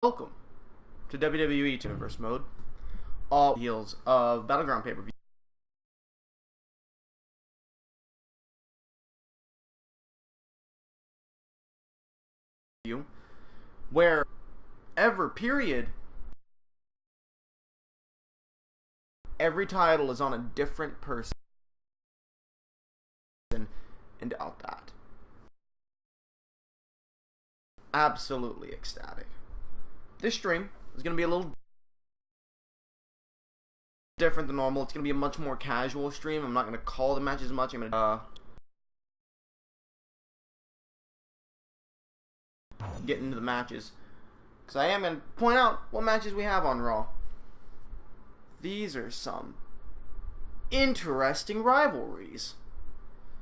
Welcome to WWE 2 Universe Mode, all heels of Battleground pay-per-view, where every title is on a different person, and out that. Absolutely ecstatic. This stream is going to be a little different than normal. It's going to be a much more casual stream. I'm not going to call the matches much. I'm going to get into the matches, because I am going to point out what matches we have on Raw. These are some interesting rivalries.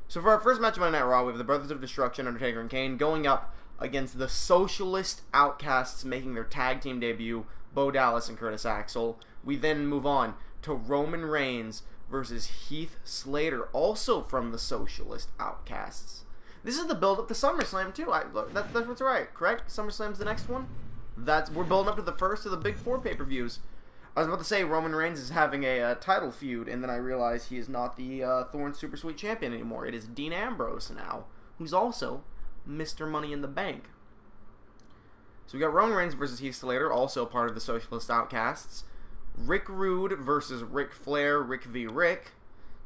So for our first match of Monday Night Raw, we have the Brothers of Destruction, Undertaker and Kane, going up against the Socialist Outcasts, making their tag team debut, Bo Dallas and Curtis Axel. We then move on to Roman Reigns versus Heath Slater, also from the Socialist Outcasts. This is the build-up to SummerSlam, too. That's what's right, correct? SummerSlam's the next one? We're building up to the first of the big four pay-per-views. I was about to say Roman Reigns is having a title feud, and then I realized he is not the Thorne Super Sweet Champion anymore. It is Dean Ambrose now, who's also Mr. Money in the Bank. So we got Roman Reigns versus Heath Slater, also part of the Socialist Outcasts. Rick Rude versus Ric Flair, Rick v. Rick.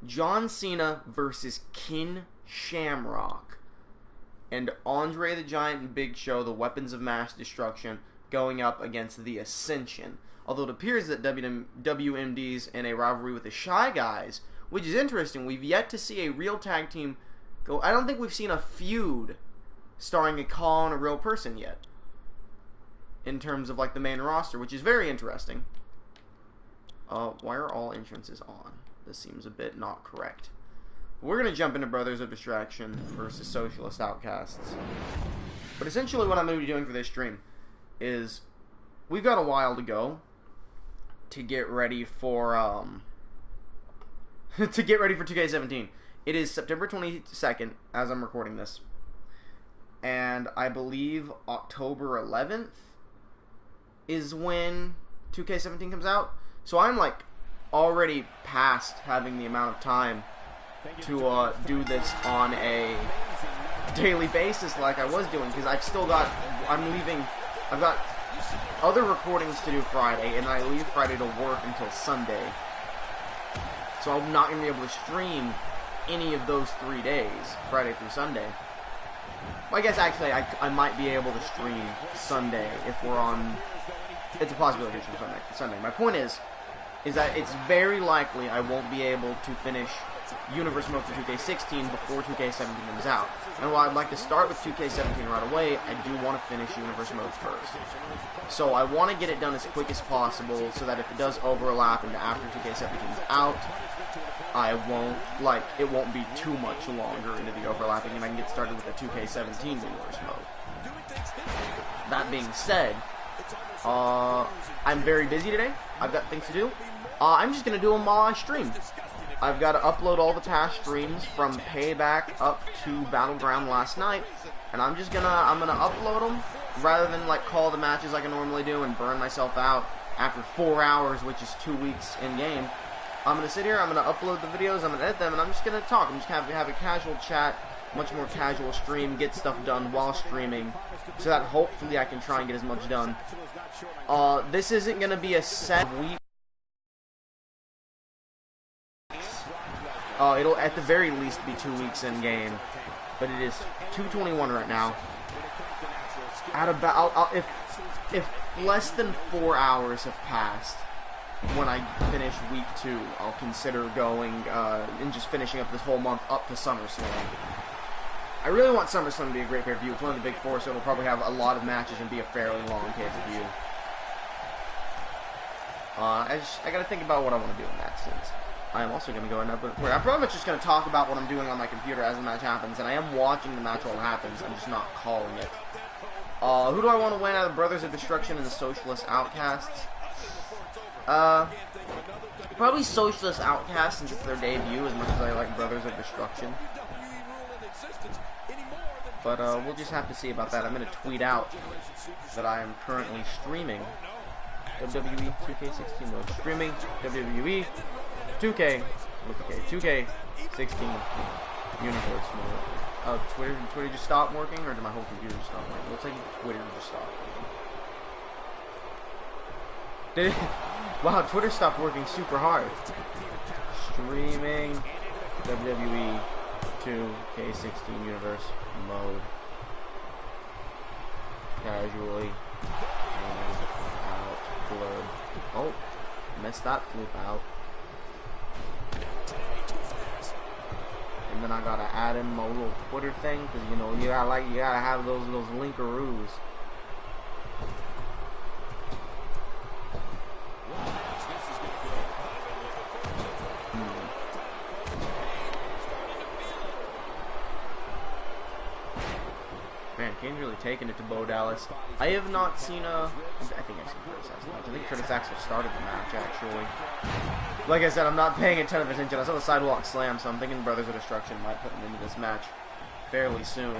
John Cena versus Ken Shamrock. And Andre the Giant and Big Show, the Weapons of Mass Destruction, going up against the Ascension. Although it appears that WMD's in a rivalry with the Shy Guys, which is interesting. We've yet to see a real tag team go. I don't think we've seen a feud starring a call and a real person yet, in terms of like the main roster, which is very interesting. Why are all entrances on? This seems a bit not correct. We're going to jump into Brothers of Distraction versus Socialist Outcasts. But essentially what I'm going to be doing for this stream is we've got a while to go to get ready for to get ready for 2K17. It is September 22nd as I'm recording this. And I believe October 11th is when 2K17 comes out. So I'm like already past having the amount of time to do this on a daily basis like I was doing, because I've got other recordings to do Friday, and I leave Friday to work until Sunday. So I'm not going to be able to stream any of those 3 days, Friday through Sunday. Well, I guess actually I might be able to stream Sunday if we're on. It's a possibility for Sunday. My point is that it's very likely I won't be able to finish Universe Mode for 2K16 before 2K17 comes out. And while I'd like to start with 2K17 right away, I do want to finish Universe Mode first. So I want to get it done as quick as possible so that if it does overlap into after 2K17 is out, it won't be too much longer into the overlapping, and I can get started with the 2K17 Universe Mode. That being said, I'm very busy today. I've got things to do. I'm just going to do them while I stream. I've got to upload all the task streams from Payback up to Battleground last night, and I'm gonna upload them rather than like call the matches like I normally do and burn myself out after 4 hours, which is 2 weeks in game. I'm gonna sit here, I'm gonna upload the videos, I'm gonna edit them, and I'm just gonna talk. I'm just gonna have a casual chat, much more casual stream, get stuff done while streaming, so that hopefully I can try and get as much done. This isn't gonna be a set week. It'll at the very least be 2 weeks in game, but it is 2:21 right now. At about if less than 4 hours have passed when I finish week 2, I'll consider going and just finishing up this whole month up to SummerSlam. I really want SummerSlam to be a great pay-per-view. It's one of the big four, so it'll probably have a lot of matches and be a fairly long pay-per-view. I gotta think about what I want to do in that sense. I am also going to go and upload. I'm probably just going to talk about what I'm doing on my computer as the match happens, and I am watching the match while it happens. I'm just not calling it. Who do I want to win out of the Brothers of Destruction and the Socialist Outcasts? Probably Socialist Outcasts since it's their debut, as much as I like Brothers of Destruction. But we'll just have to see about that. I'm going to tweet out that I am currently streaming WWE 2K16 mode. Streaming WWE 2K16 Universe mode. Did Twitter just stop working, or did my whole computer just stop working? It looks like Twitter just stopped working. Did it? Wow, Twitter stopped working super hard. Streaming WWE 2K16 Universe mode. Casually. And out. Blurred. Oh, missed that loop out. And then I gotta add in my little Twitter thing, because you know you gotta have those linkaroos. Man, Kane's really taking it to Bo Dallas. I have not seen I think I've seen Curtis Axel. I think Curtis Axel started the match, actually. Like I said, I'm not paying a ton of attention. I saw the sidewalk slam, so I'm thinking Brothers of Destruction might put him into this match fairly soon.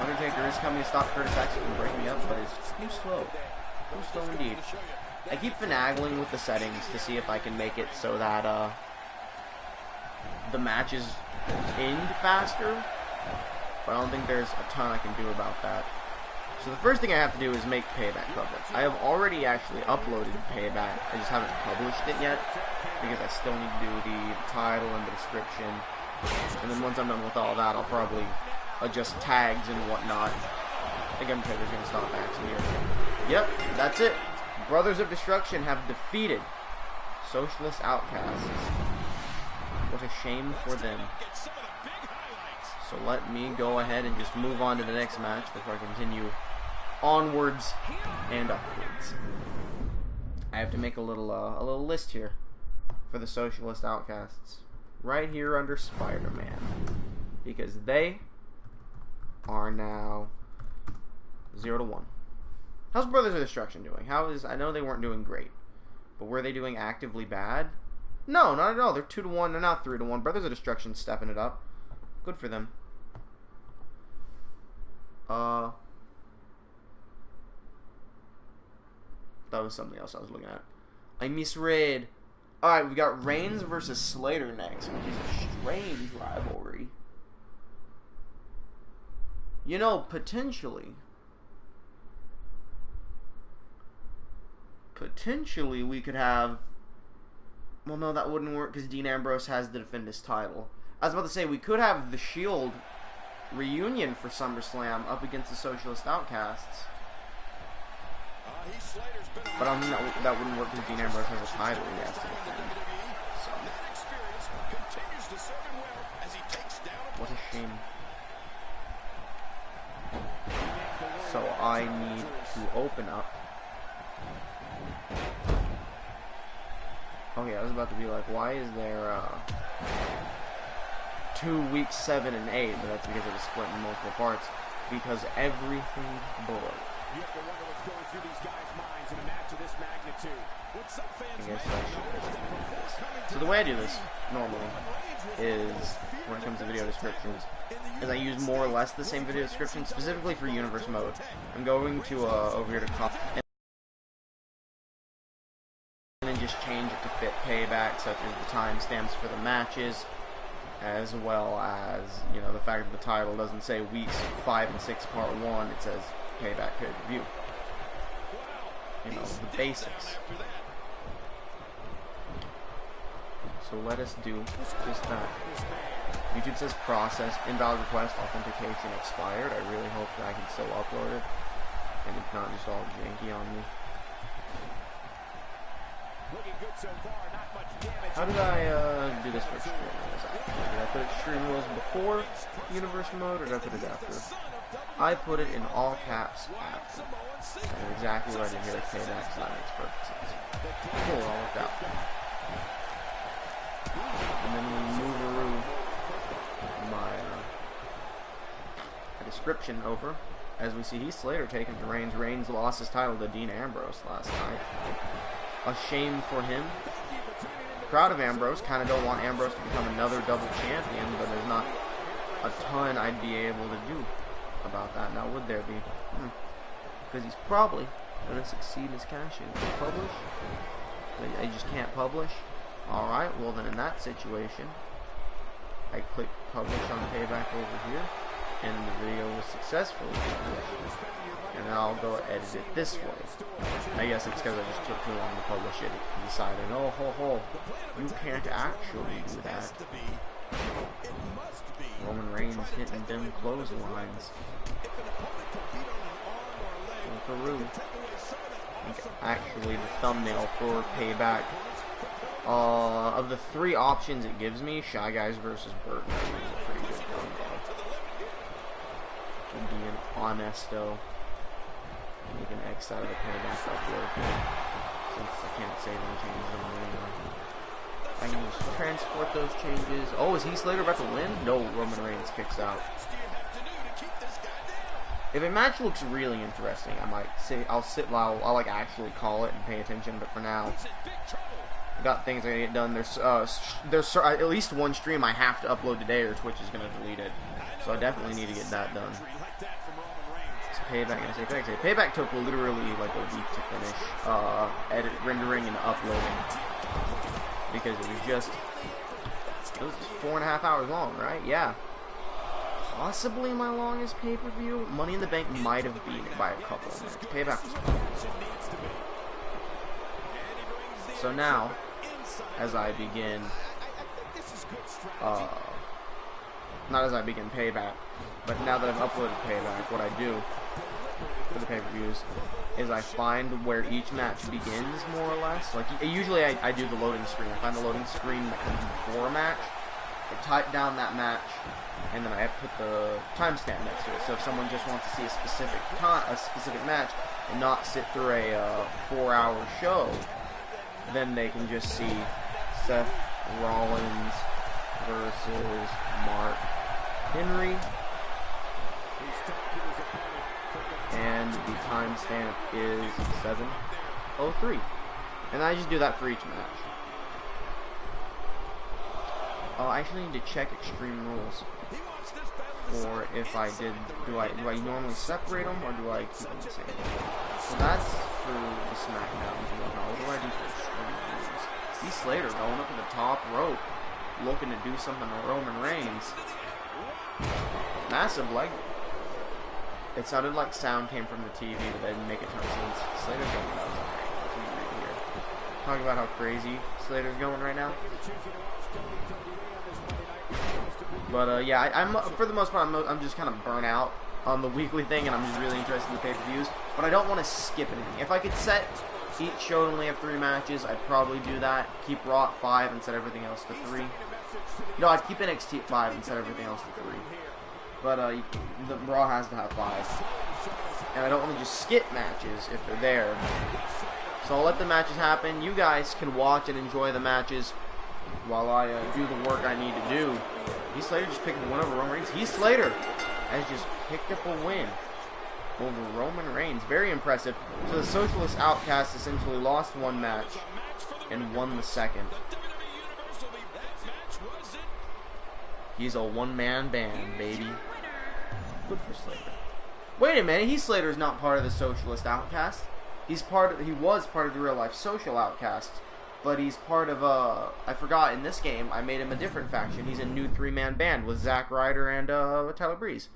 Undertaker is coming to stop Curtis Axel from breaking me up, but it's too slow. Too slow indeed. I keep finagling with the settings to see if I can make it so that the matches end faster. But I don't think there's a ton I can do about that. So the first thing I have to do is make Payback public. I have already actually uploaded Payback. I just haven't published it yet, because I still need to do the title and the description. And then once I'm done with all that, I'll probably adjust tags and whatnot. I think Undertaker's going to stop Axel here. Yep, that's it. Brothers of Destruction have defeated Socialist Outcasts. What a shame for them. So let me go ahead and just move on to the next match before I continue onwards and upwards. I have to make a little list here for the Socialist Outcasts, right here under Spider-Man, because they are now 0-1. How's Brothers of Destruction doing? I know they weren't doing great, but were they doing actively bad? No, not at all. They're 2-1. They're now 3-1. Brothers of Destruction stepping it up. Good for them. That was something else I was looking at. I misread. Alright, we got Reigns versus Slater next, which is a strange rivalry. You know, potentially we could have... Well, no, that wouldn't work because Dean Ambrose has to defend his title. I was about to say, we could have the Shield reunion for SummerSlam up against the Socialist Outcasts. But I don't think that wouldn't work because Dean Ambrose has a title he has to defend. So. What a shame. So I need to open up. Oh yeah, I was about to be like, why is there 2 weeks 7 and 8? But that's because it was split in multiple parts. Because everything broke. You have to wonder what's going through these guys' minds in a match of this magnitude. I guess I should. So the way I do this normally is, when it comes to video descriptions, is I use more or less the same video description, specifically for Universe mode. I'm going to over here to and then just change it to fit Payback, such as the timestamps for the matches, as well as, you know, the fact that the title doesn't say weeks 5 and 6 part 1, it says Payback pay-per-view. You know, the basics. So let us do just that. YouTube says process, invalid request, authentication expired. I really hope that I can still upload it, and it's not just all janky on me. How did I do this for stream rules? Did I put it stream rules before Universe mode, or did I put it after? I put it in all caps after. And exactly what I did here at Payback, so that makes perfect sense. Cool, all worked out. And then we move my description over. As we see, Heath Slater taking to Reigns. Reigns lost his title to Dean Ambrose last night. A shame for him. The crowd of Ambrose kind of don't want Ambrose to become another double champion, but there's not a ton I'd be able to do. about that. Now, would there be? Because he's probably going to succeed in his cash-in. Publish? I just can't publish? Alright, well then in that situation, I click publish on Payback over here, and the video was successfully published. And now I'll go edit it this way. I guess it's because I just took too long to publish it and decided, oh, you can't actually do that. Roman Reigns hitting them clotheslines. Peru. Actually, the thumbnail for Payback. Of the 3 options it gives me, Shy Guys versus Burton is a pretty good thumbnail. Being honesto. You can X out of the Payback upload since I can't save any changes on it anymore. I can just transport those changes. Oh, is Heath Slater about to win? No, Roman Reigns kicks out. If a match looks really interesting, I might say I'll like actually call it and pay attention. But for now, I got things I gotta get done. There's at least one stream I have to upload today, or Twitch is gonna delete it. So I definitely need to get that done. Payback, and I say Payback took literally like a week to finish rendering and uploading because it was 4.5 hours long, right? Yeah, possibly my longest pay-per-view. Money in the Bank might have beat it by a couple of minutes. Payback was fun. So now, as I begin, not as I begin Payback, but now that I've uploaded Payback, what I do for the pay-per-views is I find where each match begins, more or less. Like, usually I do the loading screen. I find the loading screen that comes before a match. I type down that match, and then I put the timestamp next to it. So if someone just wants to see a specific match, and not sit through a 4-hour show, then they can just see Seth Rollins versus Mark Henry. And the timestamp is 7:03. And I just do that for each match. I actually need to check Extreme Rules. Or if I did, do I normally separate them, or do I keep them the same? So that's for the Smackdowns and whatnot. What do I do for Extreme Rules? Heath Slater going up to the top rope, looking to do something to Roman Reigns. Massive leg. It sounded like sound came from the TV, but that didn't make a ton of sense. Slater's going about here. Talking about how crazy Slater's going right now. But yeah, I'm for the most part, I'm just kind of burnt out on the weekly thing, and I'm just really interested in the pay-per-views. But I don't want to skip anything. If I could set each show to only have 3 matches, I'd probably do that. Keep Raw at 5 and set everything else to 3. No, I'd keep NXT at 5 and set everything else to 3. But the Raw has to have 5. And I don't want to just skip matches if they're there. So I'll let the matches happen. You guys can watch and enjoy the matches while I do the work I need to do. Heath Slater just picked up a win over Roman Reigns. Heath Slater has just picked up a win over Roman Reigns. Very impressive. So the Socialist Outcast essentially lost 1 match and won the second. He's a one-man band, baby. Good for Slater. Wait a minute, Heath Slater is not part of the Socialist Outcast. He was part of the real-life Social Outcast, but he's part of I forgot, in this game I made him a different faction. He's a new 3-man band with Zack Ryder and Tyler Breeze.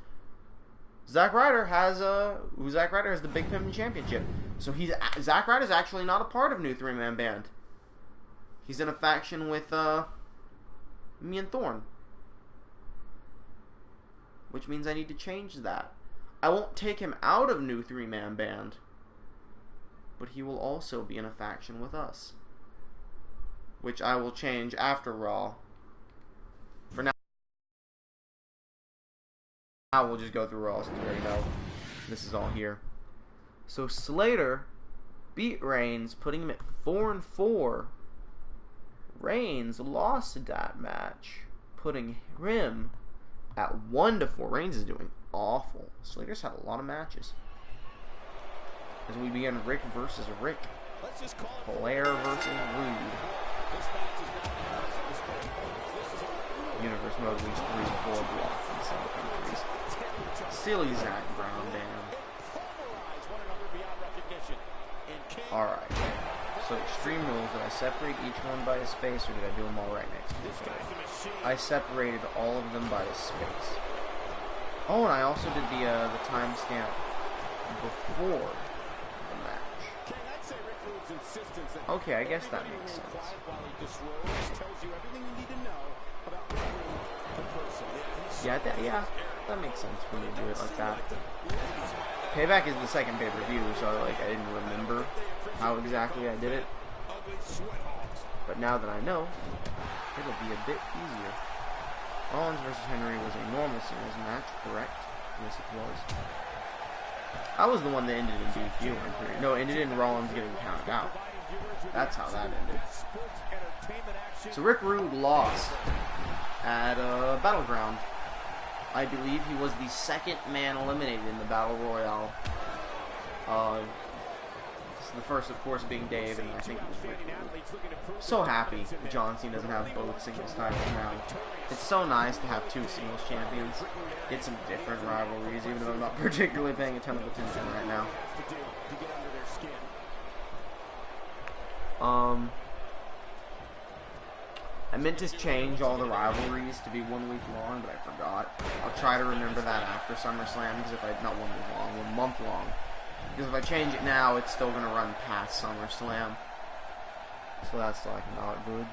Zack Ryder has the Big Pimpin' Championship. So Zack Ryder's actually not a part of new 3-man band. He's in a faction with me and Thorne. Which means I need to change that. I won't take him out of new 3-man band, but he will also be in a faction with us, which I will change after Raw. For now, we'll just go through Raw since we already know this is all here. So Slater beat Reigns, putting him at 4-4. Reigns lost that match, putting him at 1-4. Reigns is doing awful. Slater's had a lot of matches. As we begin Rick versus Rick. Flair versus Rude. Universe mode weeks 3 and 4 blocked in some countries. Silly Zach Brown, damn. Alright. So Extreme Rules, did I separate each one by a space, or did I do them all right next to each other? I separated all of them by a space. Oh, and I also did the timestamp before the match. Okay, I guess that makes sense. Yeah, that makes sense when you do it like that. Payback is the second pay-per-view, so like I didn't remember how exactly I did it. But now that I know, it'll be a bit easier. Rollins versus Henry was a normal singles match, correct? Yes, it was. I was the one that ended in DQ, I'm pretty. No, it ended in Rollins getting counted out. That's how that ended. So Rick Rude lost at Battleground. I believe he was the second man eliminated in the Battle Royale. The first, of course, being Dave, and I think it was Rick Rude. So happy John Cena doesn't have both singles titles now. It's so nice to have two singles champions. Get some different rivalries, even though I'm not particularly paying a ton of attention right now. I meant to change all the rivalries to be 1 week long, but I forgot. I'll try to remember that after SummerSlam, because if I, not 1 week long, 1 month long. Because if I change it now, it's still going to run past SummerSlam. So that's like not good.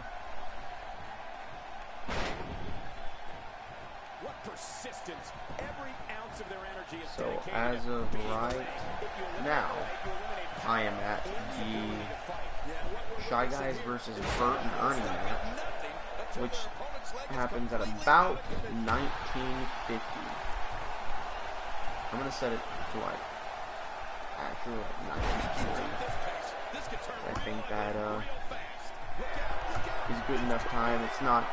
What persistence. Every ounce of their energy is so as of right now, I am at the Shy Guys versus Bert and Ernie match, which happens at about 1950. I'm going to set it to like actually like 1940. I think that is good enough time. It's not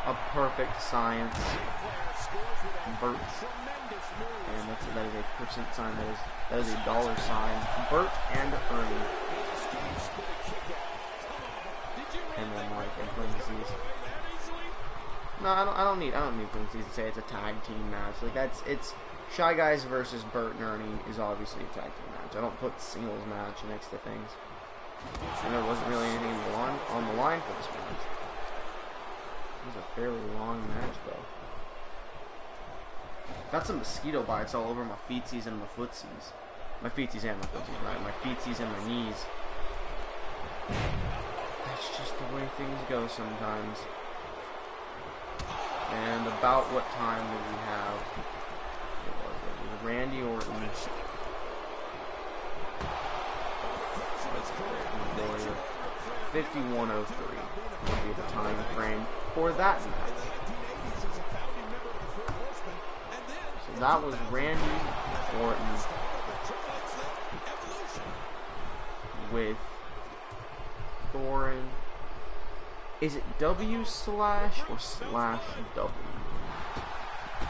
a perfect science. Bert, and that is a percent sign. That is a dollar sign. Bert and Ernie, and then like in parentheses. No, I don't need parentheses to say it's a tag team match. Like it's Shy Guys versus Bert and Ernie is obviously a tag team match. I don't put singles match next to things. And there wasn't really anything on the line for this match. It was a fairly long match though. Got some mosquito bites all over my feetsies and my footsies. My feetsies and my footsies, right? My feetsies and my knees. That's just the way things go sometimes. And about what time did we have? It was Randy Orton. Warrior. 51:03 would be the time frame for that match. So that was Randy Orton with Thorin. Is it W/ or /W?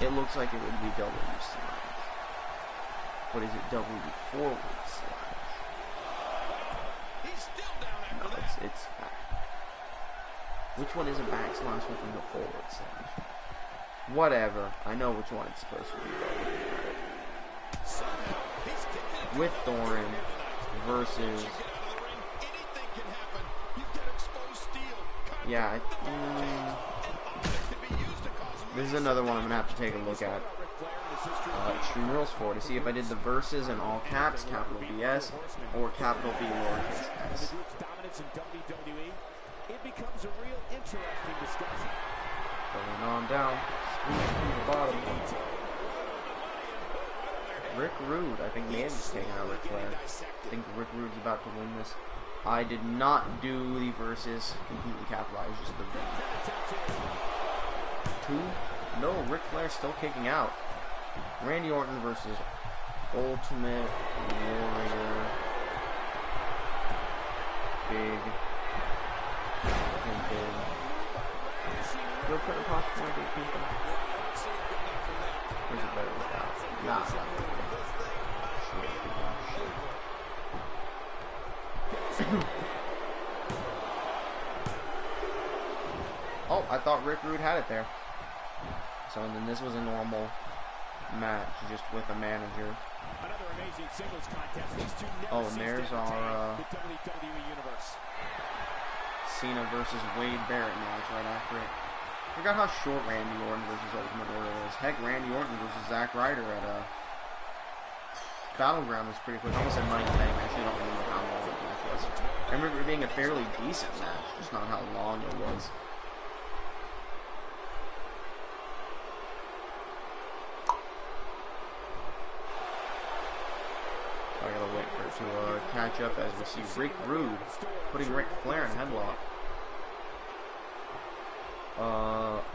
It looks like it would be W/. But is it W/? No, it's back. Which one is a backslash? Which one's a /? Whatever. I know which one it's supposed to be. With Thorin versus. Yeah. This is another one I'm gonna have to take a look at. Extreme Rules 4 to see if I did the verses in all caps, capital BS, or capital B lowercase s. Going on down, squeeze to the bottom. Rick Rude, I think Mandy's taking out Ric Flair. I think Rick Rude's about to win this. I did not do the verses completely capitalized, just the two. No, Ric Flair still kicking out. Randy Orton versus Ultimate Warrior. Big. Go put a possible big people. Or is it better without? Nah. Oh, I thought Rick Rude had it there. So, and then this was a normal match just with a manager. Another amazing singles contest. These two never Oh, and there's our the WWE Universe. Cena versus Wade Barrett match right after it. Forgot how short Randy Orton versus Ultimate Warrior is. Heck, Randy Orton versus Zack Ryder at Battleground was pretty quick. I almost said Money in the Bank. I actually don't remember how long the match was. I remember it being a fairly decent match, just not how long it was. I gotta wait for it to catch up as we see Rick Rude putting Ric Flair in a headlock.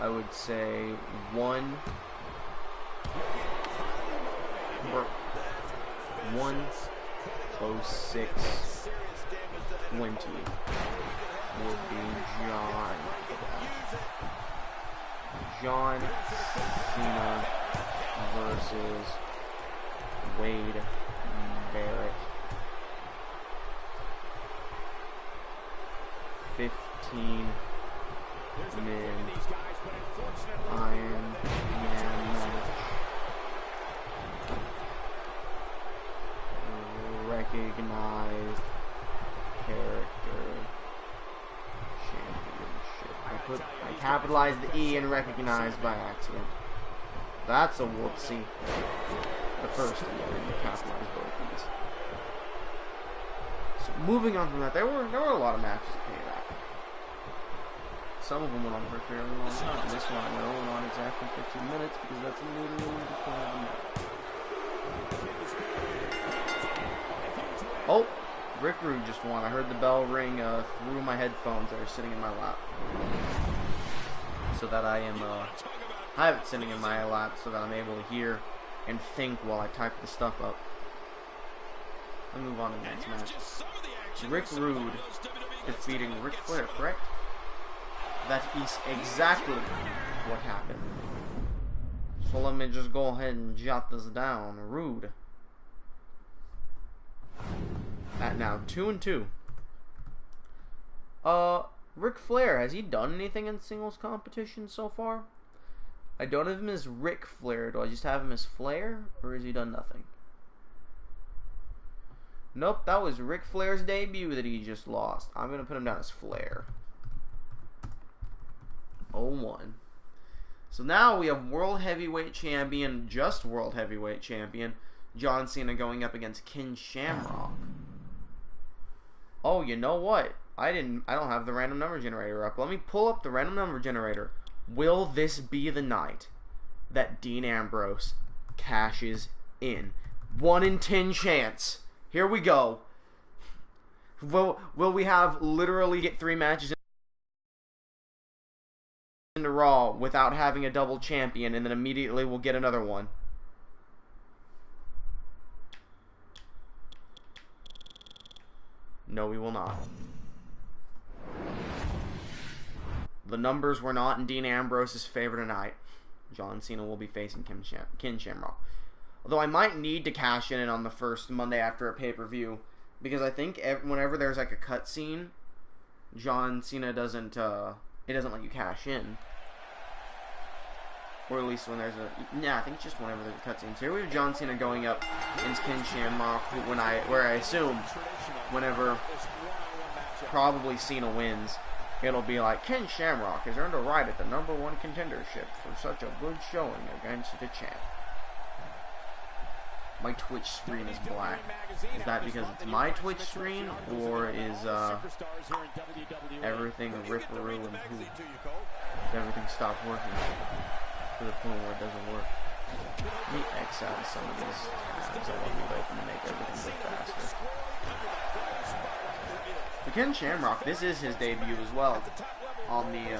I would say 1:06:20 would be John Cena versus Wade Barrett. 15-man Iron Man match. Recognized character championship. I capitalized the E and recognized by accident. That's a whoopsie. The first one, you capitalized both of these. So moving on from that, there were a lot of matches to pay back. Some of them went on for a fairly long time. This one went on exactly 15 minutes because that's literally the point of the match. Oh, Rick Rude just won. I heard the bell ring through my headphones that are sitting in my lap. So that I have it sitting in my lap so that I'm able to hear and think while I type the stuff up. Let's move on to the next match. Rick Rude defeating Ric Flair, correct? That is exactly what happened. So let me just go ahead and jot this down. Rude. At now 2-2. Ric Flair, has he done anything in singles competition so far? I don't have him as Ric Flair. Do I just have him as Flair? Or has he done nothing? Nope, that was Ric Flair's debut that he just lost. I'm going to put him down as Flair. 0-1. So now we have World Heavyweight Champion, just World Heavyweight Champion, John Cena going up against Ken Shamrock. Oh, you know what? I don't have the random number generator up. Let me pull up the random number generator. Will this be the night that Dean Ambrose cashes in? 1 in 10 chance. Here we go. Will we have literally get 3 matches into Raw without having a double champion, and then immediately we'll get another one? No, we will not. The numbers were not in Dean Ambrose's favor tonight. John Cena will be facing Ken Shamrock. Although I might need to cash in on the first Monday after a pay-per-view, because I think whenever there's like a cutscene, John Cena doesn't it doesn't let you cash in. Or at least when there's a... Yeah, I think just whenever there's a cutscene. So here we have John Cena going up against Ken Shamrock, where I assume whenever probably Cena wins, it'll be like, Ken Shamrock has earned a right at the #1 contendership for such a good showing against the champ. My Twitch screen is black. Is that because it's my Twitch screen, or is everything ripperoo and poop? Everything stopped working to the point where it doesn't work. Let me X out some of these tabs I want to open to make everything go faster. For Ken Shamrock, this is his debut as well on the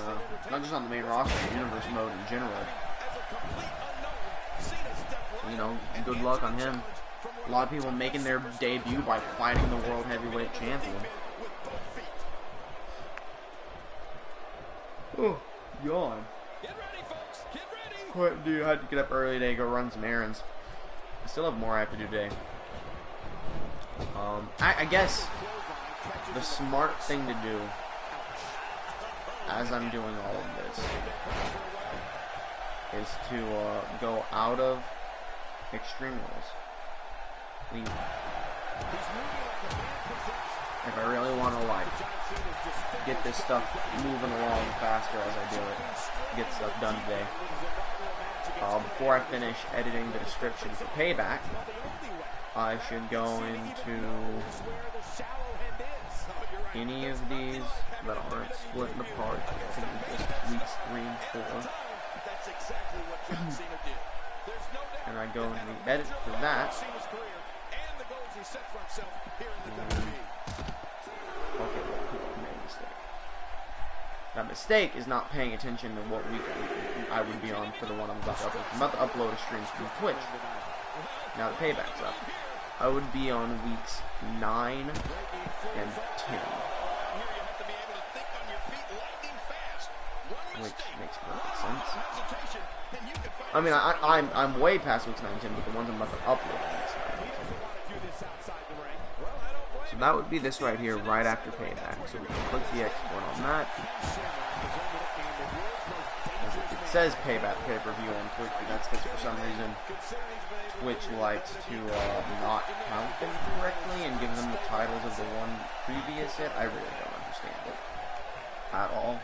not just on the main roster, but universe mode in general. You know, good luck on him. A lot of people making their debut by fighting the World Heavyweight Champion. Oh, yawn. Get ready, folks. Get ready. What do? I had to get up early today, go run some errands. I still have more I have to do today. I guess the smart thing to do, as I'm doing all of this, is to go out of Extreme Rules. Leave. If I really want to, like, get this stuff moving along faster as I do it, get stuff done today. Before I finish editing the description for Payback, I should go into any of these that aren't split apart. I think it's just weeks 3 and 4. And I go into the edit for that. Okay, well, I made a mistake. That mistake is not paying attention to what week I would be on for the one I'm about to upload. I'm about to upload a stream from Twitch. Now the Payback's up. I would be on weeks 9 and 10. Which makes perfect sense. I mean, I'm way past weeks 9 and 10, but the ones I'm about to upload are weeks 9 and 10. So that would be this right here, right after Payback. So we can click the export on that. It says Payback pay-per-view on Twitch, but that's because for some reason Twitch likes to not count them correctly and give them the titles of the one previous hit. I really don't understand it at all.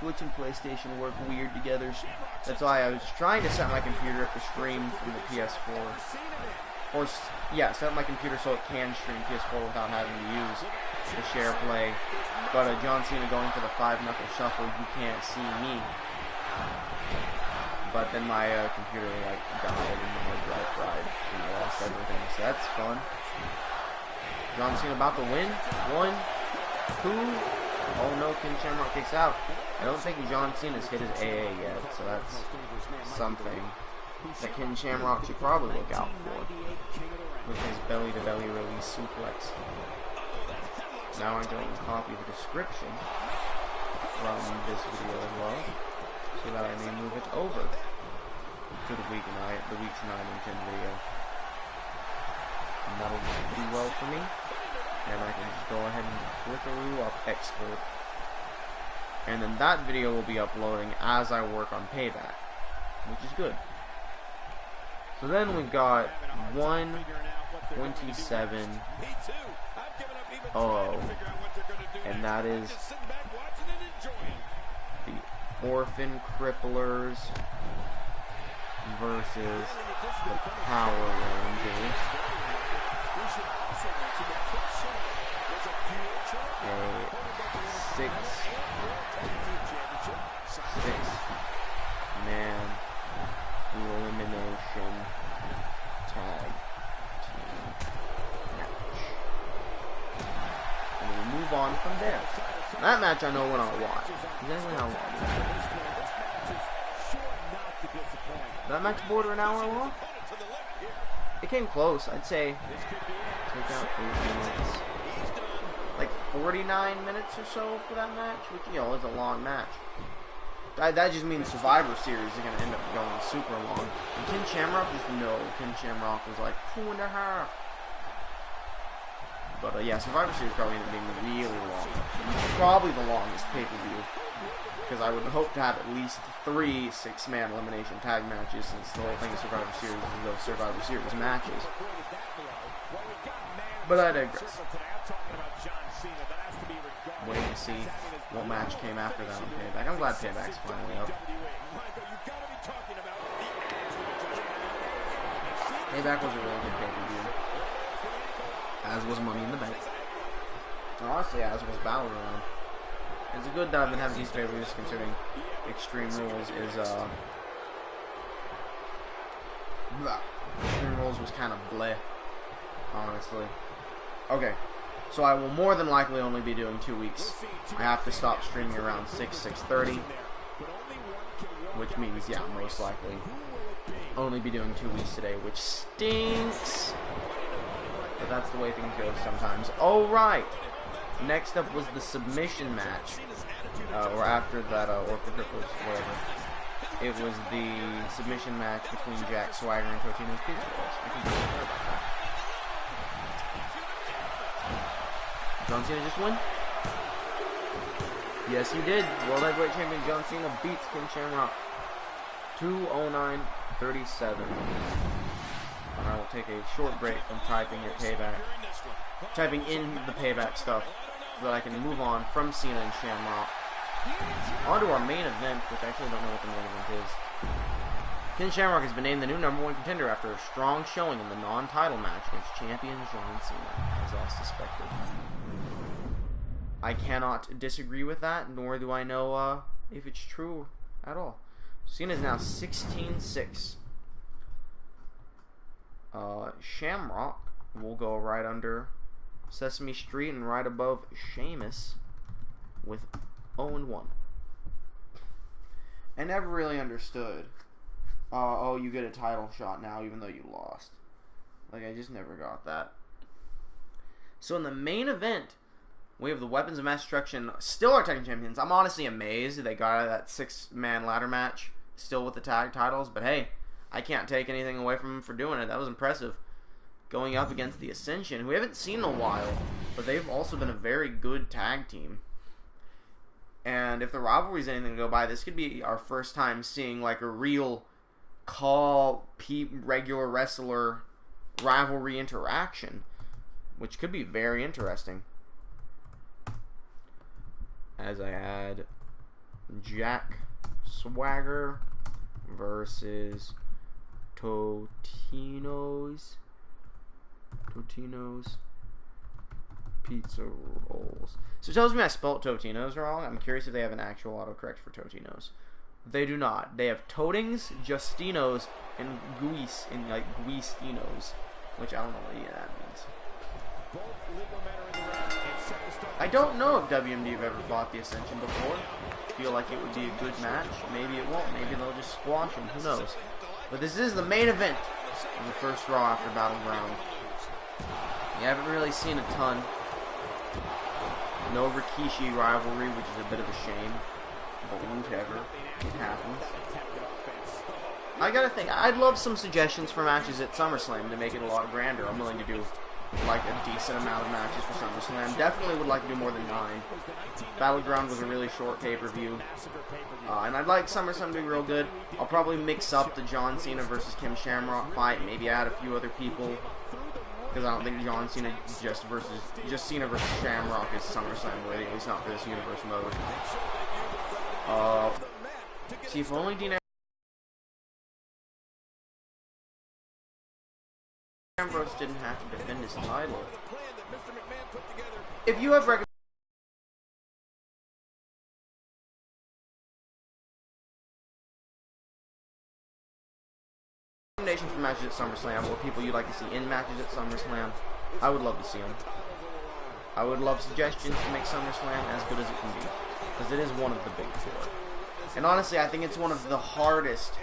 Twitch and PlayStation work weird together. That's why I was trying to set my computer up to stream from the PS4. Or, yeah, set up my computer so it can stream PS4 without having to use the share play. But John Cena going for the 5-knuckle shuffle, you can't see me. But then my computer, like, died and my hard drive fried and I lost everything. So that's fun. John Cena about to win. 1, 2. Oh no, Ken Shamrock kicks out. I don't think John Cena's hit his AA yet, so that's something that Ken Shamrock should probably look out for with his belly-to-belly release suplex. Now I'm going to copy the description from this video as well, so that I may move it over to the weeks 9 and 10 video. And that'll do well for me. And I can just go ahead and flickaroo up export. And then that video will be uploading as I work on Payback, which is good. So then we've got 1:27:00, and that is the Orphan Cripplers versus the Power Rangers. A 6-man elimination tag team match. And we'll move on from there. That match I know when I'll watch. Exactly how long. That match border an hour long? It came close. I'd say take out 8 minutes. Like 49 minutes or so for that match, which, you know, is a long match. That just means Survivor Series is going to end up going super long. And Ken Shamrock, just no. Ken Shamrock was like 2.5. But yeah, Survivor Series probably ended up being really long. Probably the longest pay-per-view. Because I would hope to have at least 3 6-man elimination tag matches, since the whole thing of Survivor Series is those Survivor Series matches. But I digress. Waiting to see what match came after that on Payback. I'm glad Payback's finally up. Payback was a really good pay-per-view. As was Money in the Bank. And honestly, as was Battleground. It's a good that I've been having these pay-per-views, considering Extreme Rules is, Extreme Rules was kind of bleh, honestly. Okay. So I will more than likely only be doing 2 weeks. I have to stop streaming around 6:30, which means, yeah, most likely only be doing 2 weeks today, which stinks. But that's the way things go sometimes. Oh, right. Next up was the submission match, or after that, Orphan Cripplers, whatever. It was the submission match between Jack Swagger and Totino's Pizza Rolls. I can just about that. John Cena just win? Yes, he did. World Heavyweight Champion John Cena beats Ken Shamrock 209 37. And I will take a short break from typing in the payback stuff, so that I can move on from Cena and Shamrock onto our main event, which I actually don't know what the main event is. Ken Shamrock has been named the new #1 contender after a strong showing in the non-title match against champion John Cena, as I suspected. I cannot disagree with that, nor do I know if it's true at all. Cena is now 16-6. Shamrock will go right under Sesame Street and right above Sheamus with 0-1. I never really understood. Oh, you get a title shot now even though you lost. Like, I just never got that. So in the main event, we have the Weapons of Mass Destruction, still our tag champions. I'm honestly amazed they got out of that 6-man ladder match still with the tag titles. But hey, I can't take anything away from them for doing it. That was impressive. Going up against the Ascension, who we haven't seen in a while, but they've also been a very good tag team. And if the rivalry is anything to go by, this could be our first time seeing like a real regular wrestler rivalry interaction, which could be very interesting. As I add Jack Swagger versus Totino's Pizza Rolls. So it tells me I spelled Totino's wrong. I'm curious if they have an actual autocorrect for Totino's. They do not. They have Totings, Justinos, and Guistinos, which I don't know what any of that means. I don't know if WMD have ever fought the Ascension before. I feel like it would be a good match. Maybe it won't. Maybe they'll just squash them. Who knows? But this is the main event of the first Raw after Battleground. You haven't really seen a ton. No Rikishi rivalry, which is a bit of a shame. But whatever. It happens. I gotta think. I'd love some suggestions for matches at SummerSlam to make it a lot grander. I'm willing to do like a decent amount of matches for SummerSlam. Definitely would like to do more than 9. Battleground was a really short pay-per-view. And I'd like SummerSlam to be real good. I'll probably mix up the John Cena versus Kim Shamrock fight. Maybe add a few other people. Because I don't think John Cena just Cena versus Shamrock is SummerSlam worthy. At least not for this universe mode. See, if only Dean Ambrose didn't have to defend his title. If you have recommendations for matches at SummerSlam, or people you'd like to see in matches at SummerSlam, I would love to see them. I would love suggestions to make SummerSlam as good as it can be, because it is one of the big 4. And honestly, I think it's one of the hardest.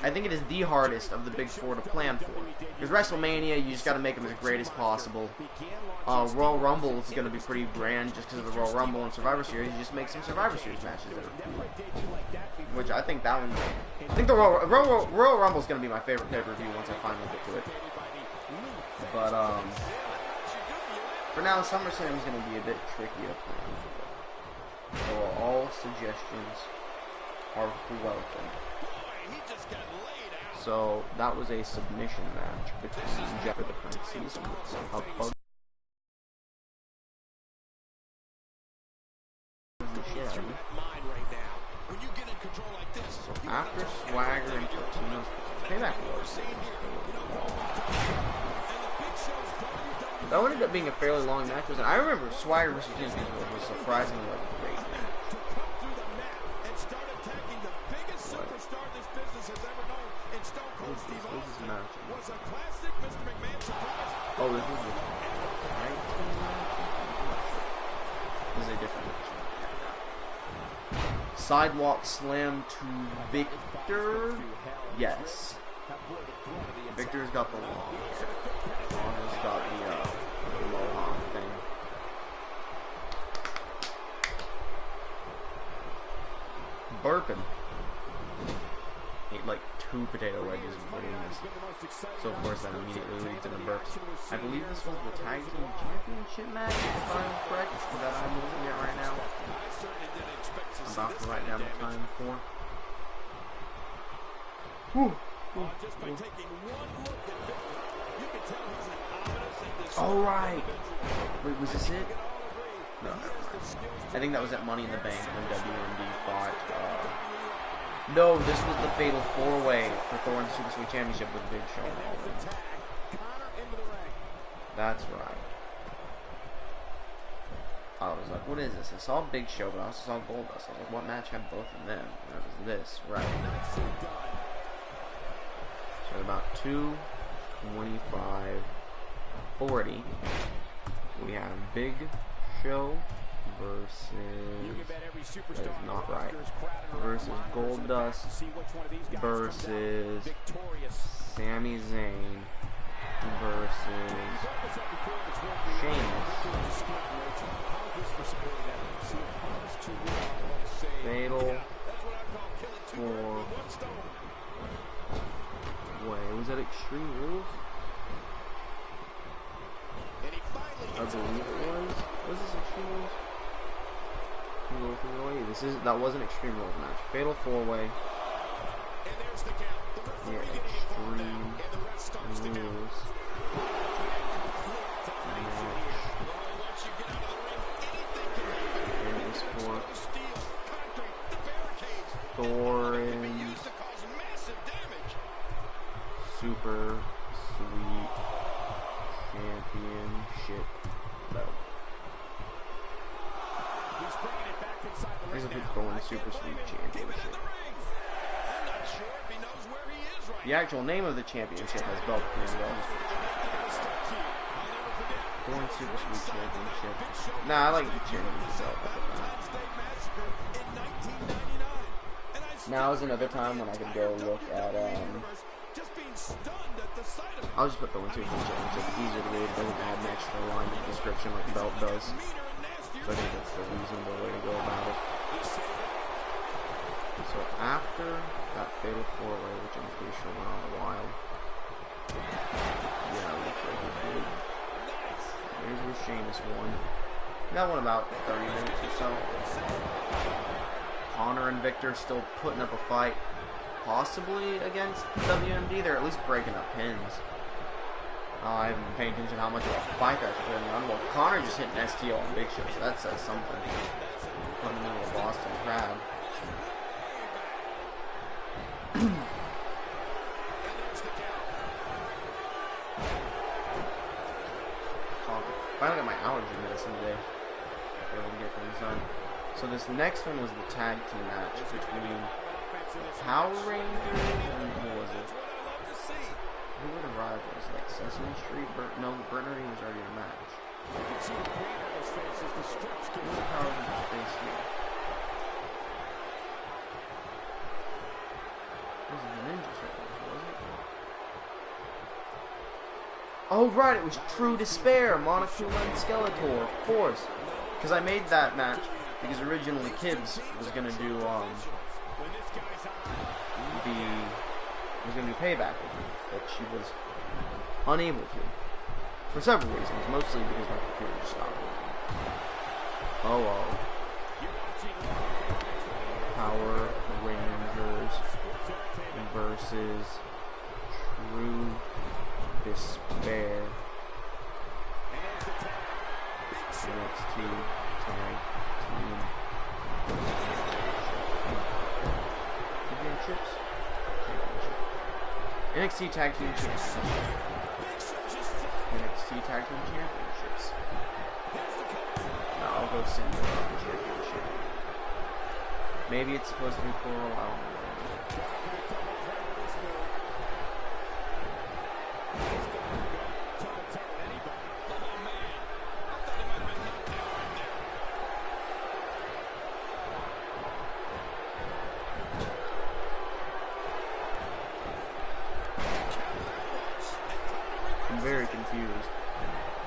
I think it is the hardest of the big 4 to plan for. Because WrestleMania, you just got to make them as great as possible. Royal Rumble is going to be pretty grand just because of the Royal Rumble and Survivor Series. You just make some Survivor Series matches that are cool. Which I think that one. I think the Royal Rumble is going to be my favorite pay-per-view once I finally get to it. But for now, SummerSlam is going to be a bit tricky to plan for. So all suggestions are welcome. So that was a submission match between Jeff and the Princes. So after Swagger and Totino's payback was that ended up being a fairly long match. And I remember Swagger versus Totino's was surprisingly like a great match. Oh, this is a different match. Sidewalk slam to Victor. Yes. Victor's got the long hair. Lana's got the mohawk thing. Burping. Ate like 2 potato wedges before doing this. So of course that immediately leads into burps. I believe this was the Tag Team Championship match, if I'm correct, that I'm looking at right now. I'm about to write down the time for. Whew. Just by taking one look at Victor, you can tell he's an ominous and All right. Wait, was this it? No, never mind. I think that was at Money in the Bank when WMD fought. No, this was the Fatal 4-Way for Thorne's Super Sweet Championship with Big Show. That's right. I was like, what is this? I saw Big Show, but I also saw Goldust. I was like, what match had both of them? And it was this, right? So about 2:25:40, we have Big Show versus, that is not right, versus Goldust versus Sami Zayn versus Sheamus. Fatal 4-Way. Was that Extreme Rules? I believe it was. Was this Extreme Rules? That was an Extreme Rules match. Fatal 4-Way. Yeah, Extreme Rules. Thorne's Super Sweet Championship belt. Here's a big Thorne's Super Sweet Championship. The actual name of the championship has belt as well. Thorne's Super Sweet Championship. Nah, I like the championship belt. Now is another time when I can go look at, I'll just put Thorne's Super Sweet Championship. It's easier to read. It doesn't add an extra line in the description like the belt does. So I think that's the reasonable way to go about it. So after that Fatal 4-Way, which I'm pretty sure went on a while. Yeah, it looks like it did. Here's where Sheamus won. That won about 30 minutes or so. Connor and Victor still putting up a fight, possibly against WMD. They're at least breaking up pins. I haven't been paying attention to how much of a fight they're putting on. Well, Connor just hit an STO on Big Show, so that says something. Putting him in a Boston Crab. Finally got my allergy medicine today. Able to get things done. So this next one was the tag team match between Power Rangers and who was it? Who were the rivals? Like Sesame Street? No, Bernard was already in a match. Who were the Power Rangers face here? This is the Ninja Turtles, was it? Oh right, it was True Despair, Monokuma and Skeletor, of course. Because I made that match because originally Kibbs was gonna do payback with me, but she was unable to. For several reasons, mostly because my computer stopped working. Oh. Power Rangers versus True Despair. NXT Tag Team Championships. NXT Tag Team Championship. NXT Tag Team Championships. No, I'll go single championship. Maybe it's supposed to be plural. I don't know. I'm very confused.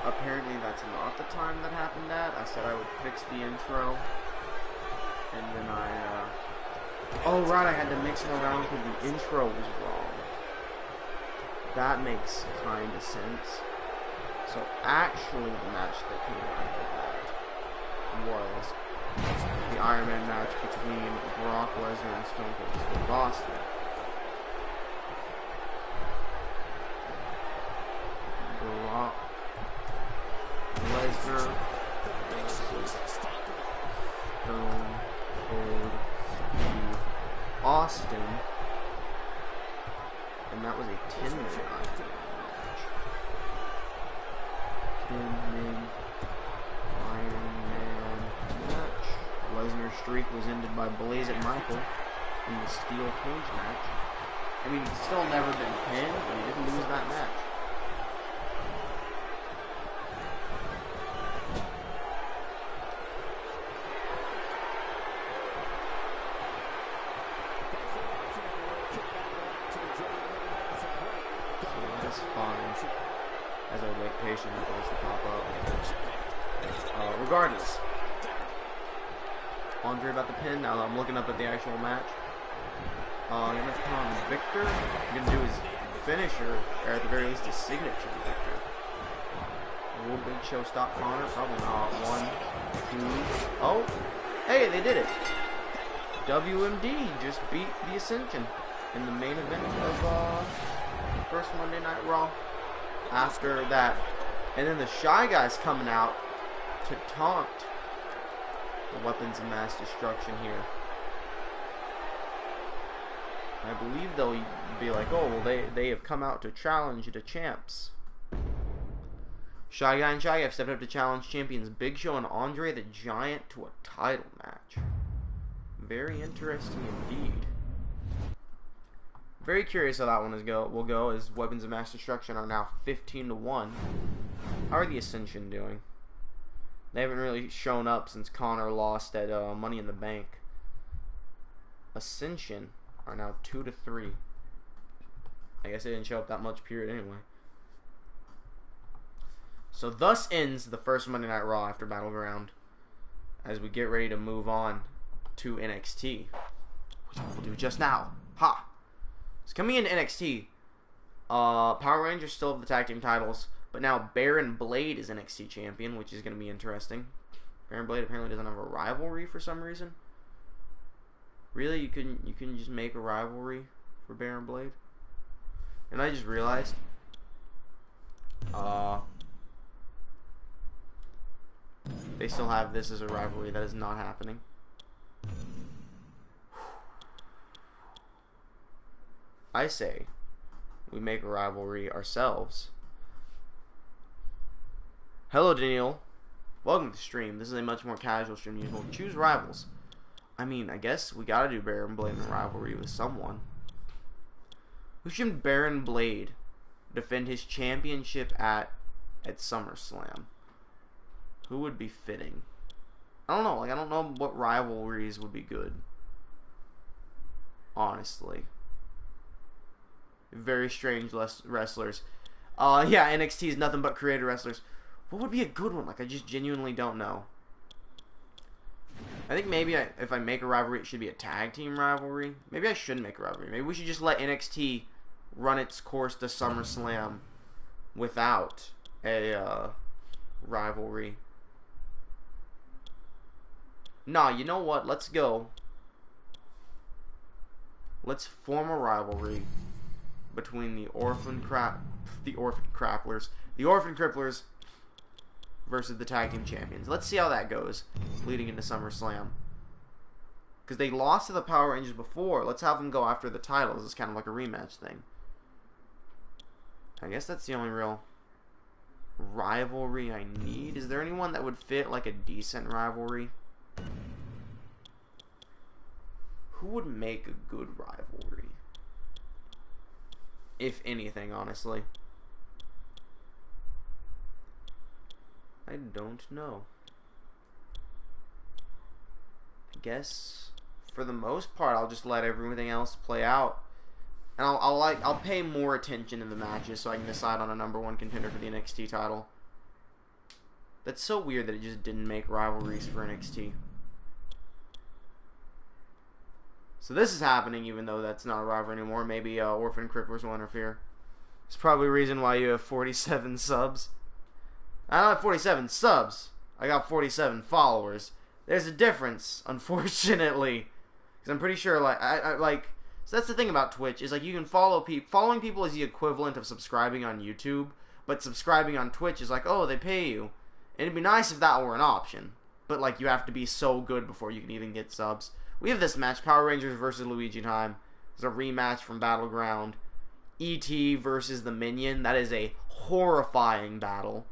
Apparently that's not the time that happened at. I said I would fix the intro. And then oh right, I had to mix it around because the intro was wrong. That makes kind of sense. So actually the match that came after that was the Iron Man match between Brock Lesnar and Stone Cold Steve Austin. Stone Cold Steve Austin. And that was a 10-man match. 10-man Iron Man match. Lesnar's streak was ended by Blaze at Michael in the steel cage match. I mean, he's still never been pinned, but he didn't lose that match. As I wait patiently for this to pop up. Regardless, Andre about the pin. Now I'm looking up at the actual match. I'm gonna come on Victor. I'm gonna do his finisher, or at the very least his signature Victor. Will Big Show stop Connor? Probably not. 1, 2. Oh, hey, they did it. WMD just beat the Ascension in the main event of first Monday Night Raw. After that, and then the Shy Guys coming out to taunt the Weapons of Mass Destruction here. I believe they'll be like, oh, well, they have come out to challenge the champs. Shy Guy and Shy Guy have stepped up to challenge champions Big Show and Andre the Giant to a title match. Very interesting indeed. Very curious how that one will go, as Weapons of Mass Destruction are now 15-1. How are the Ascension doing? They haven't really shown up since Connor lost at Money in the Bank. Ascension are now 2-3. I guess they didn't show up that much, period, anyway. So thus ends the first Monday Night Raw after Battleground, as we get ready to move on to NXT, which we'll do just now. Ha! So coming into NXT, Power Rangers still have the tag team titles, but now Baron Blade is NXT champion, which is going to be interesting. Baron Blade apparently doesn't have a rivalry for some reason. Really, you couldn't just make a rivalry for Baron Blade? And I just realized, they still have this as a rivalry. That is not happening. I say we make a rivalry ourselves. Hello, Daniel. Welcome to the stream. This is a much more casual stream than usual. Choose rivals. I mean, I guess we gotta do Baron Blade in a rivalry with someone. Who should Baron Blade defend his championship at SummerSlam? Who would be fitting? I don't know. Like, I don't know what rivalries would be good. Honestly. Very strange wrestlers. Yeah, NXT is nothing but creator wrestlers. What would be a good one? Like, I just genuinely don't know. I think maybe if I make a rivalry, it should be a tag team rivalry. Maybe I shouldn't make a rivalry. Maybe we should just let NXT run its course to SummerSlam without a rivalry. Nah, you know what? Let's go. Let's form a rivalry between the Orphan Cripplers versus the tag team champions. Let's see how that goes leading into SummerSlam. Because they lost to the Power Rangers before. Let's have them go after the titles. It's kind of like a rematch thing. I guess that's the only real rivalry I need. Is there anyone that would fit like a decent rivalry? Who would make a good rivalry? If anything, honestly. I don't know. I guess for the most part, I'll just let everything else play out, and I'll pay more attention to the matches so I can decide on a #1 contender for the NXT title. That's so weird that it just didn't make rivalries for NXT. So this is happening, even though that's not a rivalry anymore. Maybe Orphan Cripplers will interfere. It's probably a reason why you have 47 subs. I don't have 47 subs. I got 47 followers. There's a difference, unfortunately, because I'm pretty sure, like, so that's the thing about Twitch, is like you can follow people. Following people is the equivalent of subscribing on YouTube, but subscribing on Twitch is like, oh, they pay you, It'd be nice if that were an option. But, like, you have to be so good before you can even get subs. We have this match, Power Rangers versus Luigi time. It's a rematch from Battleground. E.T. versus the Minion. That is a horrifying battle.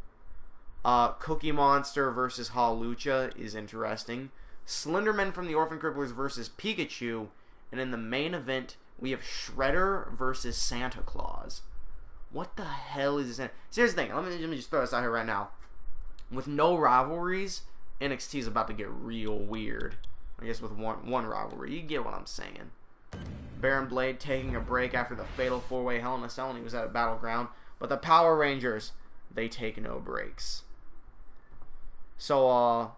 Cookie Monster versus Halucha is interesting. Slenderman from the Orphan Cripplers versus Pikachu. And in the main event, we have Shredder versus Santa Claus. What the hell is this? Here's the thing. Let me just throw this out here right now. With no rivalries, NXT is about to get real weird. I guess with one rivalry. You get what I'm saying. Baron Blade taking a break after the Fatal 4-Way Hell in a Cell, and he was at a Battleground. But the Power Rangers, they take no breaks. So,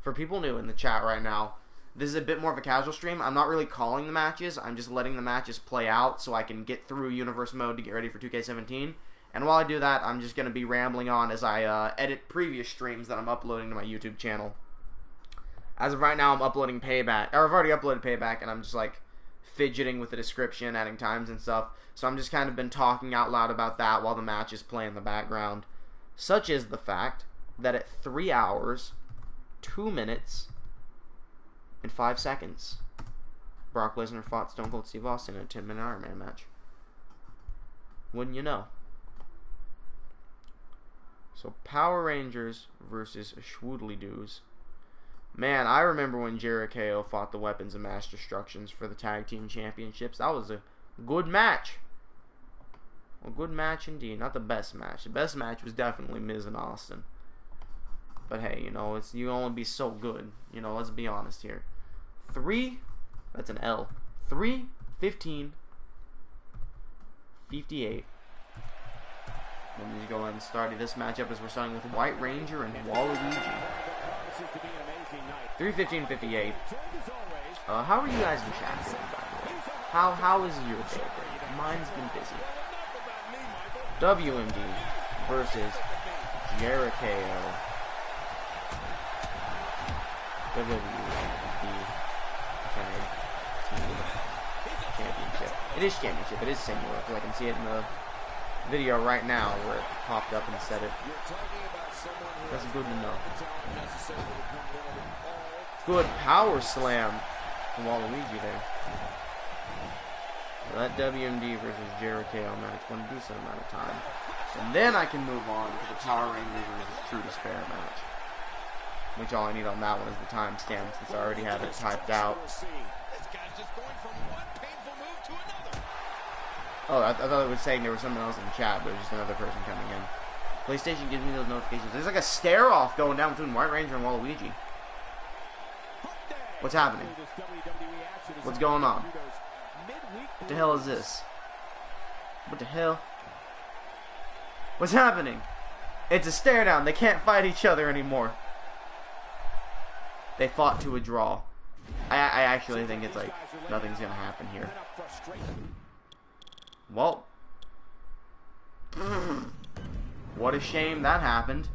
for people new in the chat right now, this is a bit more of a casual stream. I'm not really calling the matches. I'm just letting the matches play out so I can get through Universe Mode to get ready for 2K17. And while I do that, I'm just going to be rambling on as I edit previous streams that I'm uploading to my YouTube channel. As of right now, I'm uploading Payback. Or I've already uploaded Payback, and I'm just, like, fidgeting with the description, adding times and stuff. So I'm just kind of been talking out loud about that while the matches play in the background. Such is the fact that at 3 hours, 2 minutes, and 5 seconds, Brock Lesnar fought Stone Cold Steve Austin in a 10-minute Iron Man match. Wouldn't you know? So Power Rangers versus Schwoodly-Doos. Man, I remember when Jericho fought the Weapons of Mass Destructions for the Tag Team Championships. That was a good match. A good match indeed. Not the best match. The best match was definitely Miz and Austin. But hey, you know, you can only be so good. You know, let's be honest here. 3, that's an L. 3, 15, 58. Let me just go ahead and start this matchup as we're starting with White Ranger and Waluigi. 3:15:58. How are you guys in chat today, by the way? How is your day going? Mine's been busy. WMD versus Jericho. WWE Championship. It is championship. It is singular because I can see it in the video right now where it popped up and said it. That's good to know. Good power slam from Waluigi there. So that WMD versus Jericho match won a decent amount of time. And then I can move on to the Power Rangers versus True Despair match. Which all I need on that one is the timestamp since I already have it typed out. Oh, I thought it was saying there was someone else in the chat, but it was just another person coming in. PlayStation gives me those notifications. There's like a stare-off going down between White Ranger and Waluigi. What's happening? What's going on? What the hell is this? What the hell? What's happening? It's a stare-down. They can't fight each other anymore. They fought to a draw. I actually think it's like nothing's gonna happen here. Well, what a shame that happened.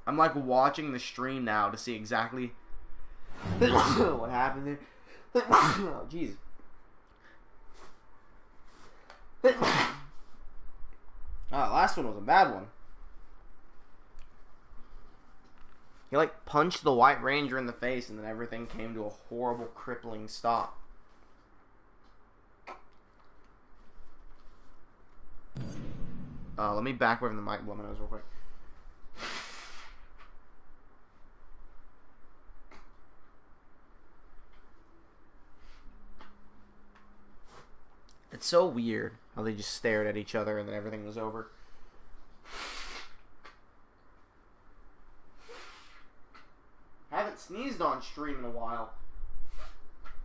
I'm like watching the stream now to see exactly what happened there. Oh, jeez. Last one was a bad one. He like punched the White Ranger in the face and then everything came to a horrible crippling stop. Let me back away from the mic, blow my nose real quick. It's so weird how they just stared at each other and then everything was over. I haven't sneezed on stream in a while.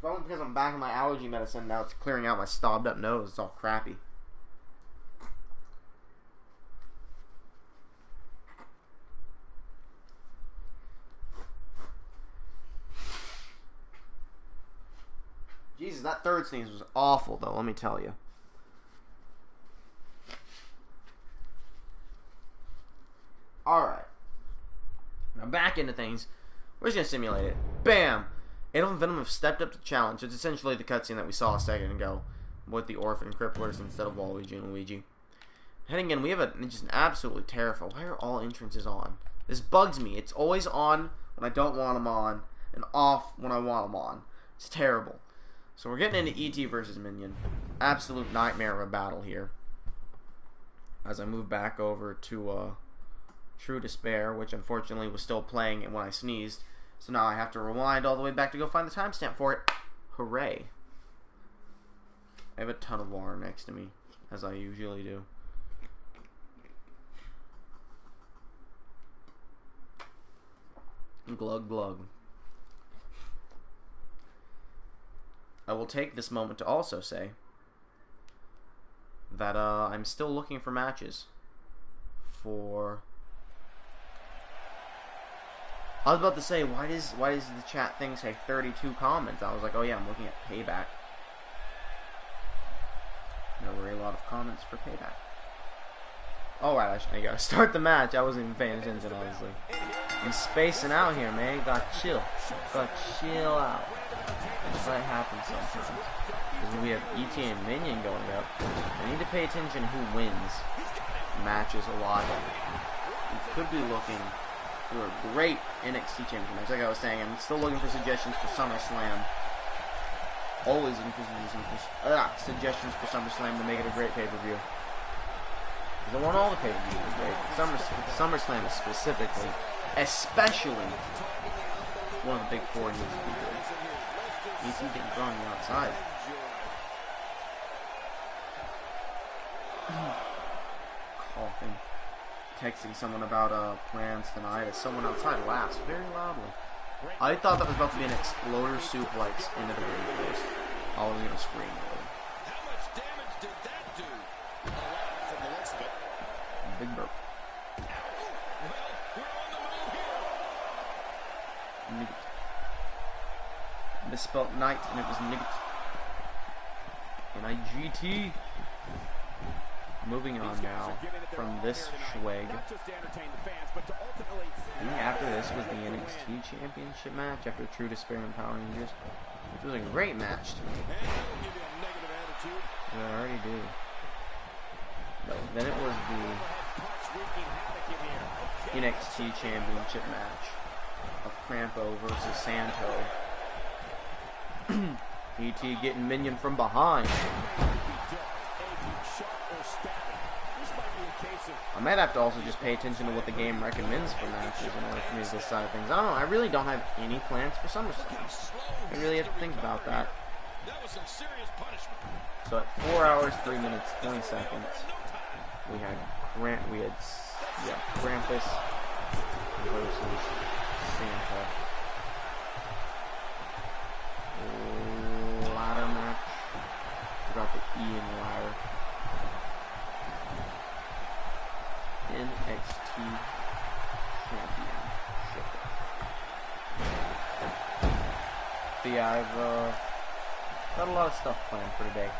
Probably because I'm back on my allergy medicine now. It's clearing out my stopped up nose. It's all crappy. Jesus, that third sneeze was awful, though, let me tell you. Alright. Now back into things. We're just going to simulate it. Bam! Adolf and Venom have stepped up to the challenge. It's essentially the cutscene that we saw a second ago with the Orphan Cripplers instead of Waluigi and Luigi. Heading in, we have just an absolutely terrible. Why are all entrances on? This bugs me. It's always on when I don't want them on, and off when I want them on. It's terrible. So we're getting into ET versus Minion. Absolute nightmare of a battle here. As I move back over to True Despair, which unfortunately was still playing when I sneezed. So now I have to rewind all the way back to go find the timestamp for it. Hooray. I have a ton of water next to me, as I usually do. Glug glug. I will take this moment to also say that I'm still looking for matches for... I was about to say, why does the chat thing say 32 comments? I was like, oh yeah, I'm looking at Payback. There were a lot of comments for Payback. Alright, I gotta start the match. I wasn't even paying attention, honestly. I'm spacing out here, man. Gotta chill. Gotta chill out. That's what happens sometimes. Because when we have ET and Minion going up, I need to pay attention who wins matches a lot. We could be looking for a great NXT Championship match. Like I was saying, I'm still looking for suggestions for SummerSlam. Always looking for suggestions for SummerSlam to make it a great pay-per-view. Because I want all the pay-per-views to be great. SummerSlam is specifically, especially, one of the big four needs to be good. ET getting thrown on the outside. Coughing. Texting someone about plans tonight as someone outside laughs very loudly. I thought that was about to be an exploder suplex into the ring post. I was gonna scream really. How much damage did that do? A lot from the looks of it. Big burp. Well, we're on the move here. Nigget. Misspelled night and it was nigget. N-I-G-T. Moving on now from this swag. I think after this was the NXT Championship match after True Despair and Power Rangers, which was a great match to me. I already do. No, then it was the NXT Championship match of Crampo versus Santo. ET getting Minion from behind. I might have to also just pay attention to what the game recommends for matches in order for me to decide things. I don't know. I really don't have any plans for SummerSlam. I really have to think about that. So at 4 hours, 3 minutes, 20 seconds, we had Krampus versus Santa. Ladder match. Forgot the E in ladder. NXT Championship. But yeah, I've got a lot of stuff planned for today.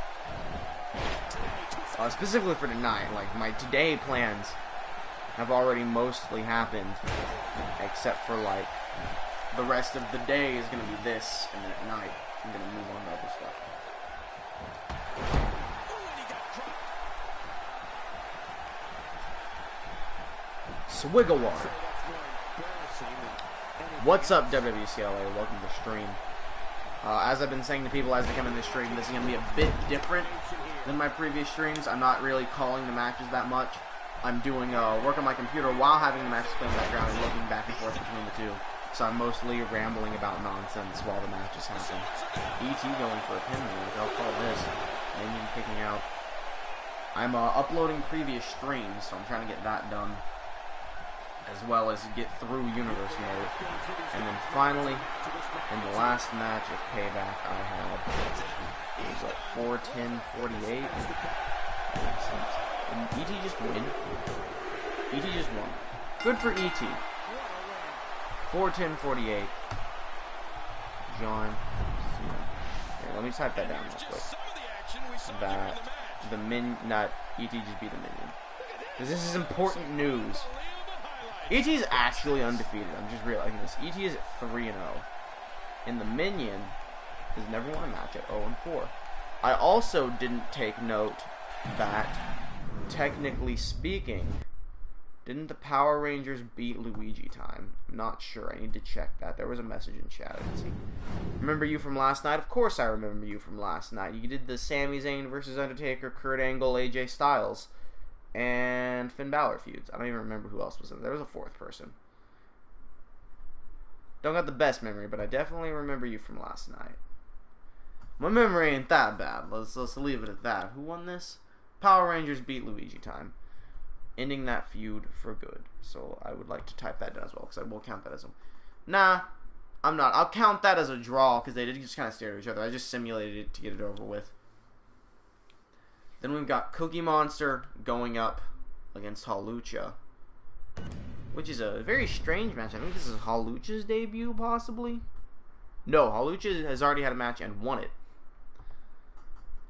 Specifically for tonight, like my today plans have already mostly happened, except for like the rest of the day is gonna be this, and then at night I'm gonna move on to other stuff. Swiggle water. What's up, WWCLA? Welcome to stream. As I've been saying to people as they come in this stream, this is going to be a bit different than my previous streams. I'm not really calling the matches that much. I'm doing work on my computer while having the matches playing in the background and looking back and forth between the two. So I'm mostly rambling about nonsense while the matches happen. ET going for a pinwheel, I'll call this. Minion kicking out. I'm uploading previous streams, so I'm trying to get that done, as well as get through Universe mode. And then finally, in the last match of Payback, I had, it was like 4-10-48. And ET just won. ET just won. Good for ET. 4-10-48. John Cena. Here, let me type that down real quick. That the not ET just beat the Minion. Because this is important news. ET is actually undefeated. I'm just realizing this. ET is at 3-0. And the Minion has never won a match at 0-4. I also didn't take note that technically speaking, didn't the Power Rangers beat Luigi time? I'm not sure. I need to check that. There was a message in chat. I didn't see. Remember you from last night? Of course I remember you from last night. You did the Sami Zayn versus Undertaker, Kurt Angle, AJ Styles, and Finn Balor feuds. I don't even remember who else was in there. There was a fourth person. Don't got the best memory, but I definitely remember you from last night. My memory ain't that bad. Let's leave it at that. Who won this? Power Rangers beat Luigi time, ending that feud for good. So I would like to type that down as well, because I will count that as a... Nah, I'm not. I'll count that as a draw, because they did just kind of stare at each other. I just simulated it to get it over with. Then we've got Cookie Monster going up against Halucha, which is a very strange match. I think this is Halucha's debut, possibly? No, Halucha has already had a match and won it.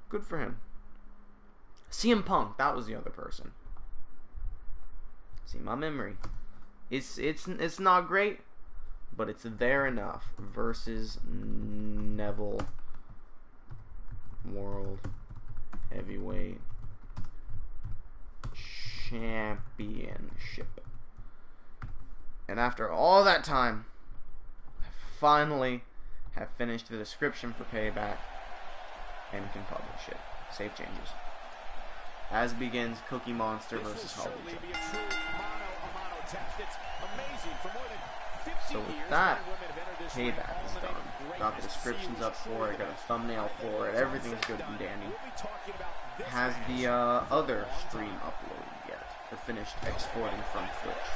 Good for him. CM Punk, that was the other person. See, my memory. It's not great, but it's there enough. Versus Neville, World Heavyweight Championship. And after all that time, I finally have finished the description for Payback and can publish it. Save changes. As begins Cookie Monster versus Halucha. So with that, Payback is done. Got the descriptions up for it, got a thumbnail for it, everything's good and dandy. Has the other stream uploaded yet? Or finished exporting from Twitch?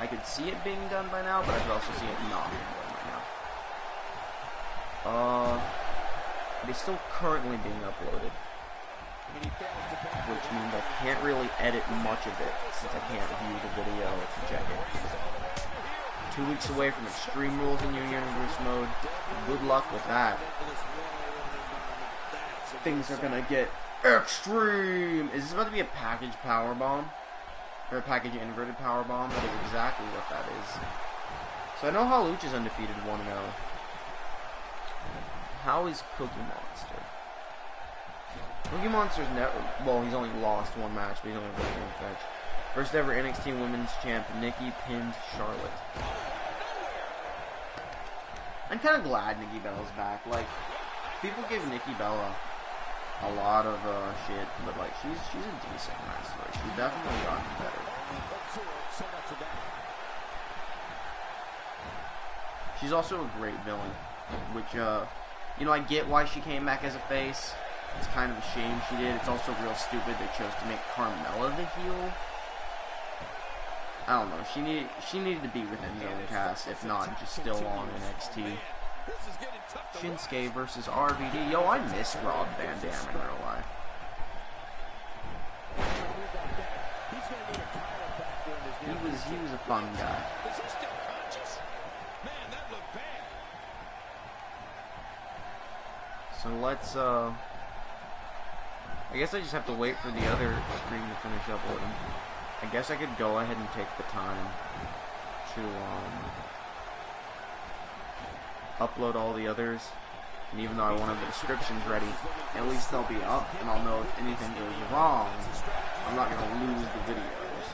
I could see it being done by now, but I could also see it not being done by now. It is still currently being uploaded, which means I can't really edit much of it since I can't view the video to check it. 2 weeks away from Extreme Rules in New Universe mode. Good luck with that. Things are gonna get extreme. Is this about to be a package power bomb? Or a package inverted power bomb? That is exactly what that is. So I know Halucha's undefeated 1-0. How is Cookie Monster? Cookie Monster's never... Well, he's only lost one match, but he's only won one match. First ever NXT Women's Champ, Nikki pinned Charlotte. I'm kind of glad Nikki Bella's back. Like, people give Nikki Bella a lot of shit, but like, she's a decent wrestler. She's definitely gotten better. She's also a great villain, which, you know, I get why she came back as a face. It's kind of a shame she did. It's also real stupid they chose to make Carmella the heel. I don't know. She needed to be within the own cast, if not just still on NXT. Shinsuke versus RVD. Yo, I miss Rob Van Dam in real life. He was a fun guy. So let's I guess I just have to wait for the other stream to finish uploading. I guess I could go ahead and take the time to upload all the others. And even though I won't have the descriptions ready, at least they'll be up and I'll know if anything goes wrong. I'm not going to lose the videos.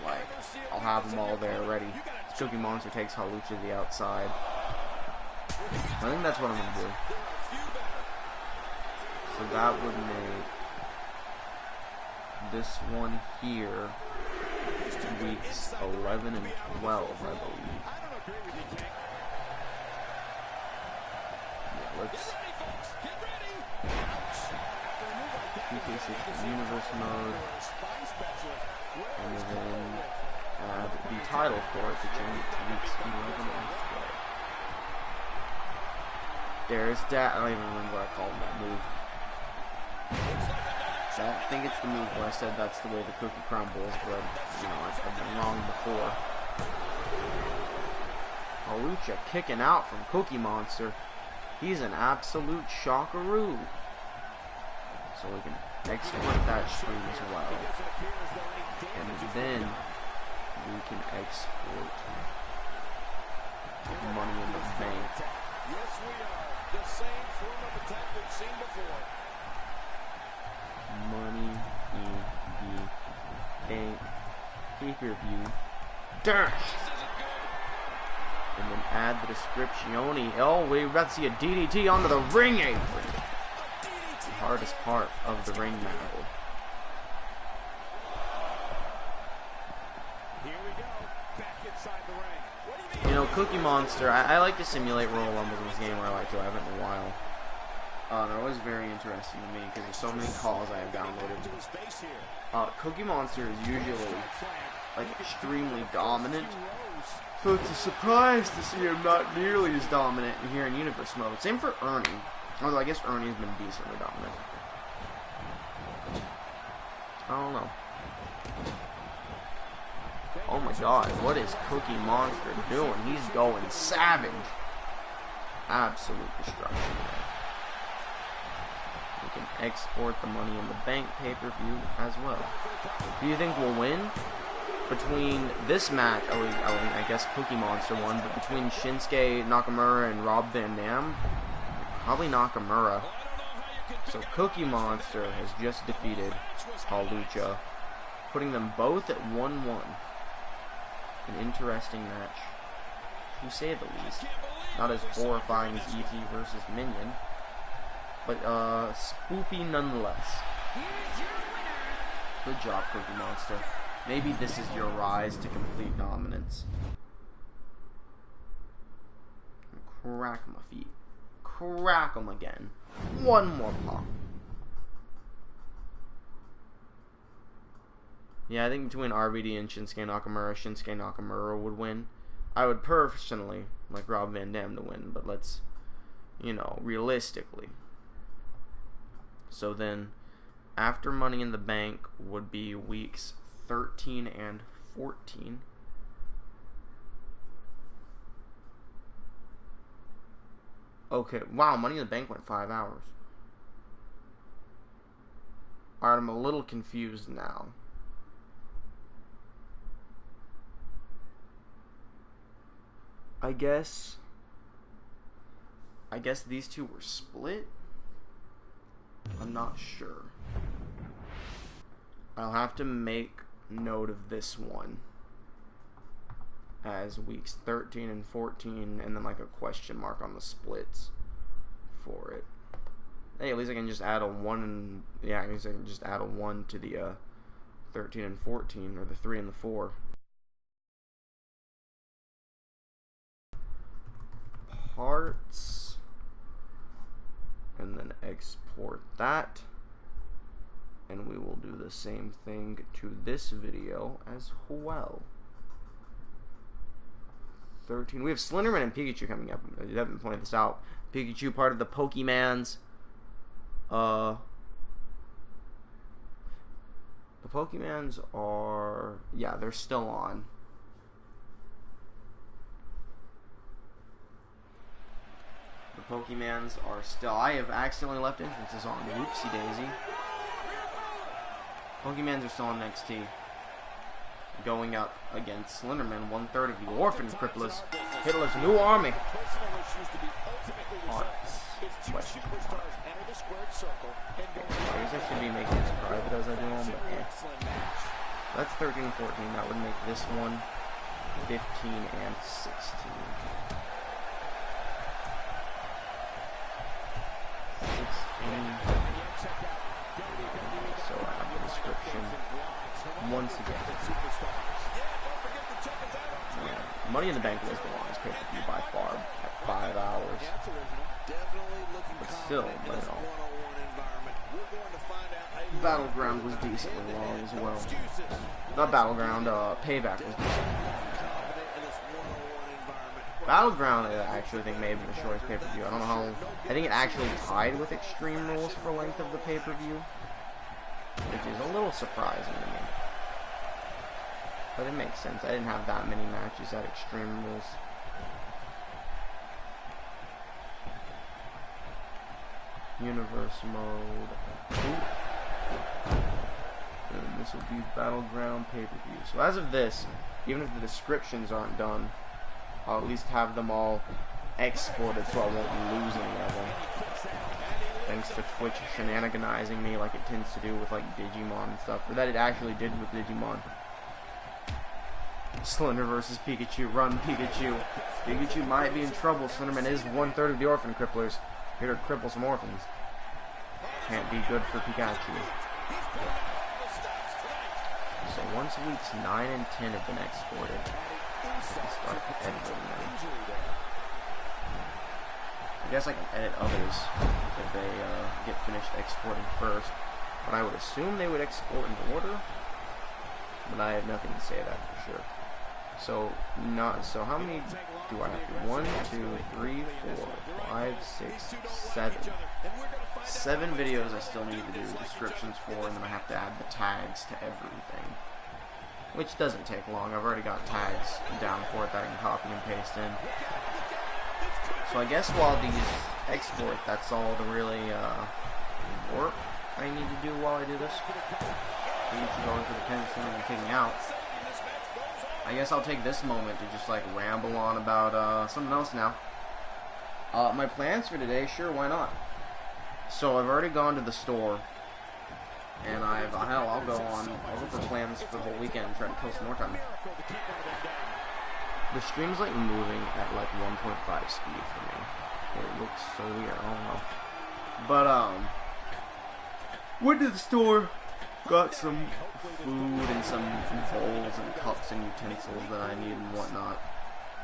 Like, I'll have them all there ready. Cookie Monster takes Halucha to the outside. I think that's what I'm going to do. So that would make this one here weeks 11 and 12, I believe. Yeah, let's PPVs Universe mode, and then add the title for it to change it to weeks 11 and 12. There's that. I don't even remember what I called that move. I think it's the move where I said that's the way the cookie crumbles, but, you know, I've been wrong before. Halucha kicking out from Cookie Monster. He's an absolute shockaroo. So we can export that stream as well. And then we can export Money in the Bank. Yes, we are. The same form of attack we've seen before. Money in a pay-per-view dash. And then add the descriptione. Oh, we're about to see a DDT onto the ring apron. The hardest part of the ring battle. Here we go. Back inside the ring. You know, Cookie Monster, I like to simulate Royal Rumbles in this game, or I like to. I haven't in a while. They're always very interesting to me because there's so many calls I have downloaded. Cookie Monster is usually like extremely dominant, so it's a surprise to see him not nearly as dominant here in Universe mode. Same for Ernie, although I guess Ernie's been decently dominant. I don't know. Oh my god, what is Cookie Monster doing? He's going savage. Absolute destruction. We can export the Money in the Bank pay-per-view as well. Do you think we'll win? Between this match, I guess Cookie Monster won, but between Shinsuke Nakamura and Rob Van Dam, probably Nakamura. So Cookie Monster has just defeated Halucha, putting them both at 1-1. An interesting match, to say the least. Not as horrifying as E.T. versus Minion, but spoopy nonetheless. Good job, Cookie Monster. Maybe this is your rise to complete dominance. Crack my feet. Crack them again. One more pop. Yeah, I think between RVD and Shinsuke Nakamura would win. I would personally like Rob Van Dam to win, but let's, you know, realistically. So then, after Money in the Bank would be weeks 13 and 14. Okay, wow, Money in the Bank went 5 hours. Alright, I'm a little confused now. I guess these two were split? I'm not sure. I'll have to make note of this one as weeks 13 and 14, and then like a question mark on the splits for it. Hey, at least I can just add a 1 and, yeah, I guess I can just add a 1 to the 13 and 14, or the 3 and the 4. Parts, and then export that, and we will do the same thing to this video as well. 13. We have Slenderman and Pikachu coming up. You haven't pointed this out. Pikachu, part of the Pokemans. The Pokemans are, yeah, they're still on. The Pokemans are still. I have accidentally left entrances on. Whoopsie daisy. Pokemans are still on NXT. Going up against Slenderman, 1/3 of the Orphan Cripplers, Hitler's new army. Hearts. Question. I guess I should be making this private as I do them, but eh. That's 13 and 14. That would make this one 15 and 16. 16. So I have the description once again. Yeah, Money in the Bank was the longest pay-per-view by far at 5 hours. But still, you know, Battleground was decently long as well. Not Battleground, Payback was decent. Battleground, I actually think may have been the shortest pay-per-view. I don't know how. I think it actually tied with Extreme Rules for length of the pay-per-view, which is a little surprising to me. But it makes sense. I didn't have that many matches at Extreme Rules. Universe mode. Ooh. And this will be Battleground pay-per-view. So as of this, even if the descriptions aren't done, I'll at least have them all exported so I won't lose any of them. thanks to Twitch shenaniganizing me like it tends to do with like Digimon and stuff, or that it actually did with Digimon. Slender versus Pikachu. Run, Pikachu. Pikachu might be in trouble. Slenderman is 1/3 of the orphan cripplers. Here to cripple some orphans. Can't be good for Pikachu. So once weeks 9 and 10 have been exported, I can start editing them. I guess I can edit others if they get finished exporting first. But I would assume they would export in order. But I have nothing to say that for sure. So how many do I have to? 1, 2, 3, 4, 5, 6, 7. 7 videos I still need to do descriptions for, and then I have to add the tags to everything. Which doesn't take long. I've already got tags down for it that I can copy and paste in. So I guess while these export, that's all the really work I need to do while I do this. Each going for the pin and kicking out. I guess I'll take this moment to just like ramble on about something else now. My plans for today, sure, why not? So I've already gone to the store, and I'll go for plans for the whole weekend and try to kill some more time. The stream's like moving at like 1.5 speed for me. It looks so weird, I don't know. But went to the store, got some food and some bowls and cups and utensils that I need and whatnot.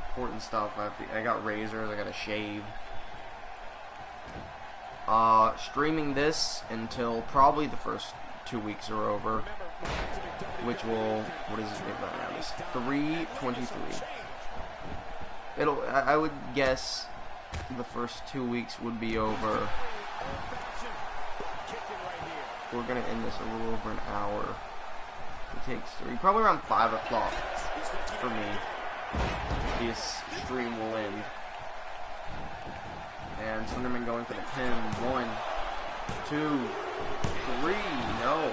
Important stuff. I got razors, I got a shave. Streaming this until probably the first 2 weeks are over, which will, what is this date right now? It's 3/23. I would guess the first 2 weeks would be over. We're gonna end this a little over an hour. It takes 3, probably around 5 o'clock for me. This stream will end. And Slenderman going for the pin. 1, 2, 3. No.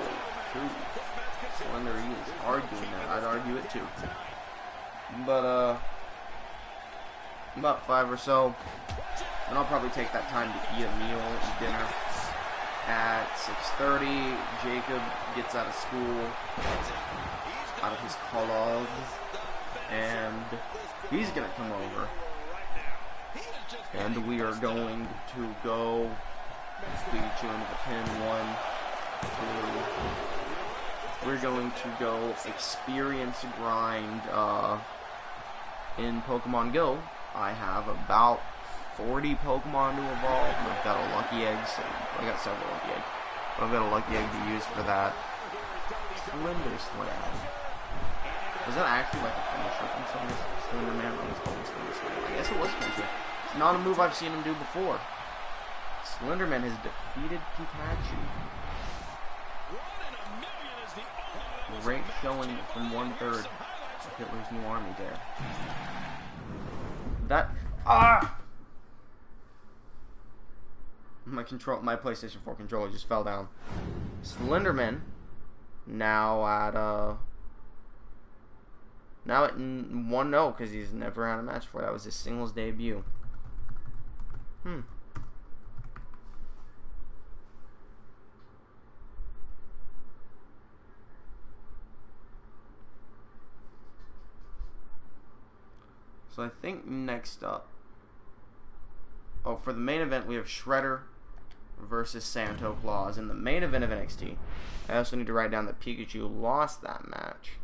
2. Slender, he is arguing that. I'd argue it too. But, about 5 or so. And I'll probably take that time to eat a meal, eat dinner. At 6:30, Jacob gets out of school, out of his college, and he's gonna come over. And we are going to go Pikachu into the pin. 1, 2. We're going to go experience grind in Pokemon Go. I have about 40 Pokemon to evolve. I've got a lucky egg, so I got several lucky eggs. But I've got a lucky egg to use for that. Slender Slam. Was that actually like a finisher from Slender Man? I guess it was finisher. It's not a move I've seen him do before. Slenderman has defeated Pikachu. Great showing from 1/3 of Hitler's new army there. My PlayStation 4 controller just fell down. Slenderman now at 1-0 because he's never had a match before. That was his singles debut. So I think next up, for the main event we have Shredder versus Santo Claus in the main event of NXT. I also need to write down that Pikachu lost that match.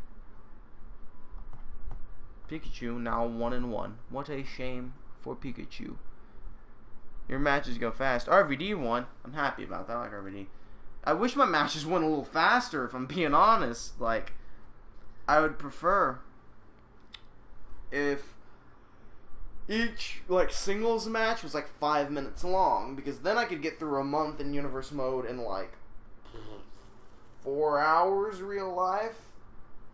Pikachu now 1-1. What a shame for Pikachu. Your matches go fast. RVD won. I'm happy about that. I like RVD. I wish my matches went a little faster, if I'm being honest. Like, I would prefer if each singles match was 5 minutes long, because then I could get through a month in universe mode in 4 hours real life.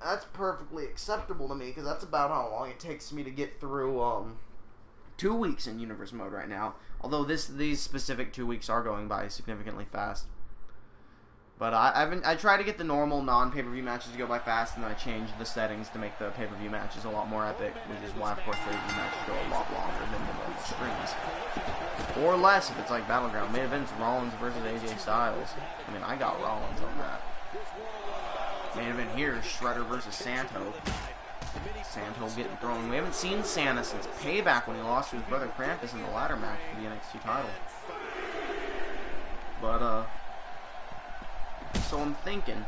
That's perfectly acceptable to me, because that's about how long it takes me to get through 2 weeks in universe mode right now. Although these specific 2 weeks are going by significantly fast. But I try to get the normal non-pay-per-view matches to go by fast, and then I change the settings to make the pay-per-view matches a lot more epic, which is why, of course, pay-per-view matches go a lot longer than the normal streams. Or less if it's like Battleground. Main event's Rollins versus AJ Styles. I mean, I got Rollins on that. Main event here is Shredder versus Santo. Santo getting thrown. We haven't seen Santa since Payback when he lost to his brother Krampus in the ladder match for the NXT title. But, so I'm thinking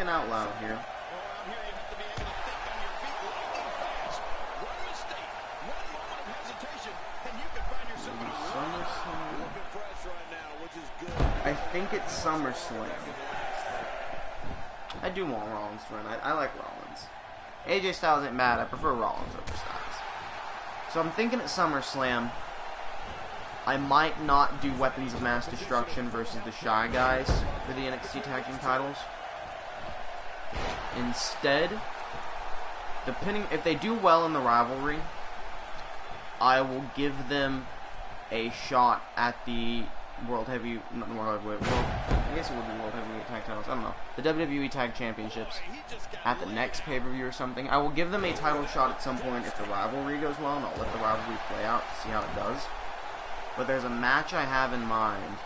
out loud here. I think it's SummerSlam. I do want Rollins to win. I like Rollins. AJ Styles ain't bad. I prefer Rollins over Styles. So I'm thinking at SummerSlam, I might not do Weapons of Mass Destruction versus the Shy Guys for the NXT Tag Team titles. Instead, if they do well in the rivalry, I will give them a shot at the I guess it would be World Heavyweight Tag titles. I don't know. The WWE Tag Championships at the next pay-per-view or something. I will give them a title shot at some point if the rivalry goes well, and I'll let the rivalry play out to see how it does. But there's a match I have in mind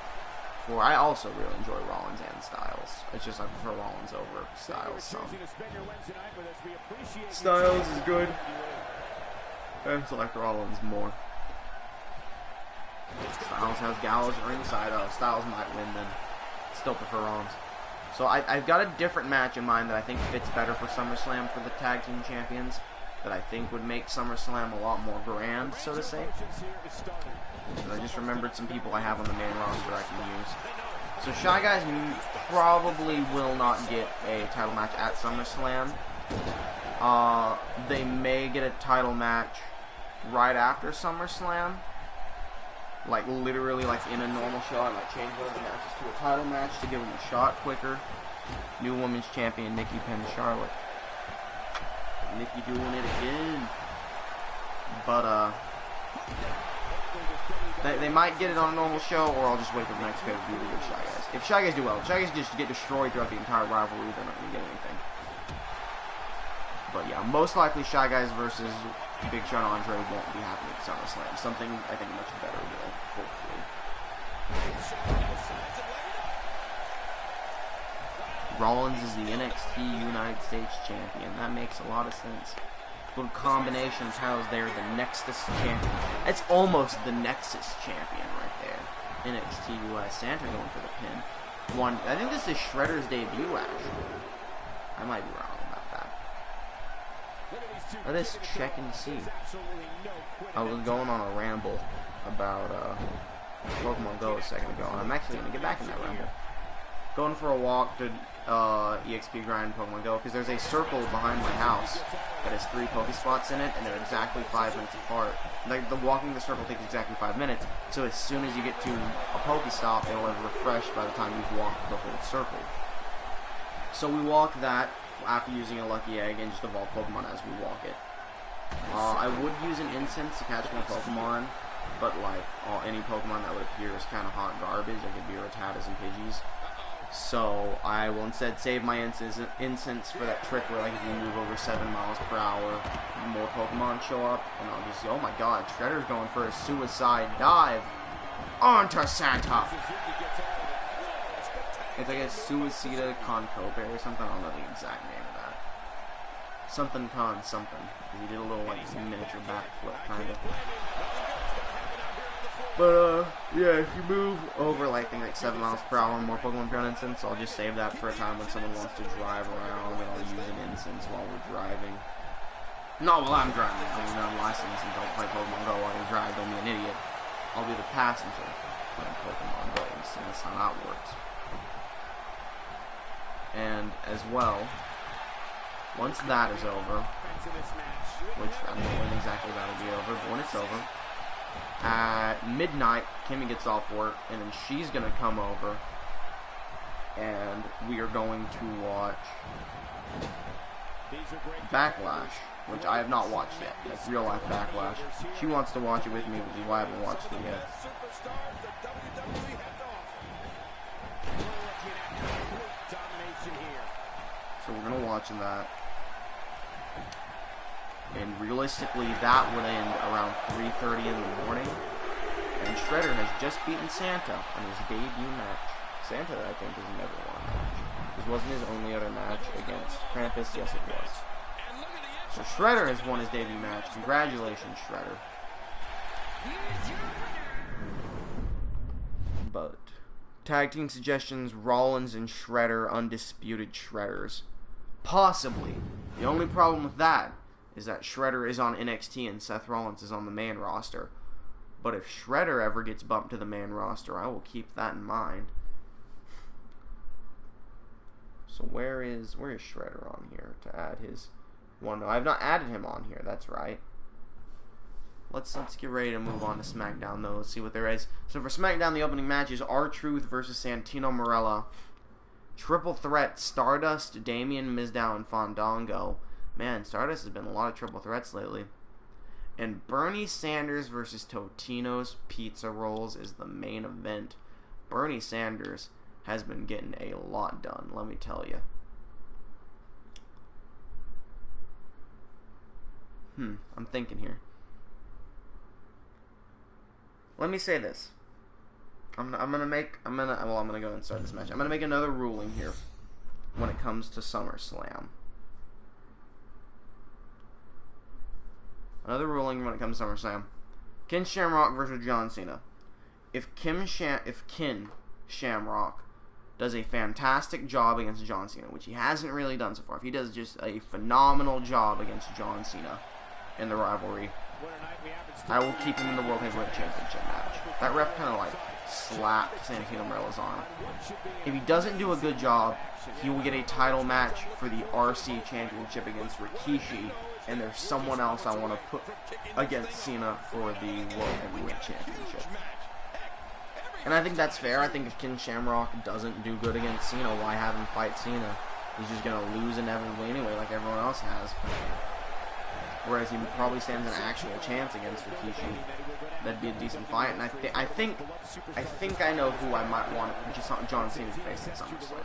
for... I also really enjoy Rollins and Styles. It's just I prefer Rollins over Styles some. Styles is good. I select Rollins more. Styles has Gallows at ringside. Styles might win then. Still prefer Rollins. So I've got a different match in mind that I think fits better for SummerSlam for the Tag Team Champions. That I think would make SummerSlam a lot more grand, so to say. And I just remembered some people I have on the main roster I can use. So Shy Guys probably will not get a title match at SummerSlam. They may get a title match right after SummerSlam. Like literally like in a normal show. I might change one of the matches to a title match to give them a shot quicker. New Women's Champion Nikki Penn Charlotte. Nikki doing it again. But they might get it on a normal show, or I'll just wait for the next pay-per-view to get Shy Guys. If Shy Guys do well, if Shy Guys just get destroyed throughout the entire rivalry, they're not going to get anything. But yeah, most likely Shy Guys versus Big Show and Andre won't be happening at SummerSlam. Something I think much better will, hopefully. Rollins is the NXT United States Champion. That makes a lot of sense. Little combination of titles there. The Nexus Champion. It's almost the Nexus Champion right there. NXT US. Santa going for the pin. I think this is Shredder's debut, actually. I might be wrong about that. Let us check and see. I was going on a ramble about Pokemon Go a second ago, and I'm actually going to get back in that ramble. Going for a walk to EXP grind Pokemon Go, because there's a circle behind my house that has 3 Pokespots in it, and they're exactly 5 minutes apart. Like, the walking the circle takes exactly 5 minutes, so as soon as you get to a Pokestop, it'll have refreshed by the time you've walked the whole circle. So we walk that after using a Lucky Egg and just evolve Pokemon as we walk it. I would use an incense to catch more Pokemon, but like any Pokemon that would appear as kind of hot garbage, like it'd be Rattatas and Pidgeys. So I will instead save my incense for that trick where like if you move over 7 miles per hour, more Pokemon show up, and I'll just, oh my god, Shredder's going for a suicide dive onto Santa. It's like a Suicida Concope or something. I don't know the exact name of that. Something Con something. He did a little like miniature backflip kind of. But yeah, if you move over like 7 miles per hour, more Pokemon Ground Incense, I'll just save that for a time when someone wants to drive around, and I'll use an incense while we're driving. Not while I'm driving. I mean, I'm licensed and don't play Pokemon Go while you drive. Don't be an idiot. I'll be the passenger playing Pokemon Go, and that's how that works. And as well, once that is over, which I don't know when exactly that'll be over, but when it's over, at midnight, Kimmy gets off work, and then she's going to come over, and we are going to watch Backlash, which I have not watched yet. That's real life Backlash. She wants to watch it with me, which is why I haven't watched it yet. So we're going to watch that. And realistically, that would end around 3:30 in the morning. And Shredder has just beaten Santa on his debut match. Santa, I think, has never won a match. This wasn't his only other match against Krampus. Yes, it was. So Shredder has won his debut match. Congratulations, Shredder. But tag team suggestions: Rollins and Shredder, undisputed Shredders. Possibly. The only problem with that is that Shredder is on NXT and Seth Rollins is on the main roster. But if Shredder ever gets bumped to the main roster, I will keep that in mind. So where is Shredder on here to add his one? No, I've not added him on here. That's right. Let's get ready to move on to SmackDown though. Let's see what there is. So for SmackDown, the opening match is R-Truth versus Santino Marella. Triple threat: Stardust, Damien Mizdow, and Fandango. Man, Stardust has been a lot of triple threats lately. And Bernie Sanders versus Totino's Pizza Rolls is the main event. Bernie Sanders has been getting a lot done, let me tell you. I'm thinking here. Let me say this. I'm gonna go and start this match. I'm gonna make another ruling here when it comes to SummerSlam. Another ruling when it comes to SummerSlam. Ken Shamrock versus John Cena. If Ken Shamrock does a fantastic job against John Cena, which he hasn't really done so far, if he does just a phenomenal job against John Cena in the rivalry, I will keep him in the World Heavyweight Championship match. That ref kind of like slapped Santino Marella's arm. If he doesn't do a good job, he will get a title match for the RC Championship against Rikishi, and there's someone else I want to put against Cena for the World Heavyweight Championship. And I think that's fair. I think if Ken Shamrock doesn't do good against Cena, why have him fight Cena? He's just going to lose inevitably anyway, like everyone else has. Whereas he probably stands an actual chance against Rikishi. That'd be a decent fight. And I think I know who I might want to just John Cena's face at SummerSlam.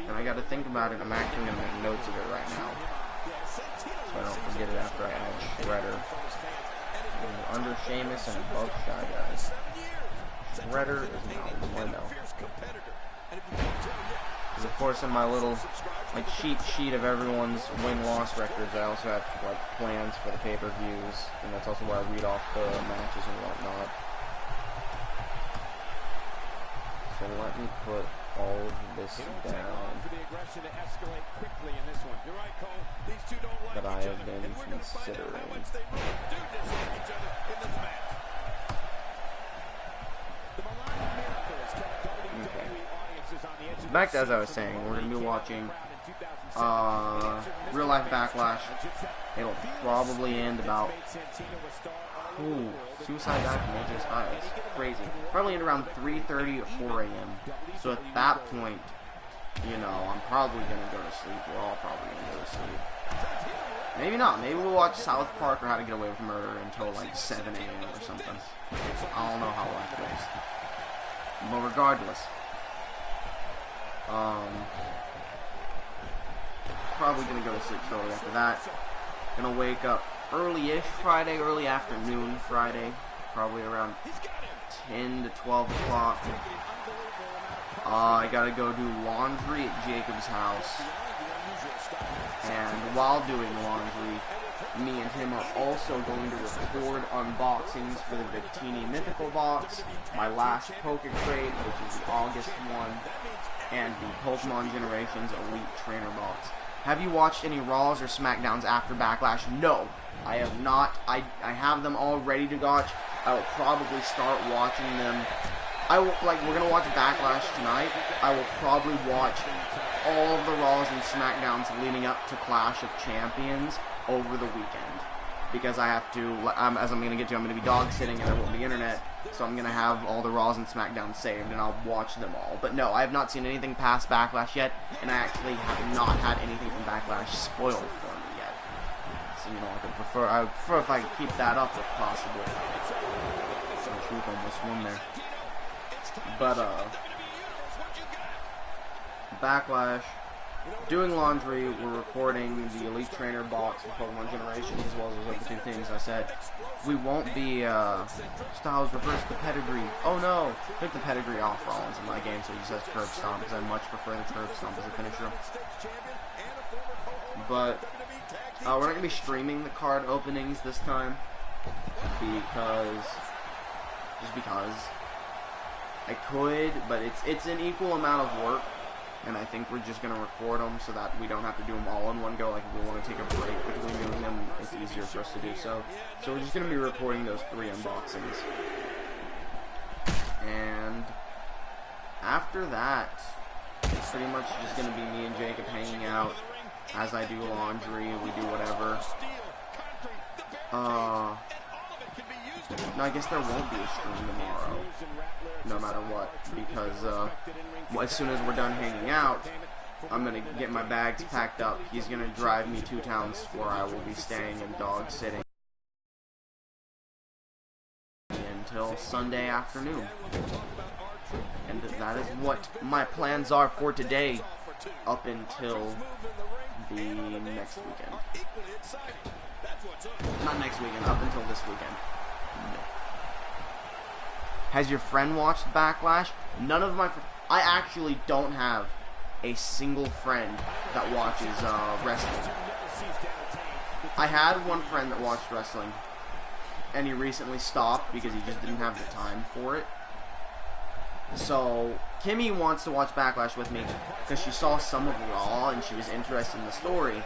And I got to think about it. I'm actually going to make notes of it right now, so I don't forget it after I add Shredder. Under Sheamus and above Shy Guys. Shredder is now 1-0. Because of course in my little cheat sheet of everyone's win-loss records, I also have plans for the pay-per-views, and that's also where I read off the matches and whatnot. So let me put all of this down that I have been considering. Okay. Back to as I was saying, we're going to be watching Real Life Backlash. It'll probably end about Suicide Dive from AJ Styles. Crazy. Probably end around 3:30 or 4 a.m. So at that point, you know, I'm probably going to go to sleep. We're all probably going to go to sleep. Maybe not. Maybe we'll watch South Park or How to Get Away with Murder until 7 a.m. or something. I don't know how life goes. But regardless, probably going to go to sleep shortly after that. Going to wake up early-ish Friday, early afternoon Friday, probably around 10 to 12 o'clock. I got to go do laundry at Jacob's house. And while doing laundry, me and him are also going to record unboxings for the Victini Mythical Box, my last Poké Crate, which is the August one, and the Pokemon Generations Elite Trainer Box. Have you watched any Raws or Smackdowns after Backlash? No, I have not. I have them all ready to watch. I will probably start watching them. We're going to watch Backlash tonight. I will probably watch all of the Raws and Smackdowns leading up to Clash of Champions over the weekend. Because I have to, as I'm going to get to, I'm going to be dog sitting and there won't be internet. So I'm going to have all the Raws and Smackdowns saved and I'll watch them all. But no, I have not seen anything past Backlash yet. And I actually have not had anything from Backlash spoiled for me yet. So, you know, I would prefer if I could keep that up if possible. Some truth almost won there. But, Backlash, doing laundry, we're recording the Elite Trainer box for Pokemon Generations, as well as those other two things I said. We won't be, Styles reverse the pedigree. Oh no! Took the pedigree off Rollins in my game, so he just has Curb Stomp, because I much prefer the Curb Stomp as a finisher. But, we're not going to be streaming the card openings this time, just because. I could, but it's an equal amount of work, and I think we're just going to record them so that we don't have to do them all in one go. Like, if we want to take a break between doing them, it's easier for us to do so. So we're just going to be recording those 3 unboxings. And after that, it's pretty much just going to be me and Jacob hanging out as I do laundry, we do whatever. No, I guess there won't be a stream tomorrow, no matter what, because as soon as we're done hanging out, I'm going to get my bags packed up. He's going to drive me to towns where I will be staying and dog sitting until Sunday afternoon. And that is what my plans are for today, up until the next weekend. Not next weekend, up until this weekend. No. Has your friend watched Backlash? None of my I actually don't have a single friend that watches wrestling. I had one friend that watched wrestling, and he recently stopped because he just didn't have the time for it. So Kimmy wants to watch Backlash with me because she saw some of Raw and she was interested in the story.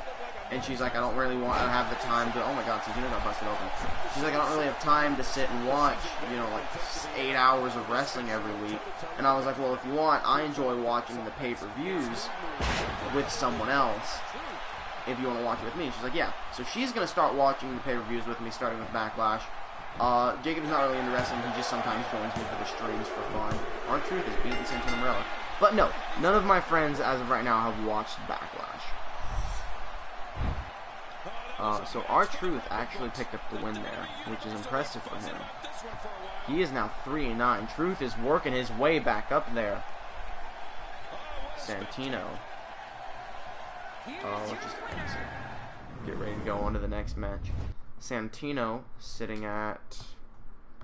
And she's like, I don't have the time to, oh my god, Santino got busted open. She's like, I don't really have time to sit and watch, you know, like 8 hours of wrestling every week. And I was like, well, if you want, I enjoy watching the pay-per-views with someone else. If you want to watch it with me. She's like, yeah. So she's going to start watching the pay-per-views with me, starting with Backlash. Jacob's not really into wrestling, he just sometimes joins me for the streams for fun. R-Truth is beating Santino Morella. But no, none of my friends as of right now have watched Backlash. So R-Truth actually picked up the win there, which is impressive for him. He is now 3-9. Truth is working his way back up there. Santino. Let's just get ready to go on to the next match. Santino sitting at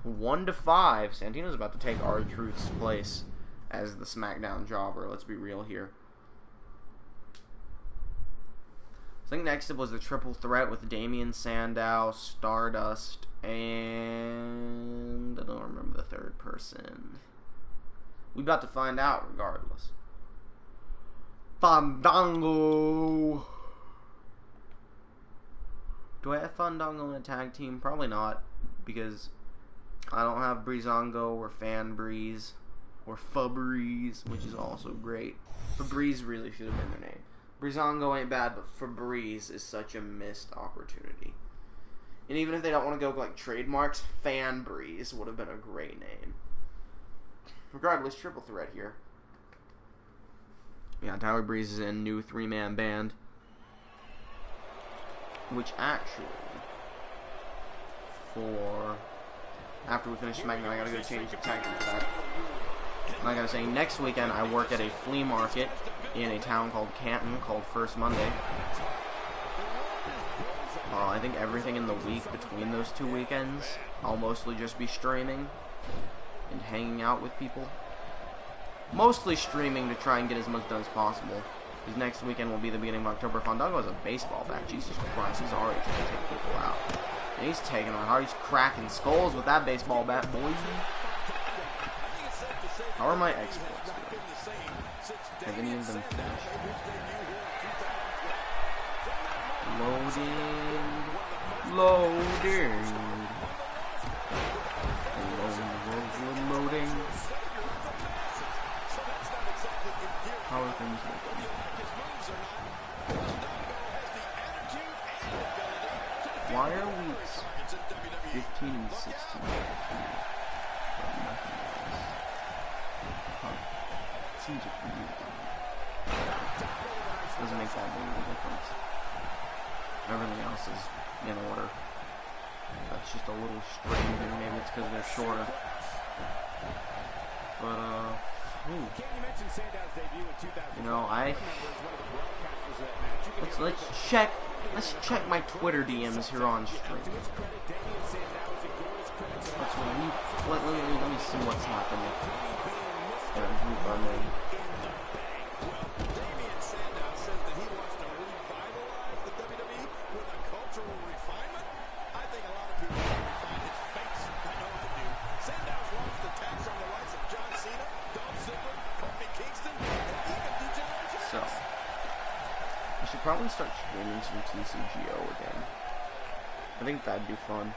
1-5. Santino's about to take R-Truth's place as the Smackdown jobber. Let's be real here. I think next up was the triple threat with Damian Sandow, Stardust, and I don't remember the third person. We about to find out regardless. Fandango. Do I have Fandango in a tag team? Probably not, because I don't have Breezango or Fan Breeze or Febreze, which is also great. Febreze really should have been their name. Breezango ain't bad, but Febreze is such a missed opportunity. And even if they don't want to go like trademarks, Fan Breeze would have been a great name. Regardless, triple threat here. Yeah, Tyler Breeze is in new 3-man band. Which actually, after we finish Smackdown, I gotta go change the tag team for that. And I gotta say, next weekend I work at a flea market in a town called Canton called First Monday. I think everything in the week between those 2 weekends, I'll mostly just be streaming and hanging out with people. Mostly streaming to try and get as much done as possible. Because next weekend will be the beginning of October. Fandango has a baseball bat. Jesus Christ, he's already trying to take people out. And he's taking on hard. He's cracking skulls with that baseball bat, boys. How are my exports doing? Have any of them finished? Loading. Loading. How are things looking? Why are weeks 15 and 16? Seems like doesn't make that big of a difference. Everything else is in order. That's just a little strange, maybe it's because they're shorter. But You know, let's check my Twitter DMs here on stream. Let me see what's happening. Group I'm in. So, I should probably start streaming some TCGO again. I think that'd be fun.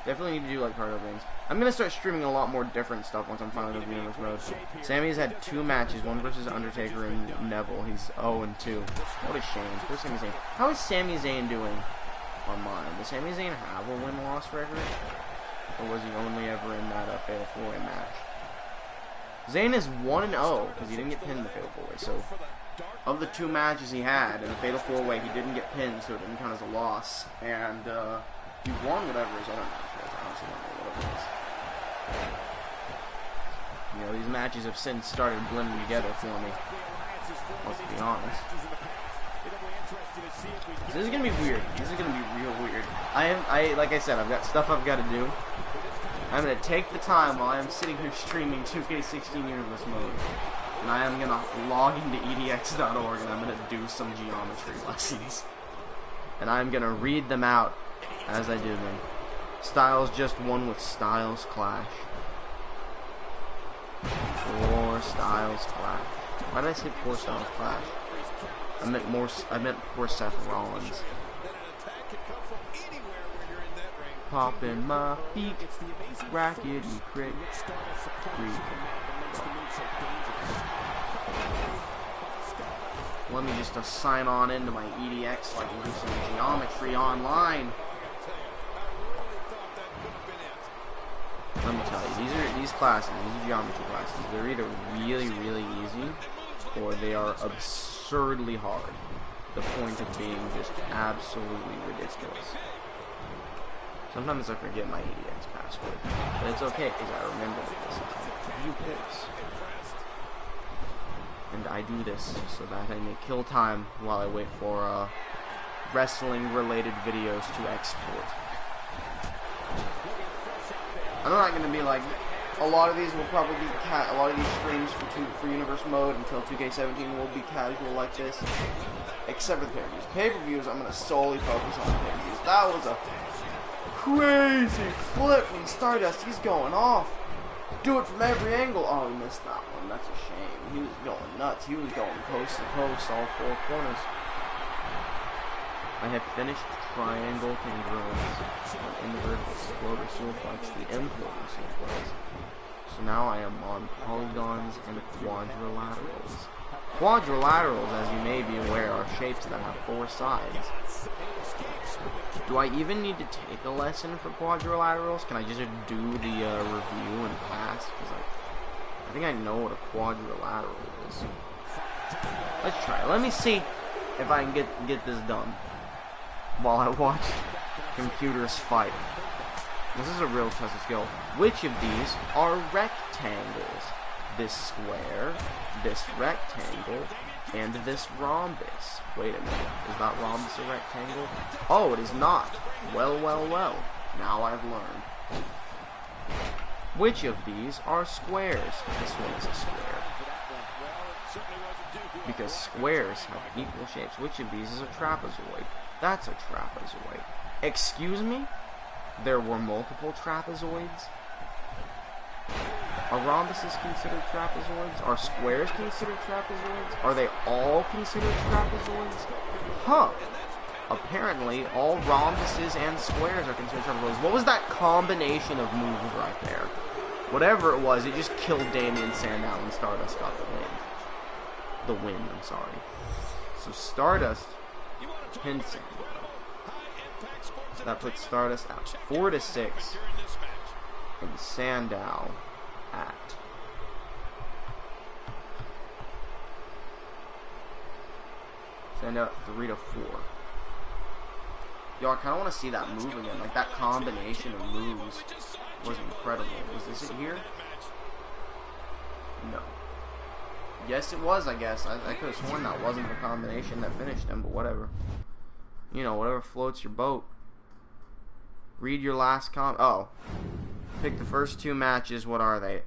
Definitely need to do like harder things. I'm gonna start streaming a lot more different stuff once I'm finally done with Universe mode. Sammy's had 2 matches, one versus Undertaker and Neville. He's 0-2. What a shame. Poor Sami Zayn. How is Sami Zayn doing on mine? Does Sami Zayn have a win-loss record? Or was he only ever in that Fatal 4-Way match? Zayn is 1-0 because he didn't get pinned in the Fatal 4-Way. So, of the 2 matches he had in the Fatal 4-Way, he didn't get pinned, so it didn't count as a loss. And he won whatever his other match was. I honestly don't know what it was. You know, these matches have since started blending together for me. Let's be honest. This is gonna be weird. This is gonna be real weird. Like I said, I've got stuff I've got to do. I'm gonna take the time while I'm sitting here streaming 2K16 Universe mode, and I am gonna log into edx.org and I'm gonna do some geometry lessons, and I'm gonna read them out as I do them. Styles just won with Styles Clash. 4 Styles Clash. Why did I say 4 Styles Clash? I meant poor Seth Rollins. Poppin' my feet, racket and crit. Let me just sign on into my EDX so I can do some geometry online. Let me tell you, these classes, these geometry classes, they're either really, really easy, or they are absurdly hard. The point of being just absolutely ridiculous. Sometimes I forget my EDX password, but it's okay because I remember it this time. View course. And I do this so that I may kill time while I wait for wrestling-related videos to export. I'm not gonna be like, a lot of these will probably be a lot of these streams for Universe mode until 2K17 will be casual like this, except for the pay-per-views. Pay-per-views, I'm gonna solely focus on the pay-per-views. That was a crazy flip from Stardust. He's going off. Do it from every angle. Oh, he missed that one. That's a shame. He was going nuts. He was going coast to coast, all 4 corners. I have finished triangle congruence, inverted exploder suplex, the importer suplex. So now I am on polygons and quadrilaterals. Quadrilaterals, as you may be aware, are shapes that have 4 sides. Do I even need to take a lesson for quadrilaterals? Can I just do the review and pass? Because I think I know what a quadrilateral is. Let's try it. Let me see if I can get this done while I watch computers fight. This is a real test of skill. Which of these are rectangles? This square, this rectangle, and this rhombus. Wait a minute, is that rhombus a rectangle? Oh, it is not. Well, well, well. Now I've learned. Which of these are squares? This one is a square. Because squares have equal shapes. Which of these is a trapezoid? That's a trapezoid. Excuse me? There were multiple trapezoids? Are rhombuses considered trapezoids? Are squares considered trapezoids? Are they all considered trapezoids? Huh. Apparently, all rhombuses and squares are considered trapezoids. What was that combination of moves right there? Whatever it was, it just killed Damien Sandow and Stardust got the win. The win, I'm sorry. So Stardust pinned Sandow. So that puts Stardust at 4-6. And Sandow at Sandow at 3-4. Yo, I kind of want to see that move again. Like, that combination of moves was incredible. Was this it here? No. Yes, it was, I guess. I could have sworn that wasn't the combination that finished him, but whatever. You know, whatever floats your boat. Read your last oh. Pick the first 2 matches. What are they?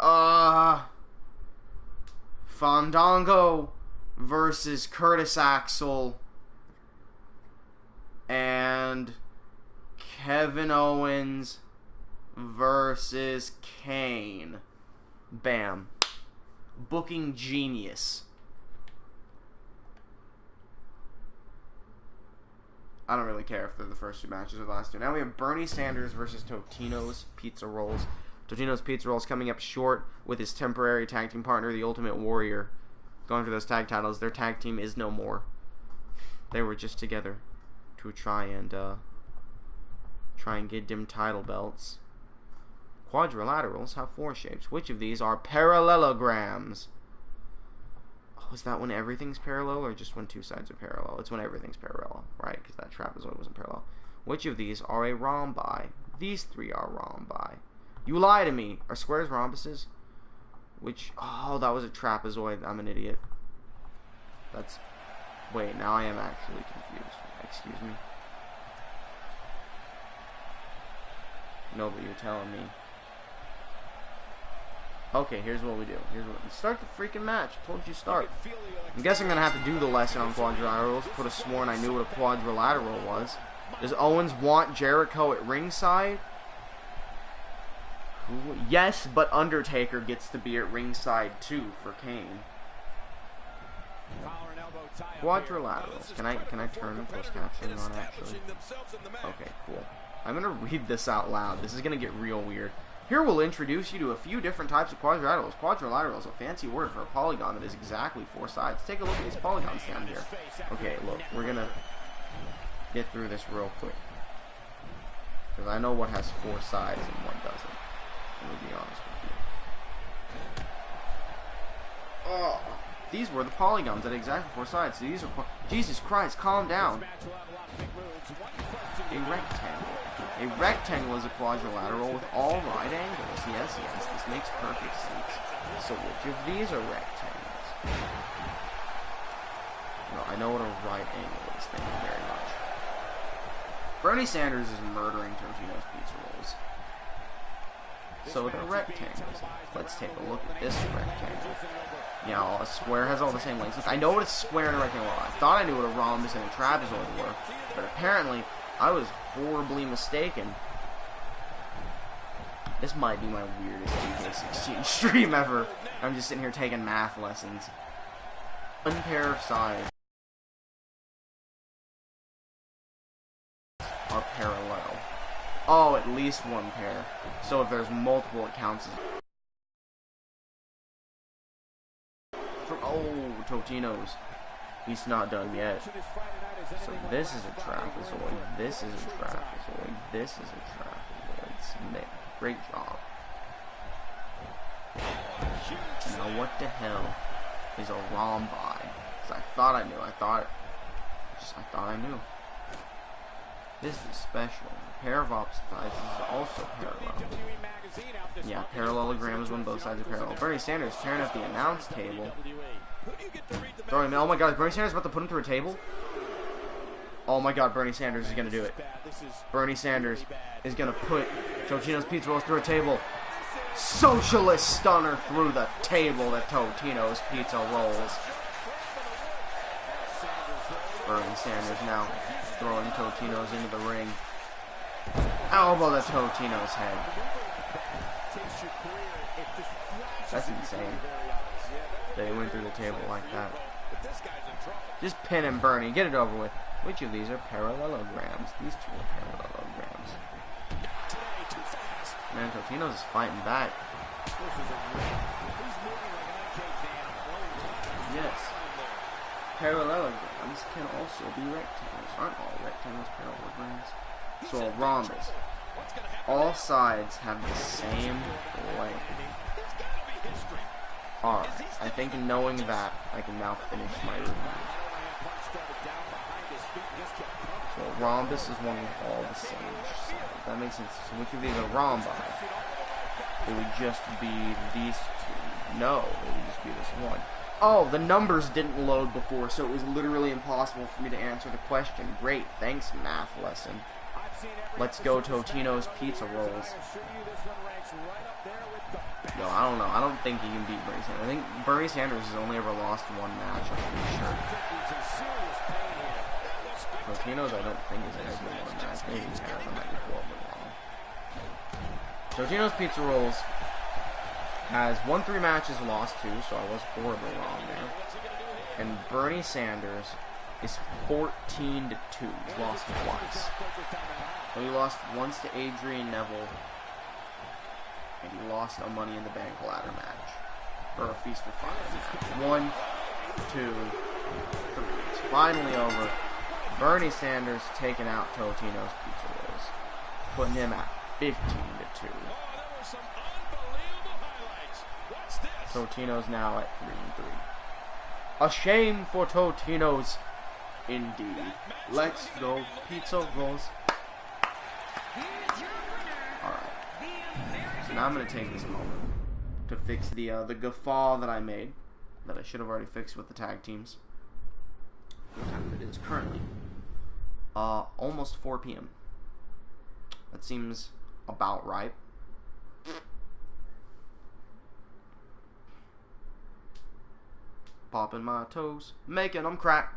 Fandango versus Curtis Axel. And Kevin Owens versus Kane. Bam. Booking genius. I don't really care if they're the first 2 matches or the last 2. Now we have Bernie Sanders versus Totino's Pizza Rolls. Totino's Pizza Rolls coming up short with his temporary tag team partner, the Ultimate Warrior, going for those tag titles. Their tag team is no more. They were just together to try and get them title belts. Quadrilaterals have 4 shapes. Which of these are parallelograms? Oh, is that when everything's parallel or just when 2 sides are parallel? It's when everything's parallel, right? Because that trapezoid wasn't parallel. Which of these are a rhombi? These 3 are rhombi. You lie to me. Are squares rhombuses? Which... Oh, that was a trapezoid. I'm an idiot. That's... Wait, now I am actually confused. Excuse me. No, but you're telling me. Okay, here's what we do. Start the freaking match. I told you start. I'm guessing I'm going to have to do the lesson on quadrilaterals. Could have sworn I knew what a quadrilateral was. Does Owens want Jericho at ringside? Yes, but Undertaker gets to be at ringside too for Kane. Quadrilaterals. Can I turn the closed captioning on actually? Okay, cool. I'm going to read this out loud. This is going to get real weird. Here we'll introduce you to a few different types of quadrilaterals. Quadrilateral is a fancy word for a polygon that is exactly 4 sides. Take a look at these polygons down here. Okay, look, we're going to get through this real quick. Because I know what has 4 sides and what doesn't. Let me be honest with you. Oh, these were the polygons that had exactly 4 sides. So these are... Jesus Christ, calm down. A rectangle. A rectangle is a quadrilateral with all right angles. Yes, this makes perfect sense. So which of these are rectangles? No, I know what a right angle is. Thank you very much. Bernie Sanders is murdering Totino's Pizza Rolls. So they're rectangles. Let's take a look at this rectangle. Yeah, a square has all the same lengths. Look, I know what a square and a rectangle are. I thought I knew what a rhombus and a trapezoid were, but apparently I was horribly mistaken. This might be my weirdest 2K16 stream ever. I'm just sitting here taking math lessons. One pair of sides are parallel. Oh, at least 1 pair. So if there's multiple, it counts as... Oh, Totino's. He's not done yet. So this is a trapezoid, this is a trapezoid, this is a trapezoid. Great job. Now what the hell is a rhombi? Because I thought I knew. I thought I knew. This is special. A pair of opposite sides is also parallel. Yeah, parallelogram is when both sides are parallel. Bernie Sanders tearing up the announce table. Throwing him. Oh my God, is Bernie Sanders about to put him through a table? Oh my God, Bernie Sanders is going to do it. Bernie Sanders is going to put Totino's Pizza Rolls through a table. Socialist stunner through the table at Totino's Pizza Rolls. Bernie Sanders now throwing Totino's into the ring. Elbow to Totino's head. That's insane. They went through the table like that. Just pin him, Bernie. Get it over with. Which of these are parallelograms? These 2 are parallelograms. Man, Totino's is fighting back. Yes. Parallelograms can also be rectangles. Aren't all rectangles parallelograms? So a rhombus. All sides have the same length. Alright, I think knowing that, I can now finish my review. So a rhombus is one with all the same sides. That makes sense. So which of these are rhombi? It would just be these 2. No, it would just be this one. Oh, the numbers didn't load before, so it was literally impossible for me to answer the question. Great, thanks, math lesson. Let's go Totino's Pizza Rolls. Yo, I don't know. I don't think he can beat Bernie Sanders. I think Bernie Sanders has only ever lost one match, I'm pretty sure. Totino's, I don't think he's ever won one match. Maybe he has. I might be horribly wrong. Totino's Pizza Rolls has won 3 matches, lost 2, so I was horribly wrong there. And Bernie Sanders is 14-2. He's lost twice. So he lost once to Adrian Neville, and he lost a Money in the Bank ladder match, or a Feast for Fire match. 1, 2, 3. It's finally over. Bernie Sanders taking out Totino's Pizza Rolls, putting him at 15-2. Totino's now at 3-3. A shame for Totino's, indeed. Let's go Pizza Rolls. Alright. So now I'm going to take this moment to fix the guffaw that I made, that I should have already fixed with the tag teams. What time it is currently? Almost 4 p.m. That seems about right. Popping my toes, making them crack.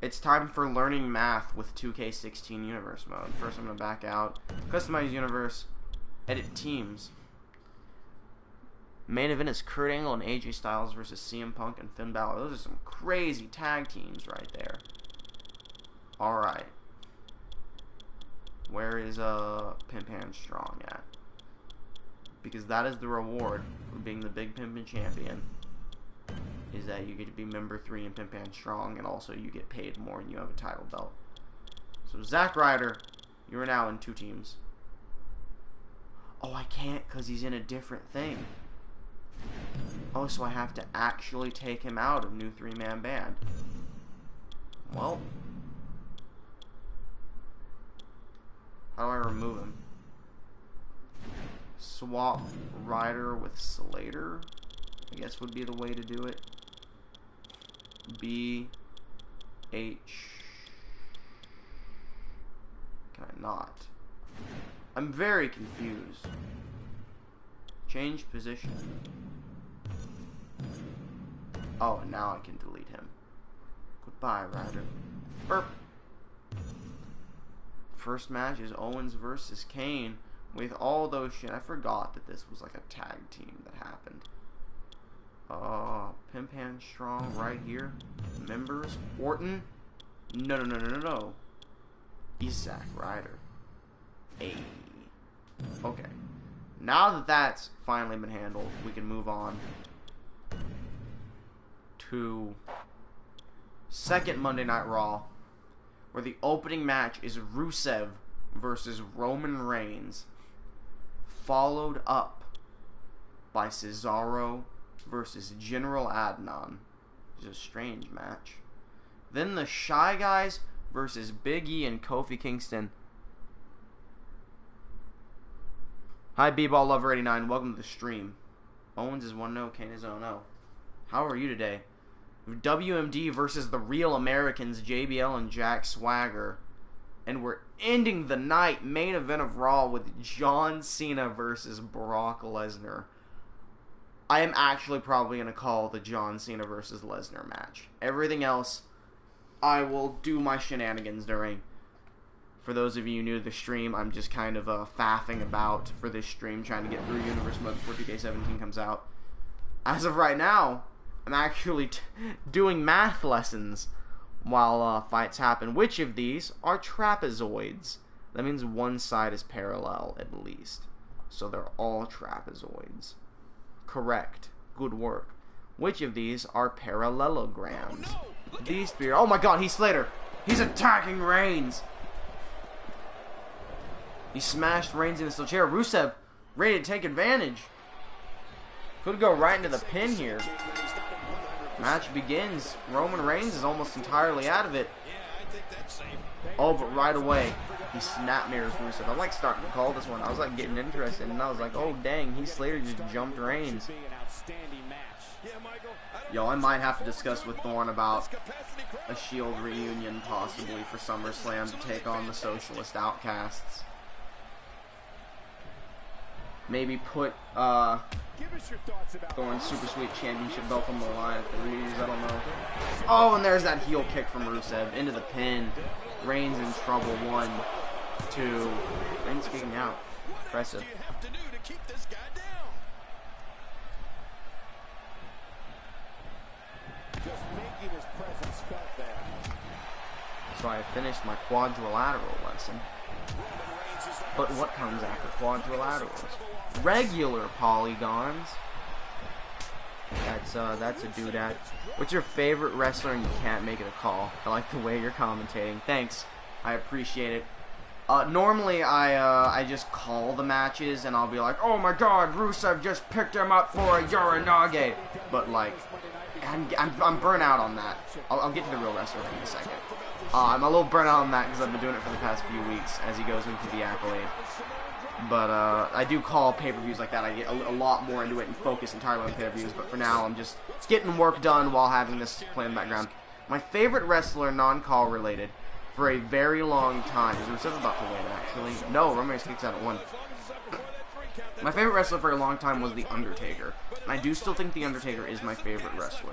It's time for learning math with 2K16 universe mode. First I'm going to back out, customize universe, edit teams. Main event is Kurt Angle and AJ Styles versus CM Punk and Finn Balor. Those are some crazy tag teams right there. Alright. Where is Pimpin Strong at? Because that is the reward for being the Big Pimpin Champion. Is that you get to be member 3 in Pimpin Strong, and also you get paid more and you have a title belt. So Zack Ryder, you are now in 2 teams. Oh, I can't because he's in a different thing. Oh, so I have to actually take him out of new 3-man band. Well, how do I remove him? Swap Ryder with Slater, I guess would be the way to do it. B H. Can I not? I'm very confused. Change position. Oh, and now I can delete him. Goodbye, Ryder. Burp. First match is Owens versus Kane. With all those shit, I forgot that this was like a tag team that happened. Pimpin Strong right here. Members. Orton. No. He's Zack Ryder. Hey. Okay. Now that that's finally been handled, we can move on to second Monday Night Raw, where the opening match is Rusev versus Roman Reigns, followed up by Cesaro versus General Adnan. It's a strange match. Then the Shy Guys versus Big E and Kofi Kingston. Hi, B-Ball Lover 89. Welcome to the stream. Owens is 1-0. Kane is 0-0. How are you today? WMD versus the Real Americans, JBL and Jack Swagger. And we're ending the night main event of Raw with John Cena versus Brock Lesnar. I am actually probably going to call the John Cena versus Lesnar match. Everything else, I will do my shenanigans during. For those of you new to the stream, I'm just kind of faffing about for this stream, trying to get through Universe Mode before 2K17 comes out. As of right now, I'm actually doing math lessons while fights happen. Which of these are trapezoids? That means one side is parallel at least. So they're all trapezoids. Correct. Good work. Which of these are parallelograms? These three are... Oh my god, Heath Slater! He's attacking Reigns! He smashed Reigns into the steel chair. Rusev ready to take advantage. Could go right into the pin here. Match begins. Roman Reigns is almost entirely out of it. Oh, but right away, he snap mirrors Rusev. I'm like starting to call this one. I was like getting interested, and I was like, oh dang, Heath Slater just jumped Reigns. Yo, I might have to discuss with Thorne about a Shield reunion possibly for SummerSlam to take on the Socialist Outcasts. Maybe put Thorne's Super Sweet Championship belt on the line at the Reunions, I don't know. Oh, and there's that heel kick from Rusev into the pin. Reigns in trouble. 1, 2. Reigns kicking out. Impressive. So I finished my quadrilateral lesson. But what comes after quadrilaterals? Regular polygons. That's a doodad. What's your favorite wrestler and you can't make it a call? I like the way you're commentating. Thanks. I appreciate it. Normally I just call the matches and I'll be like, oh my god, Rusev just picked him up for a Uranage. But like, I'm burnt out on that. I'll get to the real wrestler in a second. I'm a little burnt out on that because I've been doing it for the past few weeks as he goes into the accolade. But I do call pay-per-views like that. I get a lot more into it and focus entirely on pay-per-views. But for now, I'm just getting work done while having this play in the background. My favorite wrestler, non-call related, for a very long time. Is Rusev about to win, actually? No, Roman Reigns kicks out at 1. My favorite wrestler for a long time was The Undertaker. And I do still think The Undertaker is my favorite wrestler.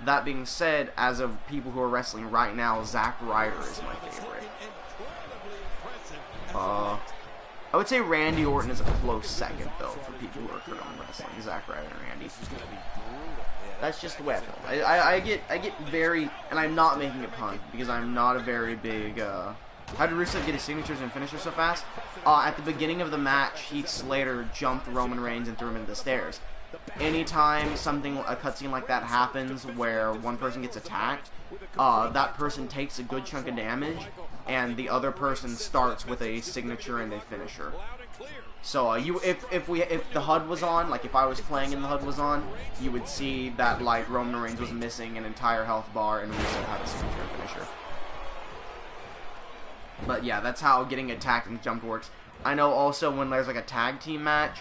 That being said, as of people who are wrestling right now, Zack Ryder is my favorite. I would say Randy Orton is a close second, though, for people who are currently wrestling. Zack Ryder and Randy. That's just the way I feel. I get very, and I'm not making a pun, because I'm not a very big, how did Rusev get his signatures and finishes so fast? At the beginning of the match, Heath Slater jumped Roman Reigns and threw him into the stairs. Anytime a cutscene like that happens where one person gets attacked, that person takes a good chunk of damage, and the other person starts with a signature and a finisher. So if the HUD was on, like if I was playing and the HUD was on, you would see that like Roman Reigns was missing an entire health bar and Rusev had a signature and finisher. But yeah, that's how getting attacked and jumped works. I know also when there's like a tag team match,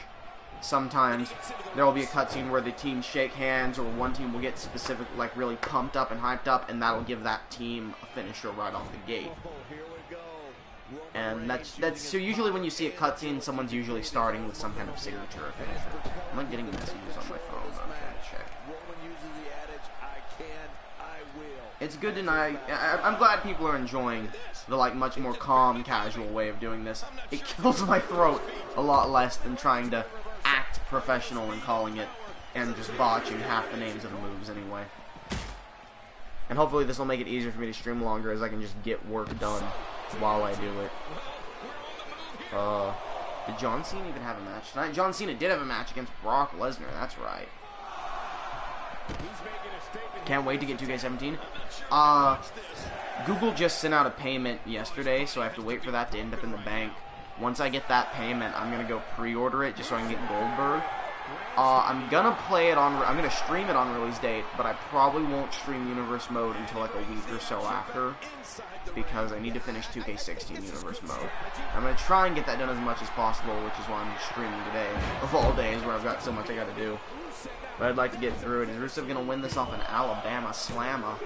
sometimes there will be a cutscene where the teams shake hands, or one team will get specific, like really pumped up and hyped up, and that'll give that team a finisher right off the gate. And that's so usually when you see a cutscene, someone's usually starting with some kind of signature or finisher. I'm not getting messages on my phone. I'm trying to check. It's good to know. I'm glad people are enjoying the like much more calm, casual way of doing this. It kills my throat a lot less than trying to act professional and calling it and just botching half the names of the moves anyway. And hopefully this will make it easier for me to stream longer as I can just get work done while I do it. Did John Cena even have a match tonight? John Cena did have a match against Brock Lesnar, that's right. Can't wait to get 2K17. Google just sent out a payment yesterday, so I have to wait for that to end up in the bank. Once I get that payment, I'm gonna go pre-order it just so I can get Goldberg. I'm gonna stream it on release date, but I probably won't stream Universe Mode until like a week or so after, because I need to finish 2K16 Universe Mode. I'm gonna try and get that done as much as possible, which is why I'm streaming today, of all days where I've got so much I gotta do. But I'd like to get through it. Is Rusev gonna win this off an Alabama Slammer?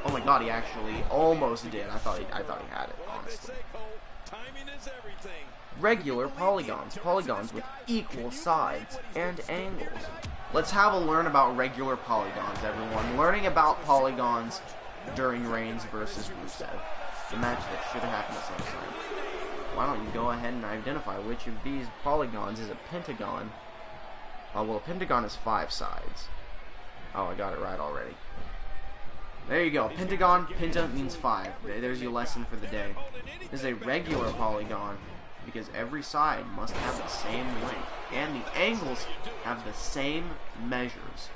Oh my god, he actually almost did. I thought he had it, honestly. Regular polygons. Polygons with equal sides and angles. Let's have a learn about regular polygons, everyone. Learning about polygons during Reigns versus Rusev. The match that should have happened at SummerSlam. Why don't you go ahead and identify which of these polygons is a pentagon? Well, a pentagon is 5 sides. Oh, I got it right already. There you go. Pentagon, penta means 5. There's your lesson for the day. This is a regular polygon because every side must have the same length, and the angles have the same measures.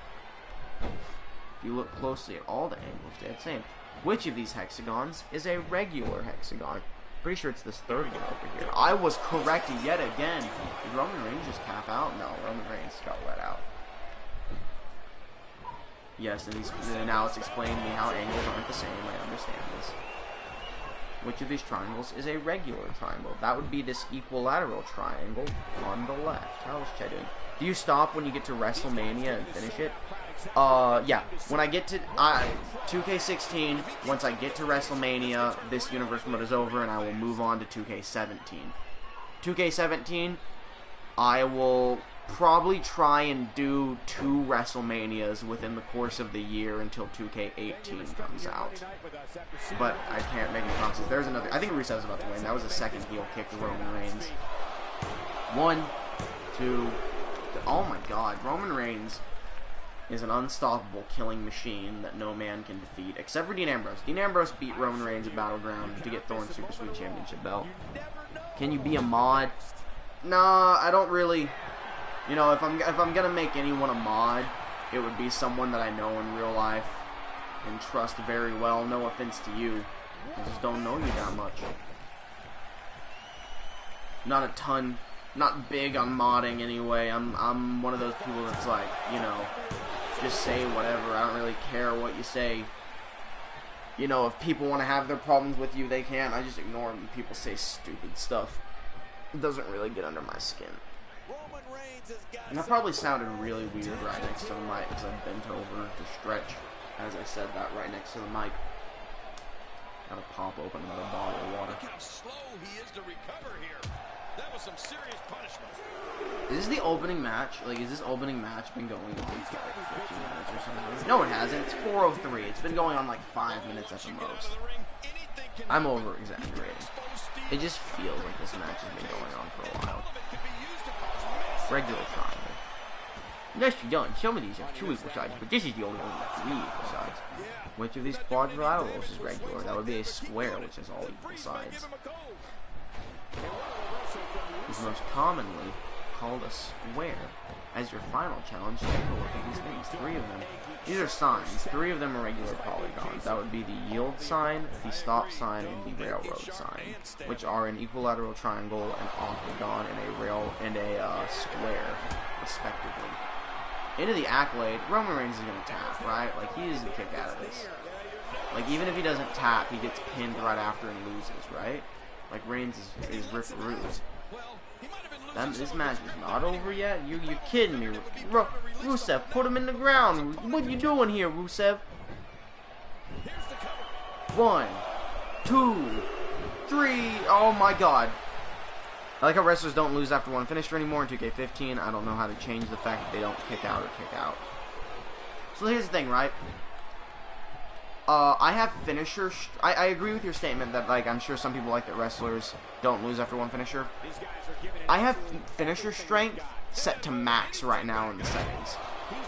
If you look closely at all the angles, they're the same. Which of these hexagons is a regular hexagon? Pretty sure it's this third one over here. I was correct yet again. Did Roman Reigns just tap out? No, Roman Reigns got let out. Yes, and now it's explaining me how angles aren't the same. I understand this. Which of these triangles is a regular triangle? That would be this equilateral triangle on the left. How is Trey doing? Do you stop when you get to WrestleMania and finish it? Yeah. When I get to 2K16, once I get to WrestleMania, this universe mode is over, and I will move on to 2K17. 2K17, I will probably try and do 2 WrestleManias within the course of the year until 2K18 comes out. But I can't make any promises. There's another. I think Rusev's about to win. That was a second heel kick to Roman Reigns. 1, 2. Oh my God, Roman Reigns is an unstoppable killing machine that no man can defeat, except for Dean Ambrose. Dean Ambrose beat Roman Reigns at Battleground to get Thorne's Super Sweet Championship belt. Can you be a mod? Nah, I don't really. You know, if I'm gonna make anyone a mod, it would be someone that I know in real life and trust very well. No offense to you, I just don't know you that much. Not a ton. Not big on modding anyway. I'm one of those people that's like, you know, just say whatever. I don't really care what you say. You know, if people want to have their problems with you, they can. I just ignore them. People say stupid stuff. It doesn't really get under my skin. And that probably sounded really weird right next to the mic because I bent over to stretch as I said that right next to the mic. Gotta pop open another bottle of water. Look how slow he is to recover here. That was some serious punishment. Is this the opening match? Like, is this opening match been going on for like 15 minutes or something? No, it hasn't. It's 4:03. It's been going on like 5 minutes at the most. I'm over-exaggerating. It just feels like this match has been going on for a while. Regular triangle. Nicely done. Some of these have 2 equal sides, but this is the only one with 3 equal sides. Which of these quadrilaterals is regular? That would be a square, which has all equal sides. Is most commonly called a square. As your final challenge, take a look at these things. 3 of them. These are signs. 3 of them are regular polygons. That would be the yield sign, the stop sign, and the railroad sign, which are an equilateral triangle, an octagon, and a square, respectively. Into the accolade, Roman Reigns is going to tap, right? Like, he doesn't kick out of this. Like, even if he doesn't tap, he gets pinned right after and loses, right? Like, Reigns is Rip Rude. This match is not over yet? You're kidding me. Rusev, put him in the ground. What you doing here, Rusev? 1, 2, 3. Oh my God. I like how wrestlers don't lose after one finisher anymore in 2K15. I don't know how to change the fact that they don't kick out or kick out. So here's the thing, right? I have finisher. I agree with your statement that, like, I'm sure some people like that wrestlers don't lose after one finisher. I have finisher strength set to max right now in the settings.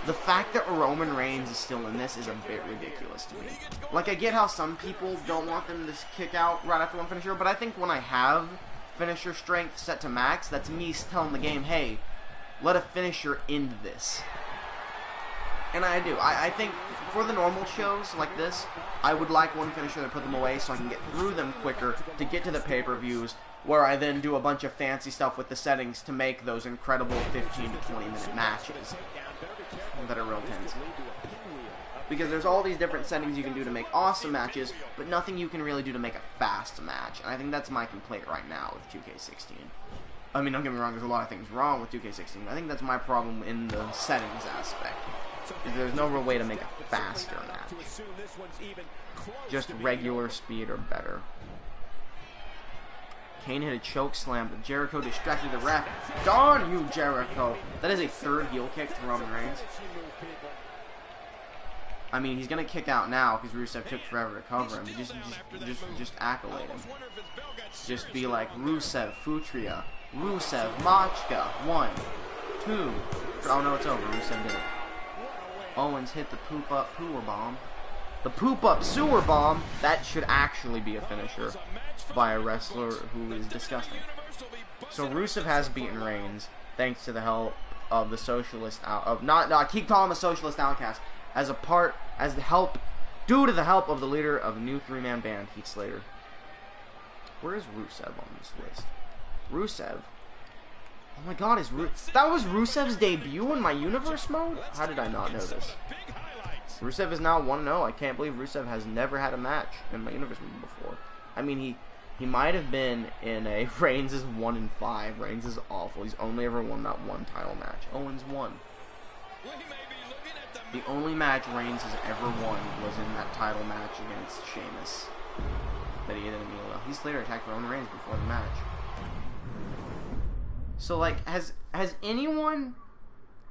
The fact that Roman Reigns is still in this is a bit ridiculous to me. Like, I get how some people don't want them to kick out right after one finisher, but I think when I have finisher strength set to max, that's me telling the game, hey, let a finisher end this. And I do. I think for the normal shows like this, I would like one finisher to put them away so I can get through them quicker to get to the pay-per-views, where I then do a bunch of fancy stuff with the settings to make those incredible 15 to 20 minute matches that are real tense. Because there's all these different settings you can do to make awesome matches, but nothing you can really do to make a fast match. And I think that's my complaint right now with 2K16. I mean, don't get me wrong, there's a lot of things wrong with 2K16. I think that's my problem in the settings aspect. There's no real way to make a faster match. Just regular speed or better. Kane hit a choke slam, but Jericho distracted the ref. Darn you, Jericho! That is a 3rd heel kick to Roman Reigns. I mean, he's gonna kick out now because Rusev took forever to cover him. Just accolade him. Just be like, Rusev, Futria, Rusev, Machka. 1, 2. Oh no, it's over. Rusev did it. Owens hit the poop-up sewer bomb. The poop-up sewer bomb, that should actually be a finisher by a wrestler who is disgusting. So Rusev has beaten Reigns thanks to the help of the socialist I keep calling him a socialist outcast due to the help of the leader of the new 3-man band, Heath Slater. Where is Rusev on this list? Rusev. Oh my God, that was Rusev's debut in my universe mode? How did I not know this? Rusev is now 1-0. I can't believe Rusev has never had a match in my universe mode before. I mean, he might have been in a Reigns is 1-5. Reigns is awful. He's only ever won that one title match. Owens won. The only match Reigns has ever won was in that title match against Sheamus. That he didn't deal with. He's later attacked Roman Reigns before the match. So, like, has anyone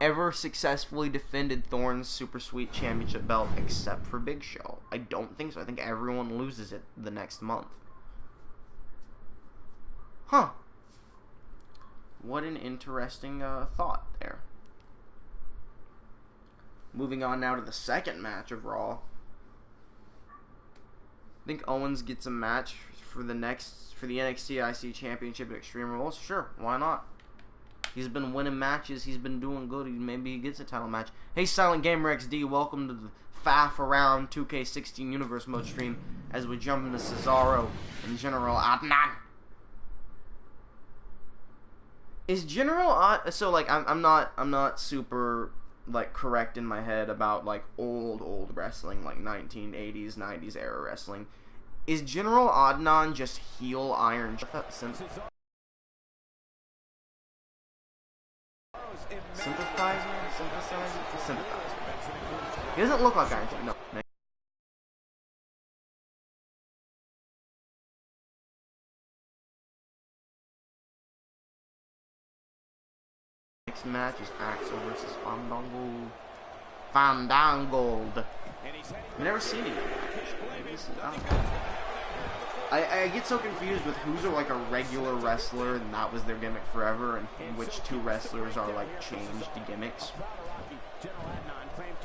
ever successfully defended Thorne's Super Sweet Championship belt except for Big Show? I don't think so. I think everyone loses it the next month. Huh. What an interesting thought there. Moving on now to the second match of Raw. I think Owens gets a match for the NXT IC Championship at Extreme Rules. Sure, why not? He's been winning matches. He's been doing good. Maybe he gets a title match. Hey, Silent Gamer XD, welcome to the faff around 2K16 Universe Mode stream as we jump into Cesaro and General Adnan. Is General so like I'm not super like correct in my head about like old wrestling, like 1980s 90s era wrestling. Is General Adnan just heel Iron Sympathizer? He doesn't look like Iron Sympathizer. No. Next match is Axel versus Fandango. I've never seen it. I get so confused with who's like a regular wrestler and that was their gimmick forever, and which two wrestlers are like changed gimmicks.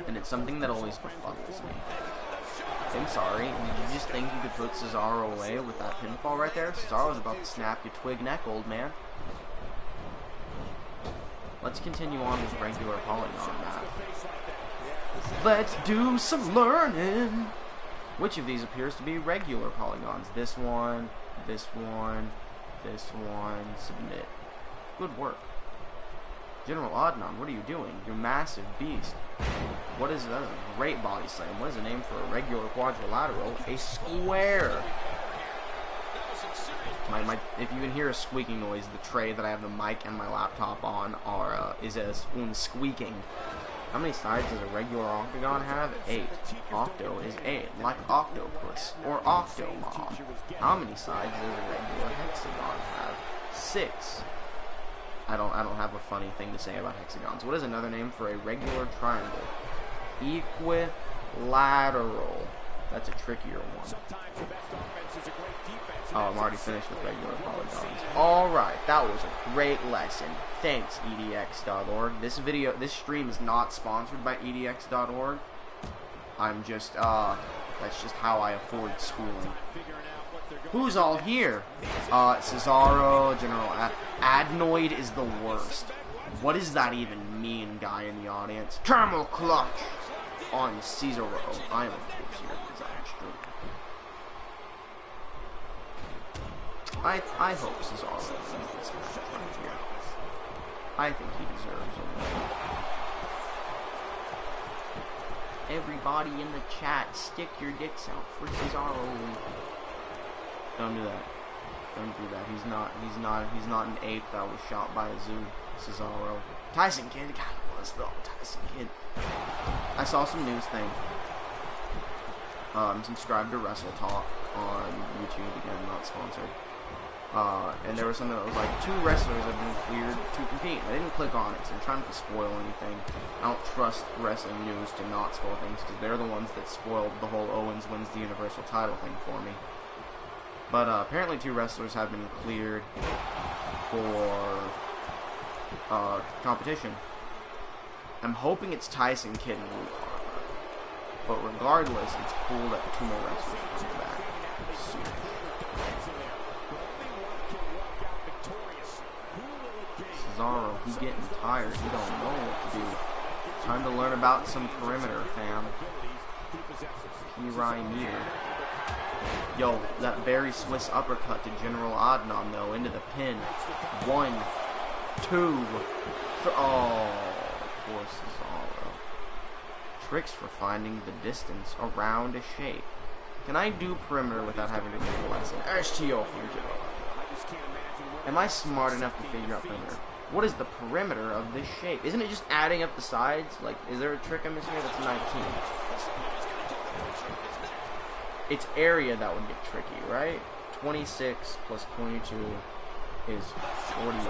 And it's something that always befuddles me. I'm sorry, did you just think you could put Cesaro away with that pinfall right there? Cesaro's about to snap your twig neck, old man. Let's continue on with regular Polygon map. Let's do some learning. Which of these appears to be regular polygons? This one, this one, this one. Submit. Good work. General Adnan, what are you doing? You massive beast. What is that? That is a great body slam. What is the name for a regular quadrilateral? A square. If you can hear a squeaking noise, the tray that I have the mic and my laptop on is un squeaking. How many sides does a regular octagon have? 8. Octo is 8, like octopus or octomom. How many sides does a regular hexagon have? 6. I don't have a funny thing to say about hexagons. What is another name for a regular triangle? Equilateral. That's a trickier one. Oh, I'm already finished with regular polygons. Alright, that was a great lesson. Thanks, edx.org. This stream is not sponsored by edx.org. I'm just, that's just how I afford schooling. Who's all here? Cesaro, General Adnoid is the worst. What does that even mean, guy in the audience? Camel clutch on Cesaro. I am, of course, here because I'm extreme. I hope Cesaro wins this match right here. I think he deserves a win. Everybody in the chat, stick your dicks out for Cesaro. Don't do that. Don't do that. He's not an ape that was shot by a zoo. Cesaro. Tyson Kidd, God, it was though. Tyson Kidd. I saw some news thing. Subscribe to Wrestle Talk on YouTube, again, not sponsored. And there was something that was like, 2 wrestlers have been cleared to compete. I didn't click on it, so I'm trying not to spoil anything. I don't trust wrestling news to not spoil things, because they're the ones that spoiled the whole Owens wins the Universal title thing for me. But apparently 2 wrestlers have been cleared for competition. I'm hoping it's Tyson Kidd and Luke Harper. But regardless, it's cool that 2 more wrestlers come back. Cesaro, he's getting tired. He don't know what to do. Time to learn about some perimeter, fam. P-Rye meter. Yo, that very Swiss uppercut to General Adnan, though, into the pin. 1, 2, 3. Oh, poor Cesaro. Tricks for finding the distance around a shape. Can I do perimeter without having to do a lesson? STO from Joe. Am I smart enough to figure out perimeter? What is the perimeter of this shape? Isn't it just adding up the sides? Like, is there a trick I'm missing here? That's 19. It's area that would get tricky, right? 26 plus 22 is 48.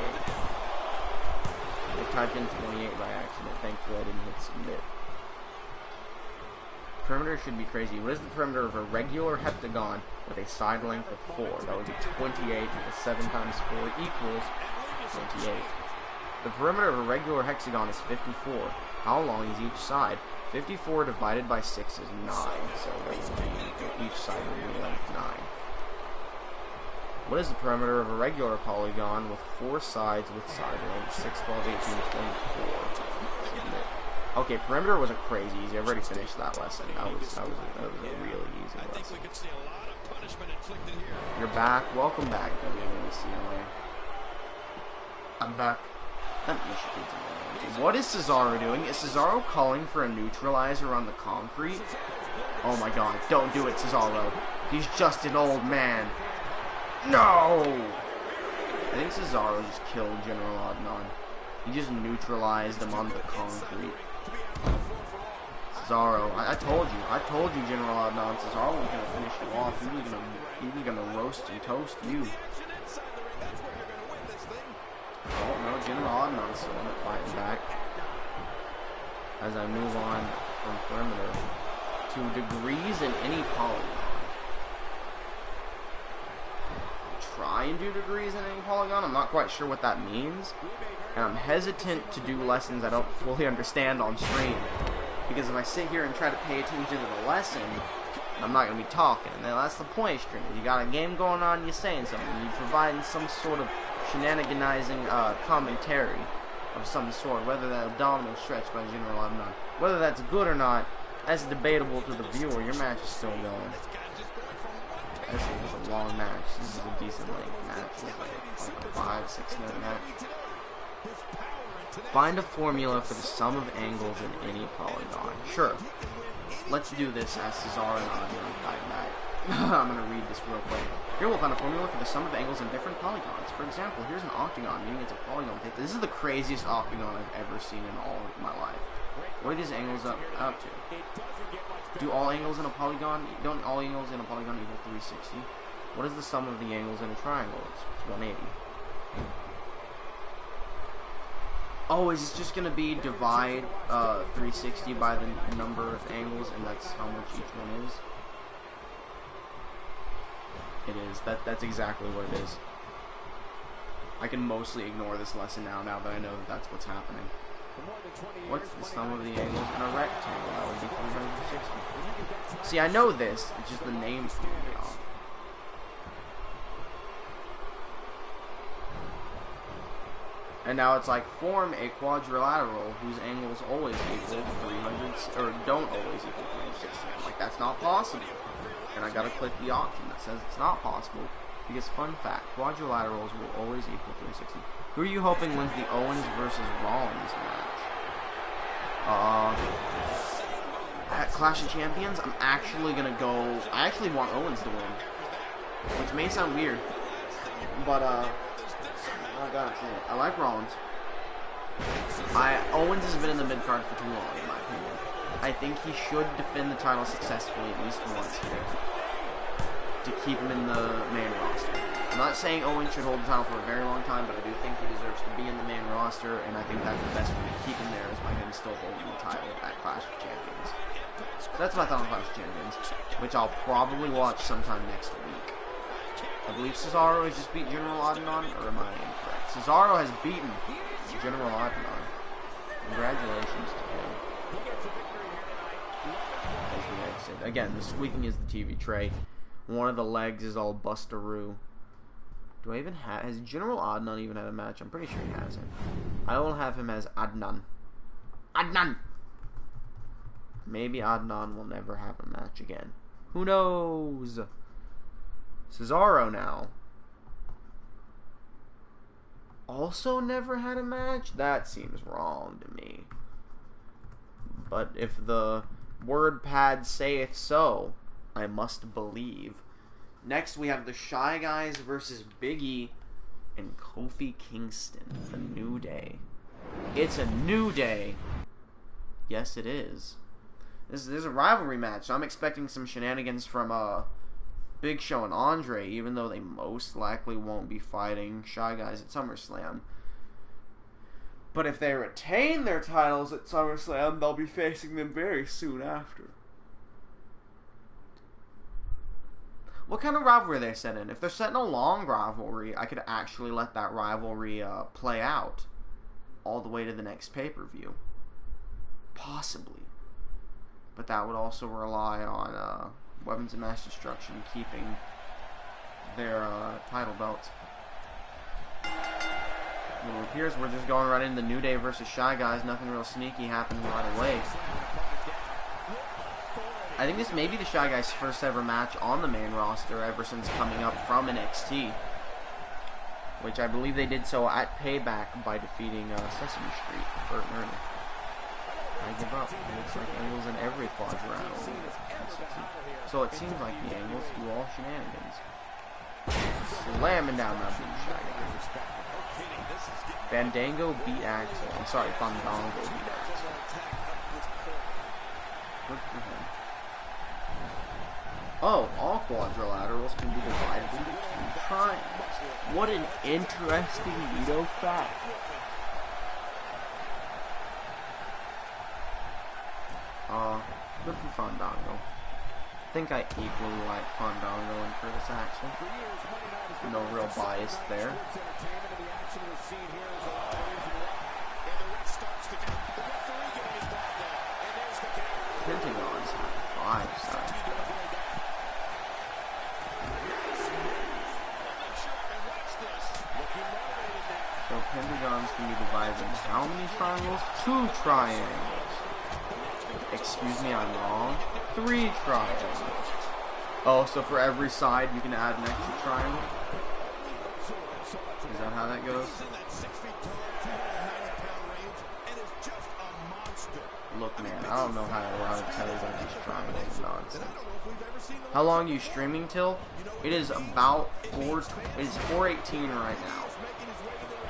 I typed in 28 by accident. Thankfully I didn't hit submit. Perimeter should be crazy. What is the perimeter of a regular heptagon with a side length of 4? That would be 28 because 7 times 4 equals 28. The perimeter of a regular hexagon is 54. How long is each side? 54 divided by 6 is 9. So that would be, each side would be length 9. What is the perimeter of a regular polygon with 4 sides with side length 6, 12, 18, 24? Submit. Okay, perimeter wasn't crazy easy. I've already finished that lesson. That was a really easy lesson. You're back. Welcome back, WWCLA. I'm back. What is Cesaro doing? Is Cesaro calling for a neutralizer on the concrete? Oh my god, don't do it, Cesaro. He's just an old man. No! I think Cesaro just killed General Adnan. He just neutralized him on the concrete. Cesaro, I told you, General Adnan. Cesaro was gonna finish you off. He was gonna roast and toast you. Oh no, General Adnan's still in it, fighting back. As I move on from perimeter to degrees in any polygon. Try and do degrees in any polygon. I'm not quite sure what that means. And I'm hesitant to do lessons I don't fully understand on stream. Because if I sit here and try to pay attention to the lesson, I'm not going to be talking. And that's the point of streaming. You got a game going on, you're saying something. You're providing some sort of shenaniganizing commentary of some sort. Whether that abdominal stretch by General Adnan. Whether that's good or not, that's debatable to the viewer. Your match is still going. This was a long match. This is a decent length match. Like a 5-6 minute match. Find a formula for the sum of angles in any polygon. Sure. Let's do this as Cesaro and Adnan fight back. I'm going to read this real quick. Here we'll find a formula for the sum of angles in different polygons. For example, here's an octagon, meaning it's a polygon. This is the craziest octagon I've ever seen in all of my life. What are these angles up to? Do all angles in a polygon, don't all angles in a polygon equal 360? What is the sum of the angles in a triangle? It's 180. Oh, is this just going to be divide 360 by the number of angles, and that's how much each one is? It is. That's exactly what it is. I can mostly ignore this lesson now that I know that that's what's happening. What's the sum of the angles in a rectangle? That would be 360. See, I know this, it's just the name threw me off. And now it's like, form a quadrilateral whose angles always equal 300, or don't always equal 360. I'm like, that's not possible. And I gotta click the option that says it's not possible, because fun fact, quadrilaterals will always equal 360. Who are you hoping wins the Owens versus Rollins match? At Clash of Champions, I'm actually gonna go, I actually want Owens to win. Which may sound weird, but I gotta say it. I like Rollins. Owens has been in the mid-card for too long, in my opinion. I think he should defend the title successfully at least once here to keep him in the main roster. I'm not saying Owens should hold the title for a very long time, but I do think he deserves to be in the main roster, and I think that's the best way to keep him there is by him still holding the title at Clash of Champions. So that's my thought on Clash of Champions, which I'll probably watch sometime next week. I believe Cesaro has just beat General Adnan, or am I incorrect? Cesaro has beaten General Adnan. Congratulations to him. Again, the squeaking is the TV tray. One of the legs is all bustaroo. Do I even have... Has General Adnan even had a match? I'm pretty sure he hasn't. I will have him as Adnan. Adnan! Maybe Adnan will never have a match again. Who knows? Cesaro now. Also never had a match? That seems wrong to me. But if the word pad saith so, I must believe. Next, we have the Shy Guys versus Big E and Kofi Kingston. A new day. It's a new day. Yes, it is. This is a rivalry match, so I'm expecting some shenanigans from Big Show and Andre, even though they most likely won't be fighting Shy Guys at SummerSlam. But if they retain their titles at SummerSlam, they'll be facing them very soon after. What kind of rivalry are they setting? If they're setting a long rivalry, I could actually let that rivalry play out all the way to the next pay-per-view. Possibly. But that would also rely on Weapons of Mass Destruction keeping their title belts. It appears we're just going right into New Day versus Shy Guys. Nothing real sneaky happening right away. I think this may be the Shy Guys' first ever match on the main roster ever since coming up from NXT. Which I believe they did so at Payback by defeating Sesame Street. Burt Murray. I give up. It looks like Angles in every quadrangle. So it seems like the Angles do all shenanigans. Slamming down that blue Shy Guy. Fandango beat Axel. I'm sorry, Fandango beat Axel. Good for him. Oh, all quadrilaterals can be divided into 2 triangles. What an interesting Nito fact. Good for Fandango. I think I equally like Fandango and Curtis Axel. No real bias there. Pentagon's have 5 sides. So Pentagons can be divided into how many triangles? 2 triangles. Excuse me, I'm wrong. 3 triangles. Oh, so for every side you can add an extra triangle? Is that how that goes? Look, man, I don't know how to tell you about these triangles nonsense. How long are you streaming till? It is about 4:18 right now.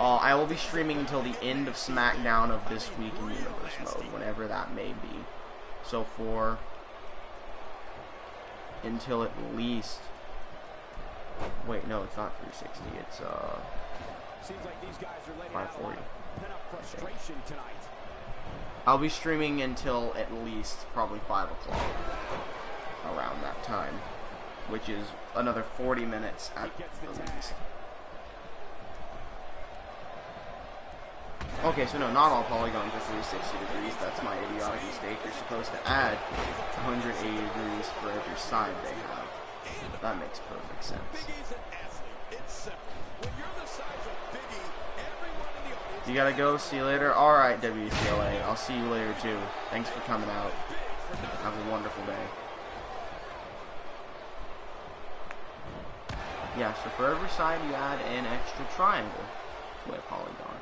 I will be streaming until the end of Smackdown of this week in Universe Mode, whenever that may be. So until at least, wait, no, it's not 360, it's 540. I'll be streaming until at least probably 5 o'clock, around that time, which is another 40 minutes at the least. Okay, so no, not all polygons are 360 degrees. That's my idiotic mistake. You're supposed to add 180 degrees for every side they have. That makes perfect sense. You gotta go. See you later. Alright, WCLA. I'll see you later, too. Thanks for coming out. Have a wonderful day. Yeah, so for every side you add an extra triangle to a polygon.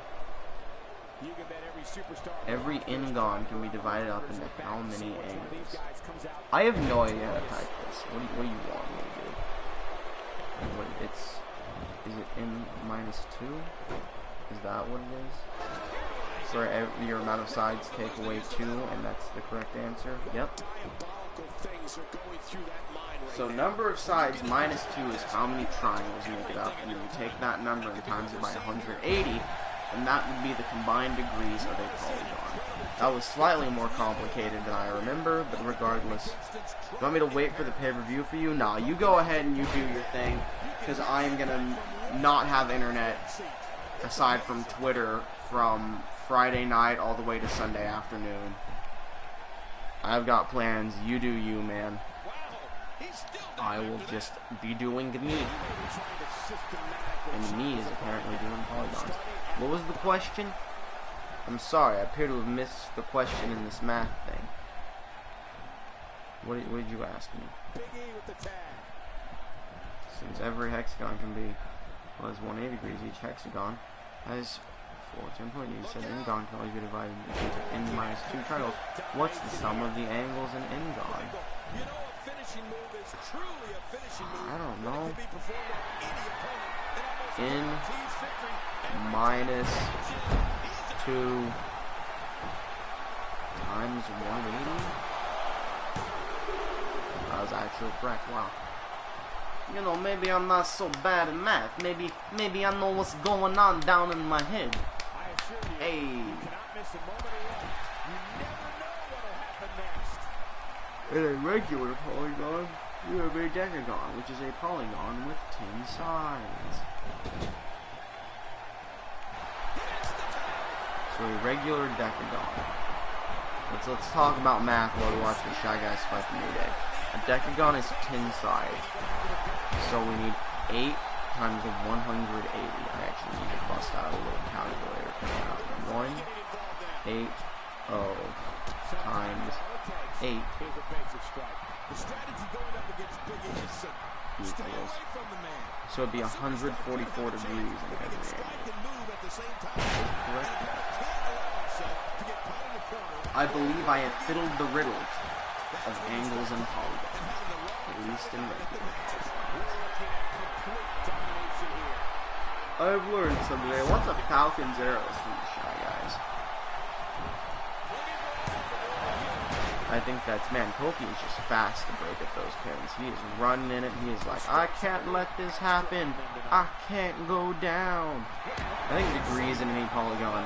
Every ingon can be divided up into how many angles? I have no idea how to type this. What do you want me to do? Is it n minus 2? Is that what it is? For your amount of sides, take away 2, and that's the correct answer? Yep. So number of sides minus 2 is how many triangles make it up, and you take that number and times it by 180, and that would be the combined degrees of a polygon. That was slightly more complicated than I remember, but regardless. You want me to wait for the pay-per-view for you? Nah, you go ahead and you do your thing, because I am going to not have internet, aside from Twitter, from Friday night all the way to Sunday afternoon. I've got plans. You do you, man. I will just be doing me. And me is apparently doing polygons. What was the question? I'm sorry, I appear to have missed the question in this math thing. What did you ask me? Since every hexagon can be, well, it's 180 degrees each hexagon, has 10 point. You said ingon can always be divided into n minus 2 triangles. What's the sum of the angles in ingon? finishing move is truly a finishing move. I don't know. It can be performed on any opponent and almost In guarantees victory every minus time. 2 times 180. That was actually correct. Wow. You know, maybe I'm not so bad at math. Maybe I know what's going on down in my head. I assure you, Hey. you cannot miss a moment of luck. You never know what'll happen next. In a regular polygon, you have a decagon, which is a polygon with 10 sides. So a regular decagon. Let's talk about math while we watch the Shy Guys fight the New Day. A decagon is 10 sides. So we need 8 times 180. I actually need to bust out a little calculator for that. 180 times 8 equals. So it'd be 144 degrees in every angle. Correct. I believe I have fiddled the riddle of angles and polygons, at least in regular. I've learned something today. What's a Falcon's arrows from the Shy Guys? I think that's, man, Kofi is just fast to break up those pins. He is running in it. He is like, I can't let this happen. I can't go down. I think degrees in any polygon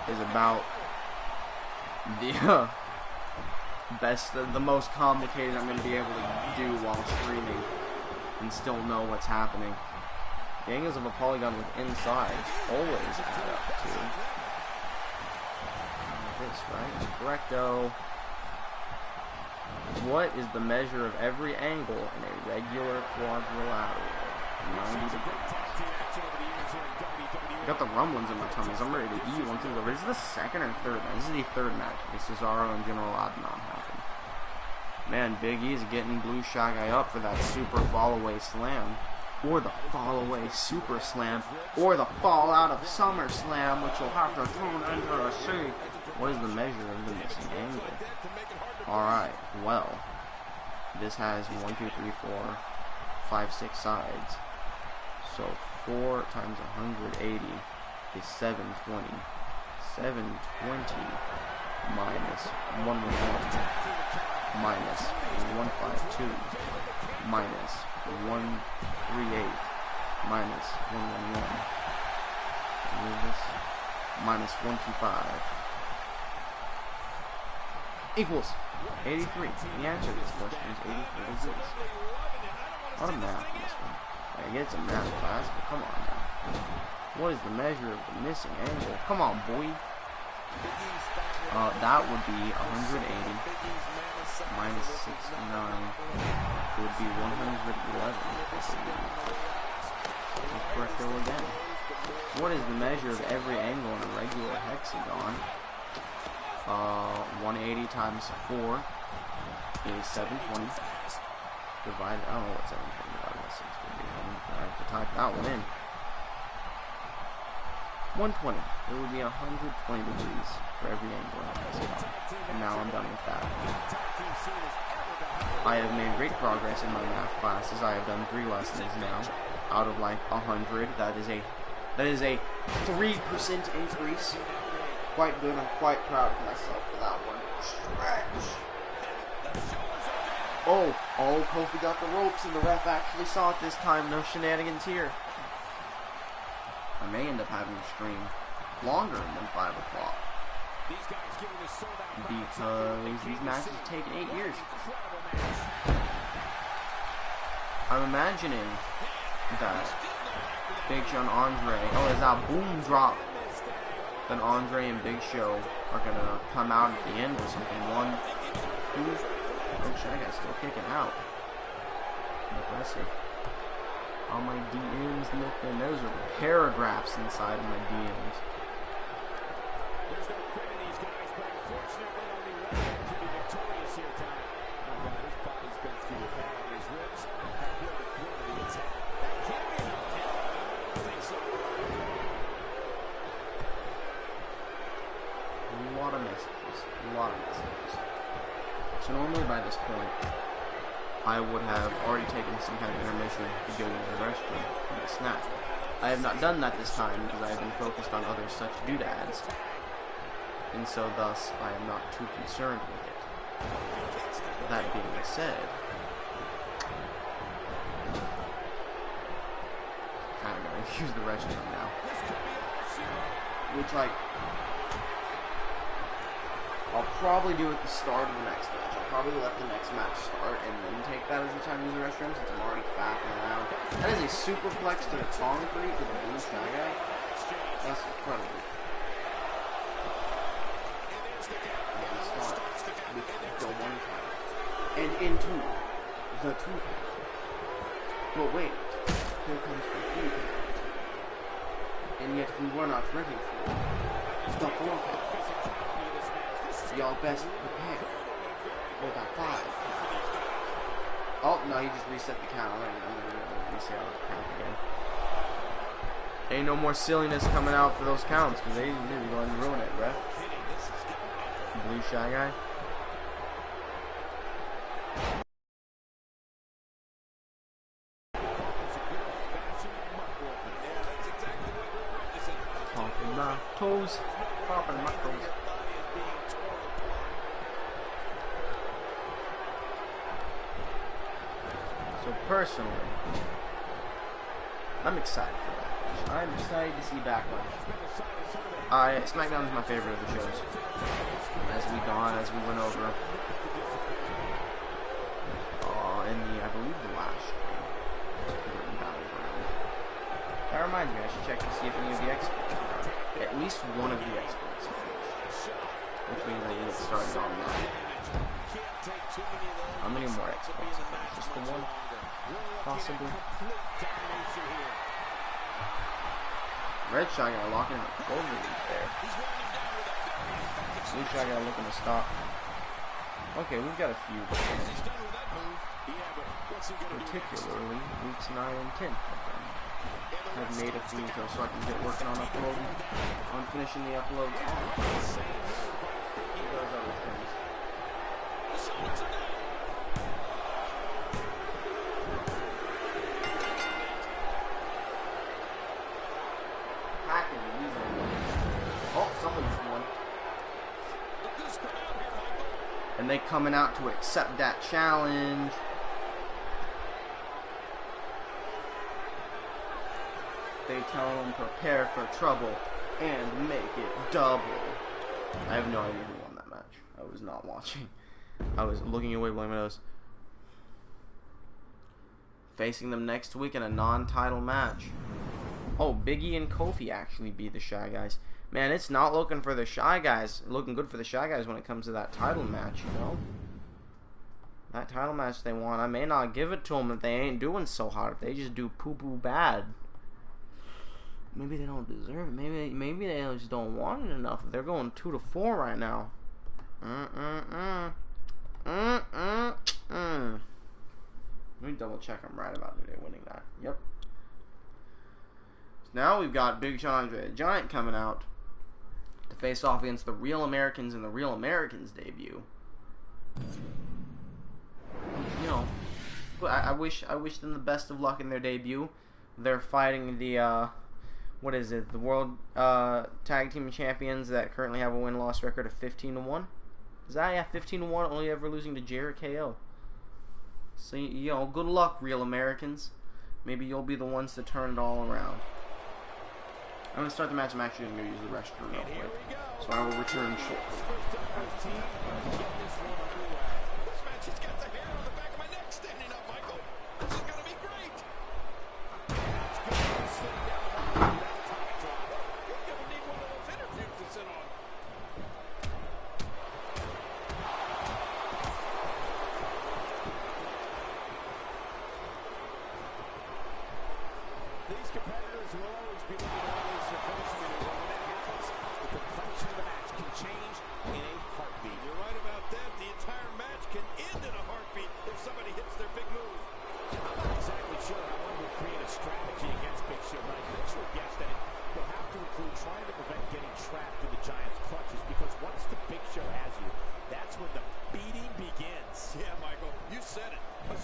is about the the most complicated I'm going to be able to do while streaming and still know what's happening. The angles of a polygon with insides always add up to this, right? Correcto. What is the measure of every angle in a regular quadrilateral? 90 degrees. I got the rumblings in my tummies. I'm ready to eat one too. This is the second or third match. This is the third match. Cesaro and General Adnan happen. Man, Big E's getting Blue Shy Guy up for that super fall away slam. Or the fall away super slam. Or the fall out of Summer Slam, which you'll have to tune into to see. What is the measure of the missing angle? Alright, well, this has 1, 2, 3, 4, 5, 6 sides. So 4 times 180 is 720. 720 minus 111 minus 152 minus 138 minus 111 minus 125 equals 83. The answer to this question is 83 degrees. A lot of math in this one. I get it's a math class, but come on now. What is the measure of the missing angle? Come on, boy. That would be 180 minus 69. It would be 111. Let's correct it again. What is the measure of every angle in a regular hexagon? 180 times 4 is 720. Divided, I don't know what 720 divided by 6 would be. I have to type that one in. 120. It would be 120 degrees for every angle in a hexagon. And now I'm done with that. I have made great progress in my math classes. I have done 3 lessons now out of like 100. That is a 3% increase. Quite good. I'm quite proud of myself for that one. Stretch. Oh, Kofi got the ropes and the ref actually saw it this time. No shenanigans here. I may end up having to stream longer than 5 o'clock. Because these matches take 8 years. I'm imagining that Big Show and Andre, there's that boom drop. Then Andre and Big Show are gonna come out at the end with something. 1, 2, Big Shy Guy's still kicking out. Impressive. All my DMs looking, those are paragraphs inside of my DMs. There's no quit in these guys, but unfortunately only one man can be victorious here tonight. Oh God, his body's been through hell on his ribs. That will the quit of the attack. That can't be enough. I don't think so. A lot of messages. So normally by this point, I would have already taken some kind of intermission to go to the restroom and a snack. I have not done that this time because I have been focused on other such doodads, and so thus I am not too concerned with it. That being said, kind of gonna use the restroom now, which I'll probably do at the start of the next match. I'll probably let the next match start and then take that as the time to use the restroom since I'm already fapping around. That is a superplex to the concrete with a blue shy guy. That's incredible. And start with the one count. And into the two count. But wait, here comes the three count. And yet we were not ready for the four count. Y'all best prepare for that 5. Oh, no, he just reset the count. I'm gonna reset all the count again. Ain't no more silliness coming out for those counts, because they really going to ruin it, ref. Blue shy guy. Popping my toes. Popping my toes. So personally, I'm excited for Backlash. I'm excited to see Backlash. Smackdown is my favorite of the shows. As we went over in the, I believe, the last battleground. That reminds me, I should check to see if any of the experts are done. At least one of the experts finished, which means I need to start on that. How many more experts? Just the one? Possibly. Red shy guy locking in a clover lead there. Blue shy guy looking to stop. Okay, we've got a few. Particularly weeks 9 and 10 have made a few so I can get working on uploading, on finishing the uploads on those other things. Oh, someone just won. And they coming out to accept that challenge. They tell them prepare for trouble and make it double. I have no idea who won that match. I was not watching. I was looking away, blaming those. Facing them next week in a non-title match. Oh, Biggie and Kofi actually beat the Shy Guys. Man, it's not looking for the Shy Guys. Looking good for the Shy Guys when it comes to that title match, you know? That title match they want, I may not give it to them if they ain't doing so hot. If they just do poo-poo bad. Maybe they don't deserve it. Maybe they just don't want it enough. They're going 2-4 right now. Let me double check I'm right about New Day winning that. Yep. So now we've got Big Sean Andre the Giant coming out to face off against the Real Americans in the Real Americans debut. You know, I wish them the best of luck in their debut. They're fighting the what is it? The World Tag Team Champions that currently have a win-loss record of 15-1. Is that, yeah, 15-1, only ever losing to Jared KO. So, you know, good luck, Real Americans. Maybe you'll be the ones to turn it all around. I'm going to start the match. I'm actually going to use the restroom real quick. So I will return shortly. You're right about that. The entire match can end in a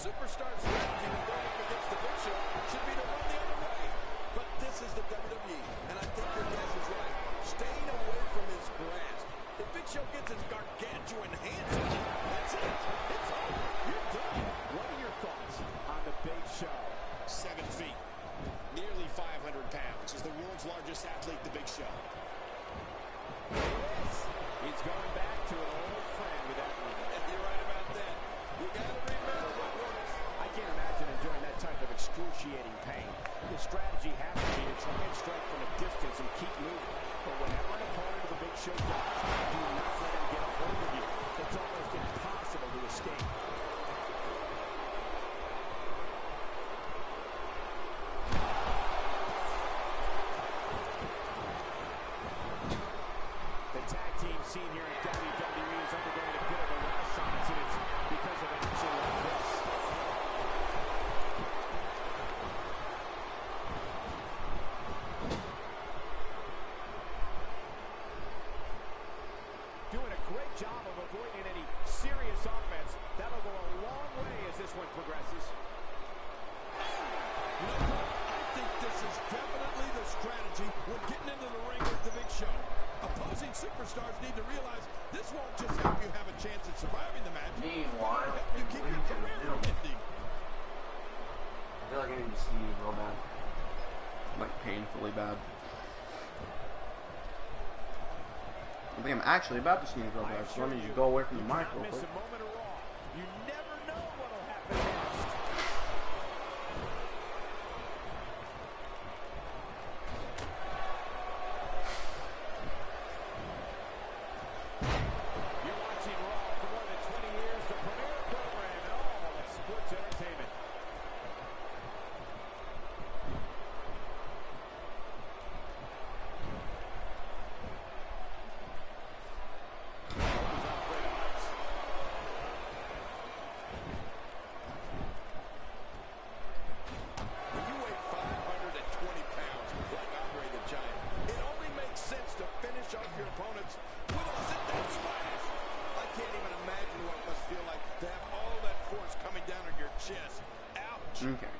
superstar strategy when going up against the Big Show should be to run the other way. But this is the WWE, and I think your guess is right. Staying away from his grasp. If Big Show gets his gargantuan hands on you, that's it. It's over. You're done. What are your thoughts on the Big Show? 7 feet, nearly 500 pounds, is the world's largest athlete, the Big Show. He's going back to an old friend with that one. You're right about that. You got to remember what works. I can't imagine enjoying that type of excruciating pain. The strategy has to be to try and strike from a distance and keep moving. But whenever an opponent of the Big Show does, do not let him get a hold of you. It's almost impossible to escape. The tag team scene here in WWE is undergoing a bit of a renaissance, and it's because of action like this. Doing a great job of avoiding any serious offense. That'll go a long way as this one progresses. I think this is definitely the strategy when getting into the ring with the Big Show. Opposing superstars need to realize this won't just help you have a chance at surviving the match. Meanwhile, it'll help you keep your career from ending. I feel like I need to sneeze real bad. Like painfully bad. I think I'm actually about to sneeze real bad, so let me just go away from the mic real quick. You never know what'll happen next. You're watching Raw for more than 20 years, the premier program in all of sports entertainment. When you weigh 520 pounds, like Andre the Giant, it only makes sense to finish off your opponents with a sit-down splash. I can't even imagine what it must feel like to have all that force coming down on your chest. Ouch. Okay.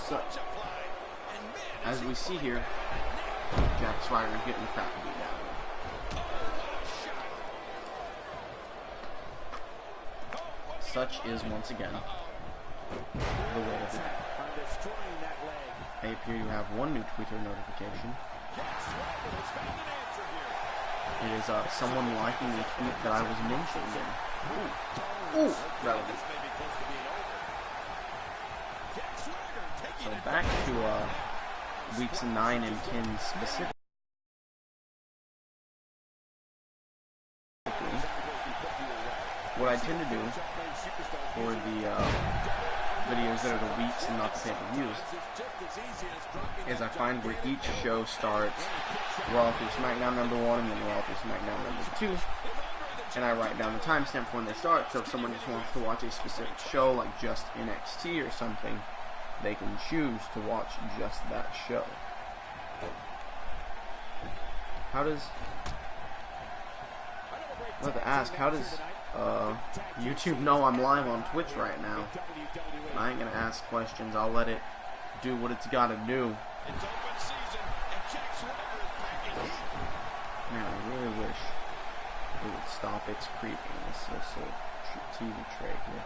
So, As we see here, Jack Swagger's getting the crap beat out of him. Such is once again the way of the day. Hey, up here you have one new Twitter notification. It is someone liking the tweet that I was mentioned in. Ooh, relevant. So back to weeks 9 and 10 specifically. What I tend to do for the videos that are the weeks and not the pay-per-views is I find where each show starts Raw through Smackdown number 1 and then Raw through Smackdown number 2, and I write down the timestamp for when they start, so if someone just wants to watch a specific show like just NXT or something, they can choose to watch just that show. How does... I have to ask, how does YouTube know I'm live on Twitch right now? I ain't gonna ask questions, I'll let it do what it's gotta do. Man, I really wish it would stop its creeping, this TV tray here.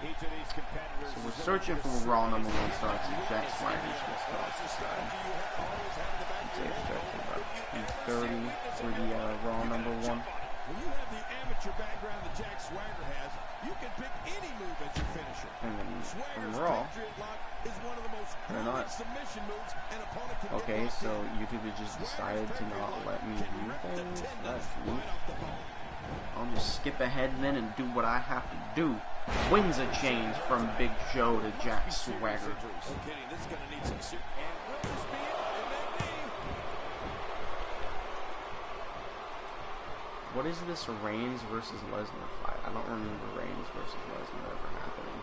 So we're searching for Raw number 1 starts and Jack Swagger's going to start this time. I'd say it starts at about 2:30 for the Raw number 1. When you have the amateur background that Jack Swagger has, you can pick any move as your finisher. And then from Raw, they're not. Okay, so YouTube has just decided to not let me do things. That's neat. I'll just skip ahead then and do what I have to do. Wins a change from Big Show to Jack Swagger. What is this Reigns versus Lesnar fight? I don't remember Reigns versus Lesnar ever happening.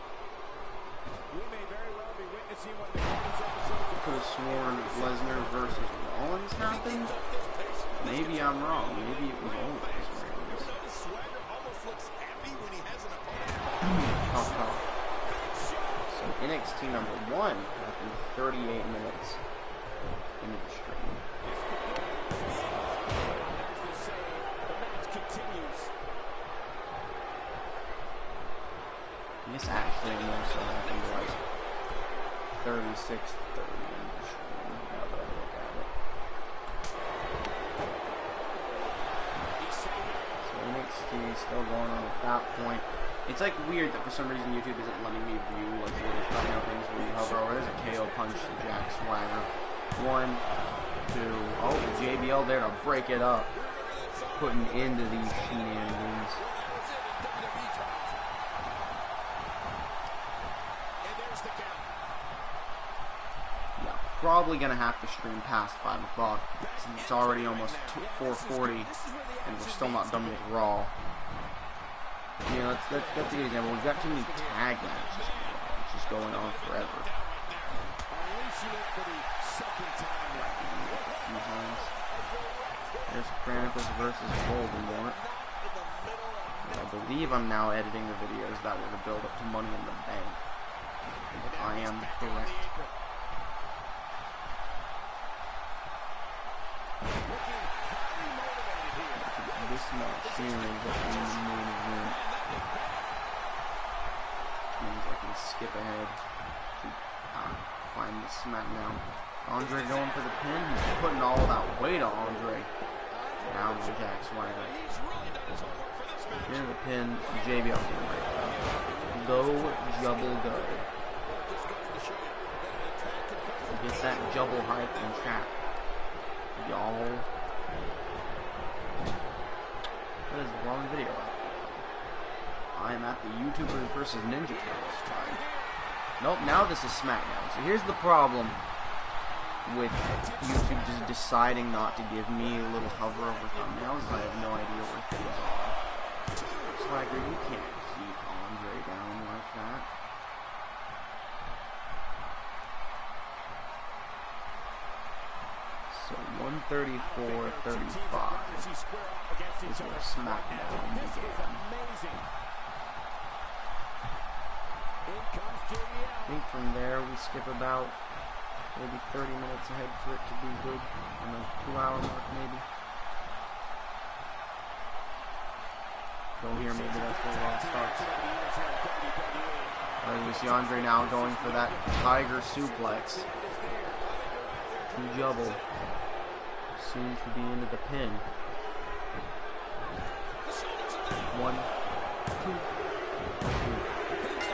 I could have sworn Lesnar versus Rollins happened. Maybe I'm wrong. Maybe it was always Reigns. top. So NXT number 1 after 38 minutes into the stream. This actually more so happened like 36-30 in the stream, now that I look at it. So NXT is still going on at that point. It's like weird that for some reason YouTube isn't letting me view like little final things when you hover over. There's a KO punch to Jack Swagger. 1, 2, oh, the JBL there to break it up. Putting into these shenanigans. Yeah, probably gonna have to stream past 5 o'clock since it's already almost 4:40 and we're still not done with Raw. You know, that's the example. We've got too many tag matches. It's just going on forever. There's Chronicles versus Voldemort. I believe I'm now editing the videos that were to build up to Money in the Bank. If I am correct. This match here is up in the main event. Means I can skip ahead to find the Smackdown. Andre going for the pin. He's putting all that weight on Andre. Down to Jack Swagger. Here's the pin. JBL going right up. Go, Jubble, go. Get that Jubble hype in chat. Y'all. That is the wrong video. I am at the YouTuber versus Ninja Turtles time. Nope, now this is Smackdown. So here's the problem with YouTube just deciding not to give me a little hover over thumbnails. I have no idea where things are. Swagger, you can't keep Andre down like that. So 134-35 is where Smackdown began. I think from there we skip about maybe 30 minutes ahead for it to be good. On the 2-hour mark maybe. So here maybe that's where Raw starts. We see Andre now going for that Tiger Suplex. To Jubble. Soon to be into the pin. 1, 2, 3.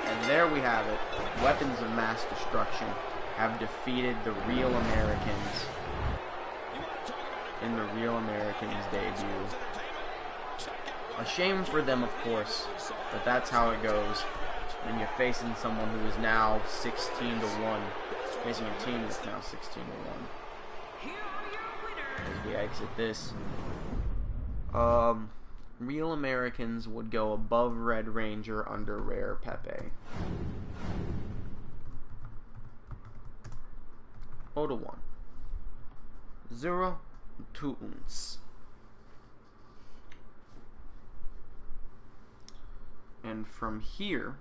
And there we have it. Weapons of Mass Destruction have defeated the Real Americans in the Real Americans debut. A shame for them, of course, but that's how it goes when you're facing someone who is now 16-1. Facing a team that's now 16-1. As we exit this, Real Americans would go above Red Ranger, under Rare Pepe. 0-1. 0 to 1. And from here,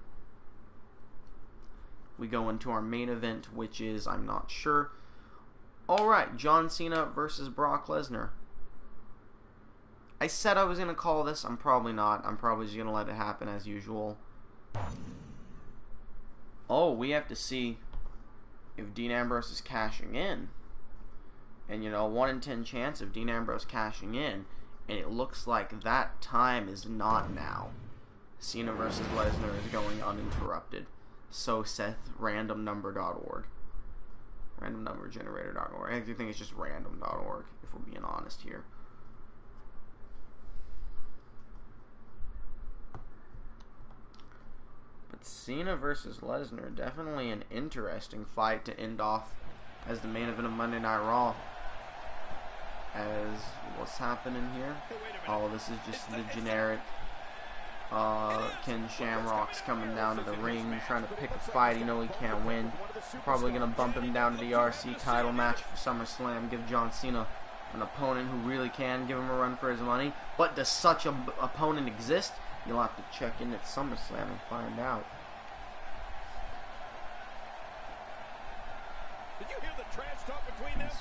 we go into our main event, which is, I'm not sure. Alright, John Cena versus Brock Lesnar. I said I was going to call this. I'm probably not. I'm probably just going to let it happen as usual. Oh, we have to see if Dean Ambrose is cashing in. And, you know, 1 in 10 chance of Dean Ambrose cashing in. And it looks like that time is not now. Cena versus Lesnar is going uninterrupted. So saith randomnumber.org. Randomnumbergenerator.org. I actually think it's just random.org, if we're being honest here. But Cena versus Lesnar, definitely an interesting fight to end off as the main event of Monday Night Raw. As what's happening here? Oh, this is just the generic Ken Shamrock's coming down to the ring, trying to pick a fight. You know he can't win. Probably gonna bump him down to the RC title match for SummerSlam. Give John Cena an opponent who really can give him a run for his money. But does such an opponent exist? You'll have to check in at SummerSlam and find out.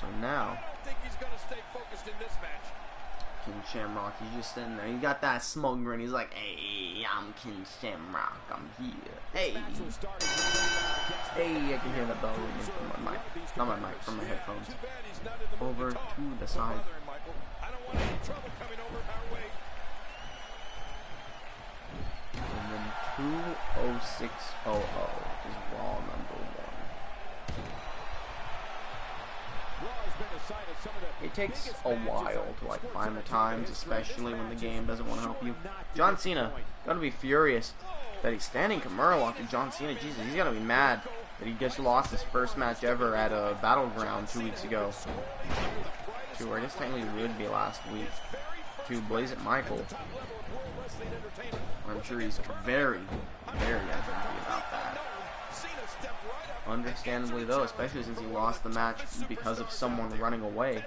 So now, I don't think he's going to stay focused in this match. King Shamrock, he's just sitting there. He got that smoke grin. He's like, hey, I'm King Shamrock. I'm here. Hey. Hey, I can hear the bell ringing from my mic. Not my mic, from my headphones. Over to the side. I don't want any trouble coming over our way. And then 20600 is Raw number 1. It takes a while to like find the times, especially when the game doesn't want to help you. John Cena, gotta be furious that he's standing Kimura lock to John Cena. Jesus, he's gotta be mad that he just lost his first match ever at a Battleground 2 weeks ago. Or I guess technically it would be last week. To Blaze It Michael. I'm sure he's very, very unhappy about that. Understandably though, especially since he lost the match because of someone running away.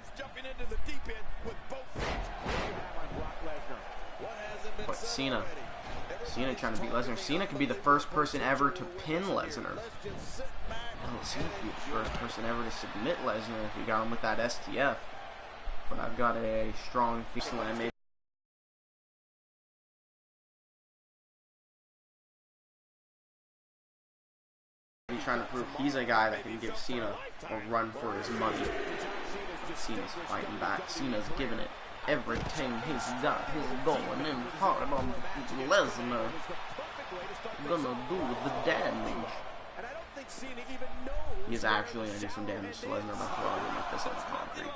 But Cena trying to beat Lesnar. Cena could be the first person ever to pin Lesnar. Cena could be the first person ever to submit Lesnar if you got him with that STF. But I've got a strong feeling he's trying to prove he's a guy that can give Cena a run for his money. Cena's fighting back. Cena's giving it everything he's got. He's going in hard on Lesnar. Gonna do the damage. He's actually gonna do some damage to Lesnar by throwing him like this on the concrete.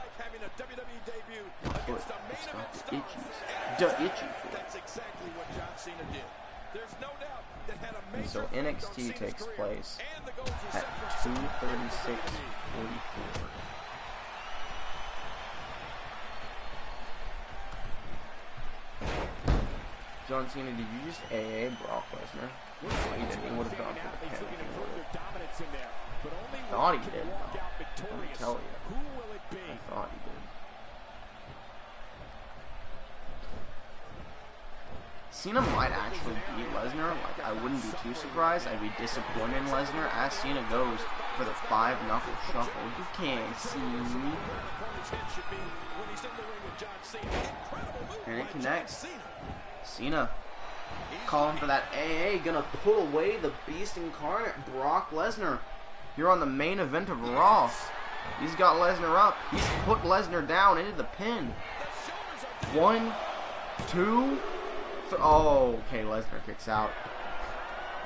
Foot, it's got the itchies. The itchy foot. That's exactly what John Cena did. There's no doubt that had a major So NXT takes place at 2:36:44. John Cena, did you just AA Brock Lesnar? No, he didn't. He would have gone for the pin. I thought he did. Let me tell you. I thought he did. Cena might actually beat Lesnar. Like, I wouldn't be too surprised. I'd be disappointed in Lesnar as Cena goes for the 5-knuckle shuffle. You can't see me. And it connects. Cena calling for that AA. Gonna pull away the beast incarnate, Brock Lesnar. You're on the main event of Raw. He's got Lesnar up. He's put Lesnar down into the pin. 1, 2... Oh, okay, Lesnar kicks out.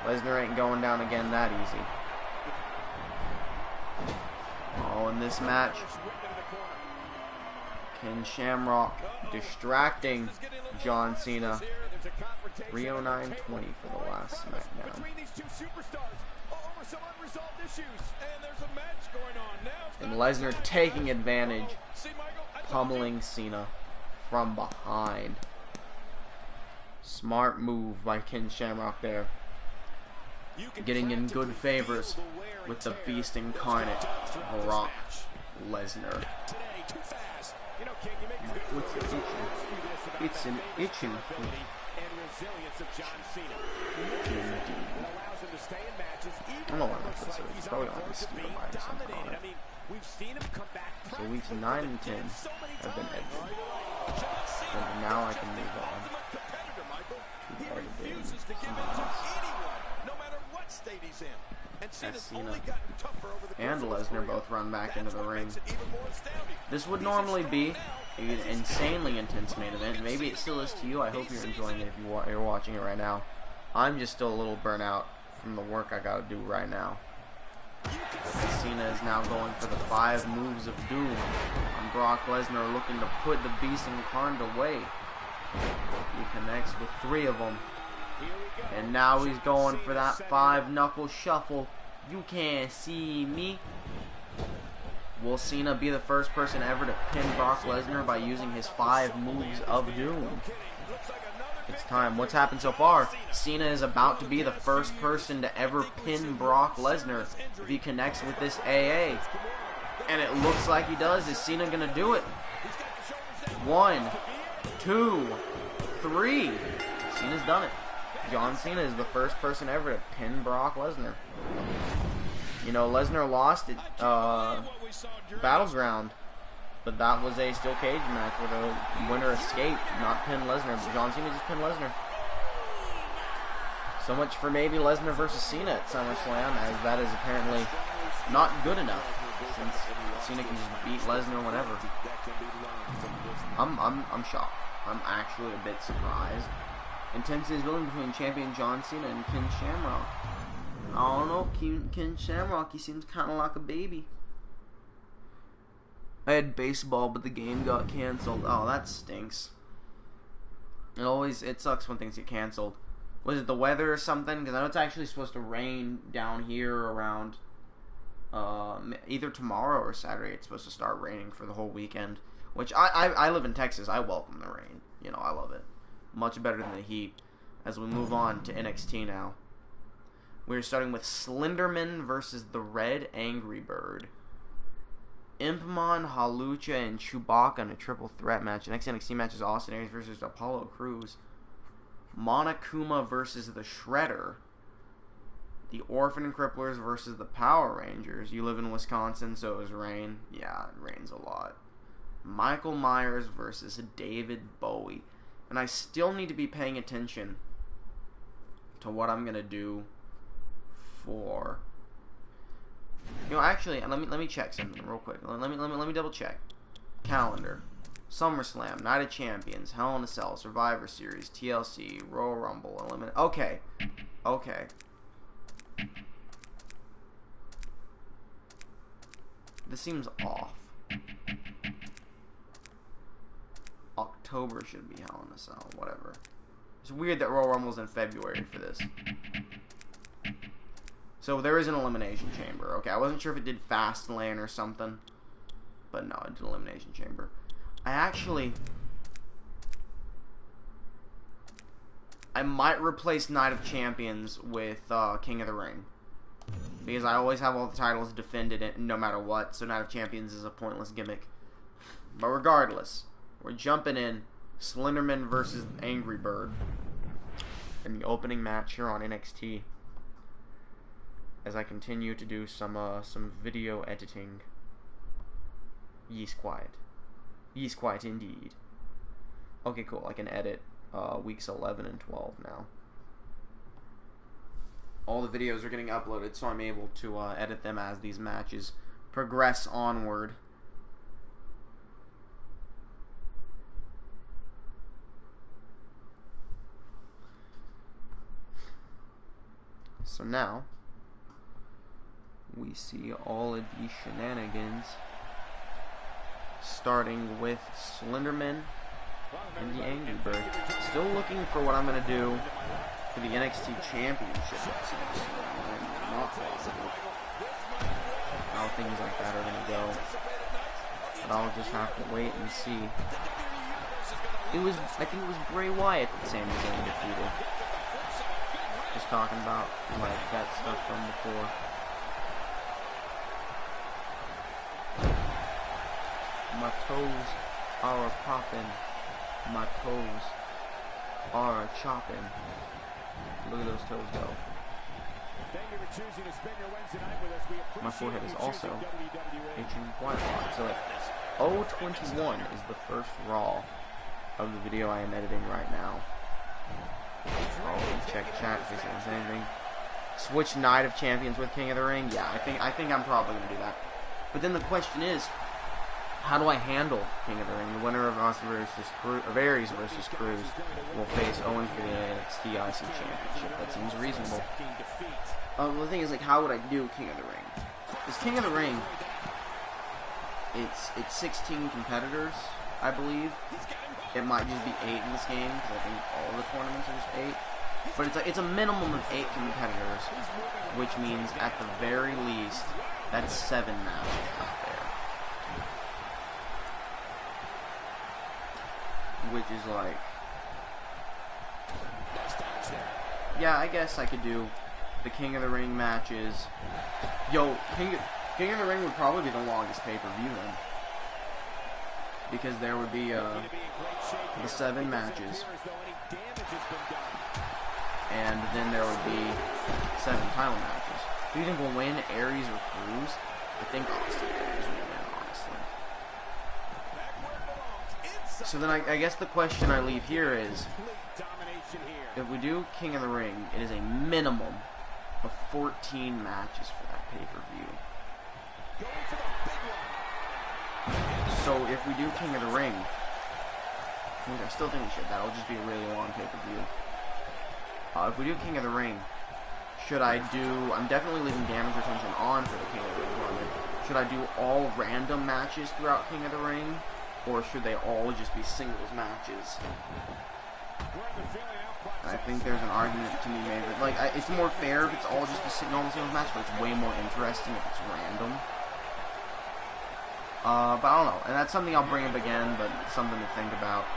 Lesnar ain't going down again that easy. Oh, in this match, Ken Shamrock distracting John Cena. 309.20 for the last Smackdown. And Lesnar taking advantage, pummeling Cena from behind. Smart move by Ken Shamrock there. Getting in good favors with the beast incarnate, Brock Lesnar. What's it itching? It's an itching foot. I don't know why I'm this. It's probably on his steel or something on it. So weeks 9 and 10 have been edited. And now I can move on. As Cena and Lesnar both run back into the ring. This would normally be an insanely intense main event. Maybe it still is to you. I hope you're enjoying it if you're watching it right now. I'm just still a little burnt out from the work I gotta do right now. Cena is now going for the 5 moves of doom on Brock Lesnar, looking to put the beast incarnate away. He connects with 3 of them. And now he's going for that 5-knuckle shuffle. You can't see me. Will Cena be the first person ever to pin Brock Lesnar by using his 5 moves of doom? It's time. What's happened so far? Cena is about to be the first person to ever pin Brock Lesnar if he connects with this AA. And it looks like he does. Is Cena going to do it? 1, 2, 3. Cena's done it. John Cena is the first person ever to pin Brock Lesnar. You know, Lesnar lost at Battleground But that was a steel cage match where the winner escaped, not pinned Lesnar. But John Cena just pinned Lesnar. So much for maybe Lesnar versus Cena at SummerSlam, as that is apparently not good enough, since Cena can just beat Lesnar whenever. I'm shocked. I'm actually a bit surprised. Intensity is building between champion John Cena and Ken Shamrock. I don't know, Ken Shamrock, he seems kind of like a baby. I had baseball, but the game got canceled. Oh, that stinks. It sucks when things get canceled. Was it the weather or something? Because I know it's actually supposed to rain down here around either tomorrow or Saturday. It's supposed to start raining for the whole weekend. Which I live in Texas. I welcome the rain. You know, I love it. Much better than the heat. As we move on to NXT now. We're starting with Slenderman versus the Red Angry Bird. Impamon, Halucha, and Chewbacca in a triple threat match. The next NXT match is Austin Aries versus Apollo Crews. Monokuma versus the Shredder. The Orphan and Cripplers versus the Power Rangers. You live in Wisconsin, so is rain. Yeah, it rains a lot. Michael Myers versus David Bowie. And I still need to be paying attention to what I'm going to do for... You know, actually, let me check something real quick. Let me double check. Calendar. SummerSlam, Night of Champions, Hell in a Cell, Survivor Series, TLC, Royal Rumble, Eliminate. Okay. This seems off. October should be Hell in a Cell, whatever. It's weird that Royal Rumble's in February for this. So there is an Elimination Chamber. Okay, I wasn't sure if it did Fastlane or something. But no, it did Elimination Chamber. I might replace Night of Champions with King of the Ring. Because I always have all the titles defended no matter what. So Night of Champions is a pointless gimmick. But regardless, we're jumping in. Slenderman versus Angry Bird. In the opening match here on NXT. As I continue to do some video editing. Ye's quiet. Ye's quiet indeed. Okay, cool. I can edit weeks 11 and 12 now. All the videos are getting uploaded, so I'm able to edit them as these matches progress onward. So now, we see all of these shenanigans, starting with Slenderman and the Angry Bird. Still looking for what I'm going to do for the NXT Championship. Not possible how things like that are going to go. But I'll just have to wait and see. I think it was Bray Wyatt that Sami Zayn defeated. Just talking about like that stuff from before. My toes are popping. My toes are chopping. Look at those toes go. My forehead is also itching quite a lot. So at 021 is the first Raw of the video I am editing right now. I'll check chat in case there's anything. Switch Night of Champions with King of the Ring? Yeah, I think I'm probably going to do that. But then the question is, how do I handle King of the Ring? The winner of Austin Aries versus Crews will face Owens for the NXT IC Championship. That seems reasonable. The thing is, like, how would I do King of the Ring? Because King of the Ring, it's 16 competitors, I believe. It might just be 8 in this game, because I think all the tournaments are just 8. But it's a minimum of 8 competitors, which means at the very least, that's 7 matches out there. Which is like, yeah, I guess I could do the King of the Ring matches. Yo, King of the Ring would probably be the longest pay-per-view then, because there would be the 7 matches, and then there would be 7 title matches. Who do you think will win, Aries or Crews? I think Austin Aries will win, honestly. So then I guess the question I leave here is, if we do King of the Ring, it is a minimum of 14 matches for that pay-per-view. So if we do King of the Ring, which I still think we should, that'll just be a really long pay-per-view. If we do King of the Ring, should I do, I'm definitely leaving Damage Retention on for the King of the Ring tournament. Should I do all random matches throughout King of the Ring? Or should they all just be singles matches? And I think there's an argument to be made that, like, it's more fair if it's all just a normal singles match, but it's way more interesting if it's random. But I don't know, and that's something I'll bring up again, but something to think about.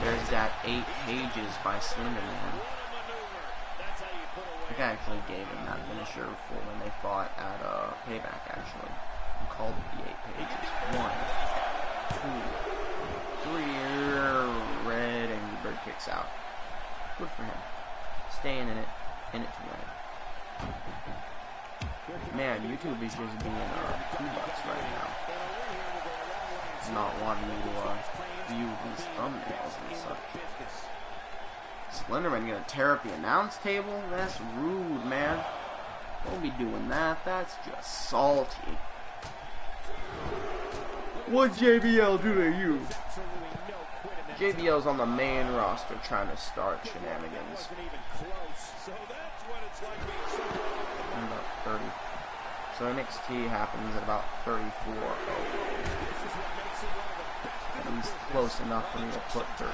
There's that 8 pages by Slender Man. I think I actually gave him that finisher for when they fought at Payback, actually. I called it the 8 pages. 1, 2, 3, red, and the bird kicks out. Good for him. Staying in it to win it. Man, YouTube is just being $2 right now. Not wanting me to view these thumbnails and such. Slenderman gonna tear up the announce table? That's rude, man. Don't be doing that. That's just salty. What JBL do to you? JBL's on the main roster trying to start shenanigans. About 30. So NXT happens at about 34. That is close enough for me to put 34.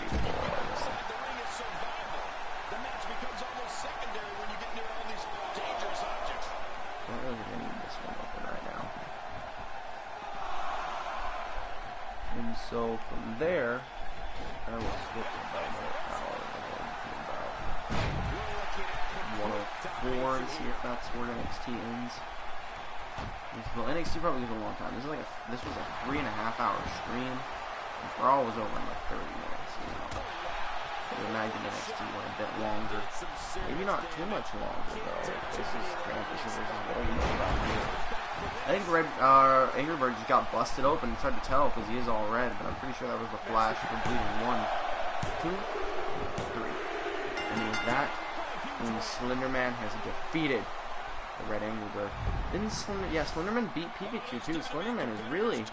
I don't really need this one open right now. And so from there, I will skip about another hour and about 104 and see if that's where NXT ends. Well, NXT probably goes a long time. This was a 3.5 hour stream. And for all was over in like 30 minutes. You know. I would imagine NXT went a bit longer. Maybe not too much longer though. This is what we know about here. I think Angry Bird just got busted open. It's hard to tell because he is all red, but I'm pretty sure that was the Flash completing 1, 2, 3. And with that, Slenderman has defeated the Red Angry Bird. Didn't Slenderman beat Pikachu too. Slenderman is really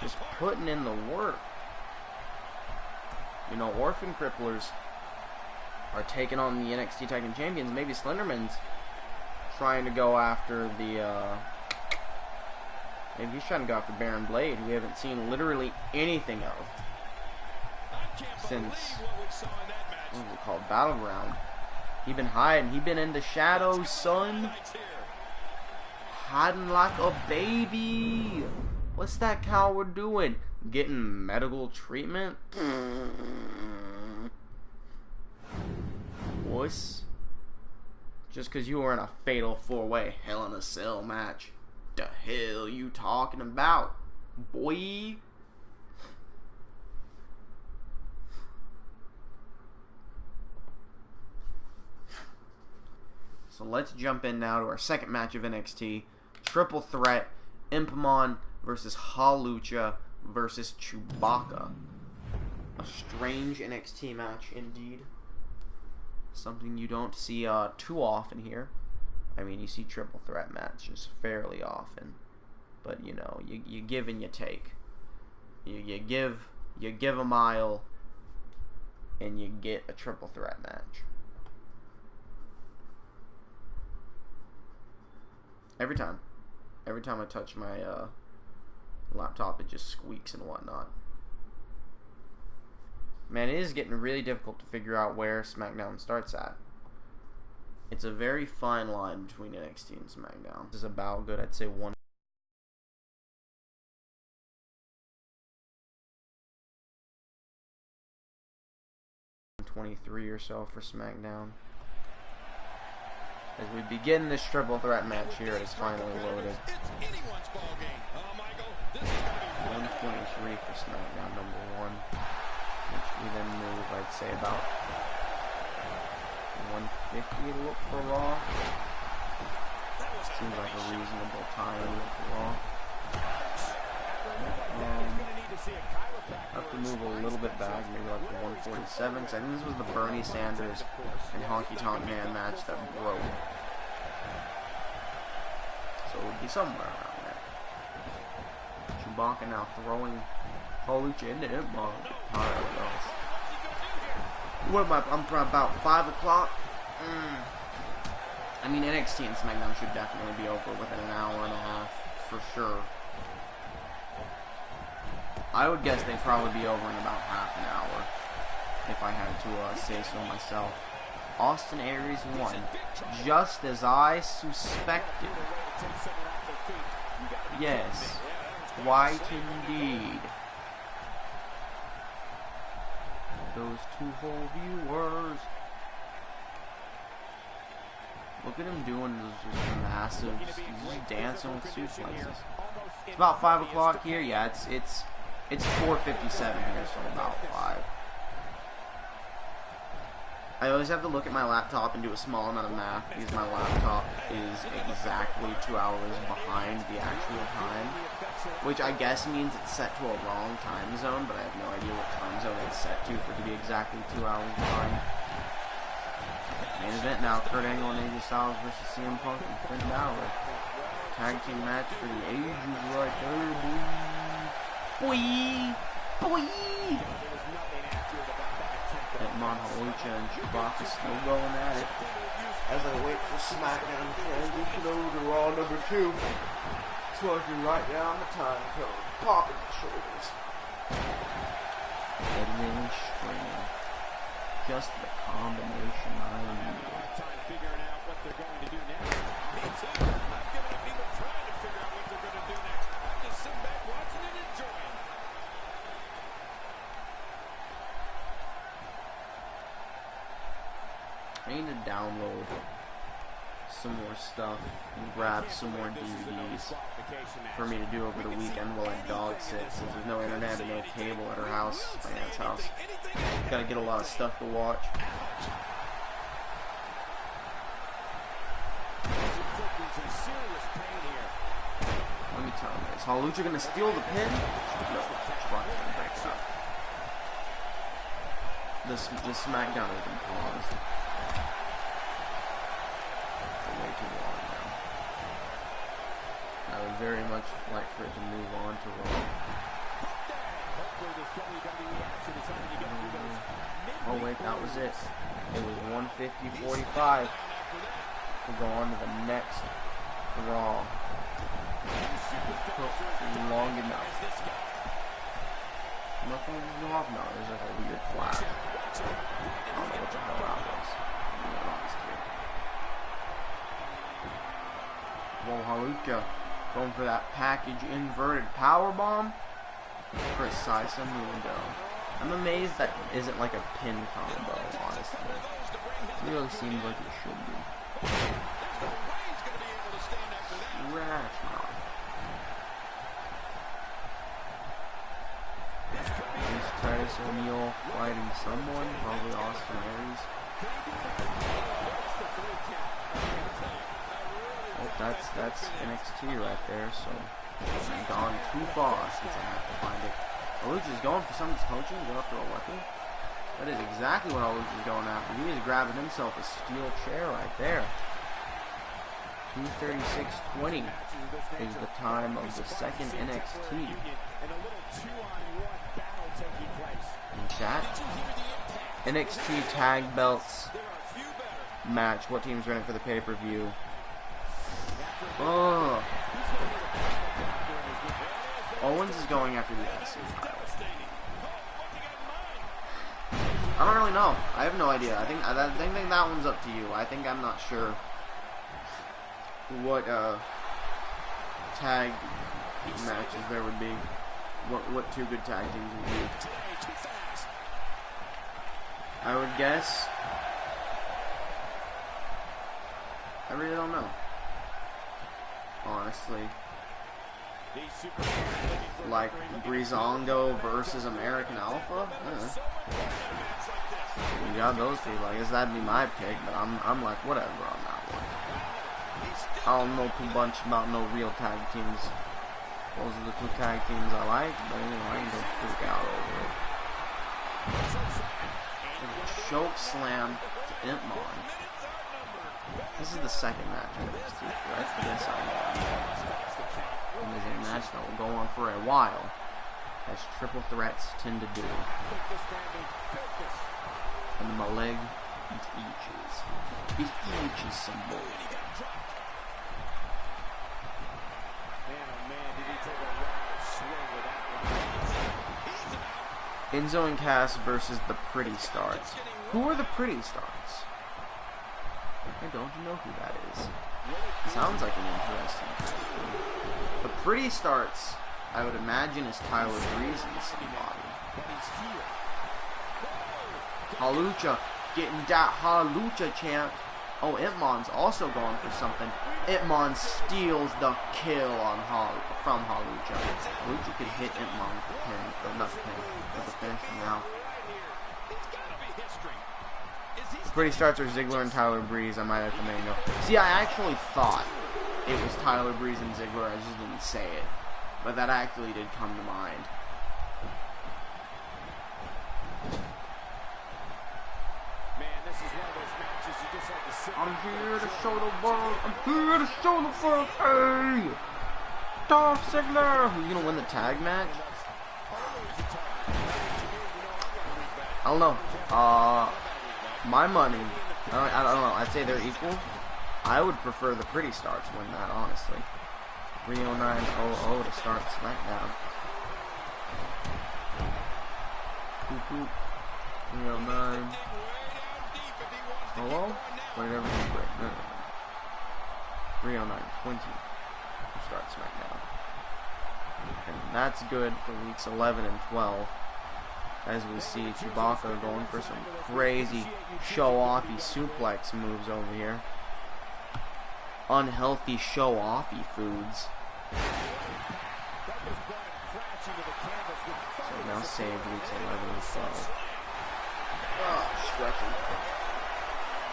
just putting in the work. You know, Orphan Cripplers are taking on the NXT Tag Team Champions. Maybe Slenderman's trying to go after the, maybe he's trying to go after Baron Blade, who we haven't seen literally anything of since, what was it called, Battleground. He been hiding. He been in the shadows, son. Hiding like a baby. What's that coward doing? Getting medical treatment? Boys. Just because you were in a fatal 4-way Hell in a Cell match. The hell you talking about, boy? So let's jump in now to our second match of NXT. Triple threat, Impamon versus Halucha versus Chewbacca. A strange NXT match indeed. Something you don't see too often here. I mean, you see triple threat matches fairly often. But, you know, you give and you take. You give a mile, and you get a triple threat match. Every time I touch my laptop, it just squeaks and whatnot. Man, it is getting really difficult to figure out where Smackdown starts at. It's a very fine line between NXT and Smackdown. This is about good, I'd say 123 or so for Smackdown. As we begin this triple threat match here, it is finally loaded. 123 for Smackdown number 1. Which we then move, I'd say, about 150 to look for Raw. Seems like a reasonable time to look for Raw. have to move a little bit back, maybe like the 147. So I think this was the Bernie Sanders and Honky Tonk Man match that broke. So it would be somewhere around there. Chewbacca now throwing Holucha into him. What am I? I'm for about 5 o'clock. I mean, NXT and Smackdown should definitely be over within an hour and a half, for sure. I would guess they'd probably be over in about half an hour, if I had to say so myself. Austin Aries won, just as I suspected. Yes, quite indeed. Those two whole viewers. Look at him doing this just massive, he's just dancing with suplexes. It's about 5 o'clock here. Yeah, it's 4:57 here, so about 5. I always have to look at my laptop and do a small amount of math because my laptop is exactly 2 hours behind the actual time, which I guess means it's set to a wrong time zone, but I have no idea what time zone it's set to for it to be exactly 2 hours behind. Main event now, Kurt Angle and AJ Styles versus CM Punk and Finn Balor. Tag team match for the ages right there, boy. Boy! Holucha and Chewbacca still going at it as I wait for Smackdown to transition over to Raw number 2. Twerking right down the time code, popping the shoulders. Editing and stringing. Just the combination I need. Time figuring out what they're going to do next. Me too. I've given up even trying to figure out what they're going to do next. I'm just sitting back watching and enjoying. I need to download some more stuff and grab some more DVDs for me to do over the weekend while I dog sit, since there's no internet and no cable at her house, my aunt's house. Gotta get a lot of stuff to watch. Let me tell you, is Holucha gonna steal the pin? No, Chewbacca's gonna break it up. This Smackdown has been paused. Way too long now. I would very much like for it to move on to Raw. Oh wait, that was it. It was 150-45. We'll go on to the next Raw. Long enough. Nothing to go off now. There's like a weird flash. I don't know what the hell that was. Whoa, Holucha going for that package inverted powerbomb. Precise Mundo. I'm amazed that isn't like a pin combo, honestly. It really seems like it should be. Trash now. Is Titus O'Neil fighting someone? Probably Austin Aries. Oh, that's NXT right there, so I've gone too far since I have to find it. Holucha's going for someone's coaching, go after a weapon. That is exactly what Holucha's going after. He is grabbing himself a steel chair right there. 2:36:20 is the time of the second NXT. In chat, NXT Tag Belts match. What team's running for the pay-per-view? Oh. Owens is going after the IC title. I don't really know. I have no idea. I think that one's up to you. I'm not sure what tag matches there would be. What two good tag teams would be. I would guess. I really don't know. Honestly. Like Breezango versus American Alpha? You got those people. I guess that'd be my pick, but I'm like whatever on that one. I don't know too much about no real tag teams Those are the two tag teams I like, but anyway, I can go freak out over it. Choke slam to Impmon. This is the second match of this too, correct? Yes, I know. And this is a match that will go on for a while, as triple threats tend to do. And my leg, it itches. It itches some more. Enzo and Cass versus the Pretty Stars. Who are the Pretty Stars? I don't know who that is. Sounds like an interesting character. The Pretty Stars, I would imagine, is Tyler Breeze and somebody. Halucha getting that Halucha chant. Oh, Impmon's also going for something. Impmon steals the kill on from Halucha. Halucha could hit Impmon with the pin, or not the pin, with the finish now. The Pretty Starts are Ziggler and Tyler Breeze. I might have to make note. See, I actually thought it was Tyler Breeze and Ziggler. I just didn't say it, but that actually did come to mind. I'm here to show the world. I'm here to show the world. Hey, Dolph Ziggler. Who's gonna win the tag match? I don't know. My money. I don't know. I'd say they're equal. I would prefer the Pretty Stars win that, honestly. 309.00 to start Smackdown. 309. Hello? Whatever you break. No. 309.20 to start Smackdown. And that's good for weeks 11 and 12. As we see Chewbacca going for some crazy show-offy suplex moves over here. Unhealthy show-offy foods. So now save weeks 11 and 12. Oh, stretching.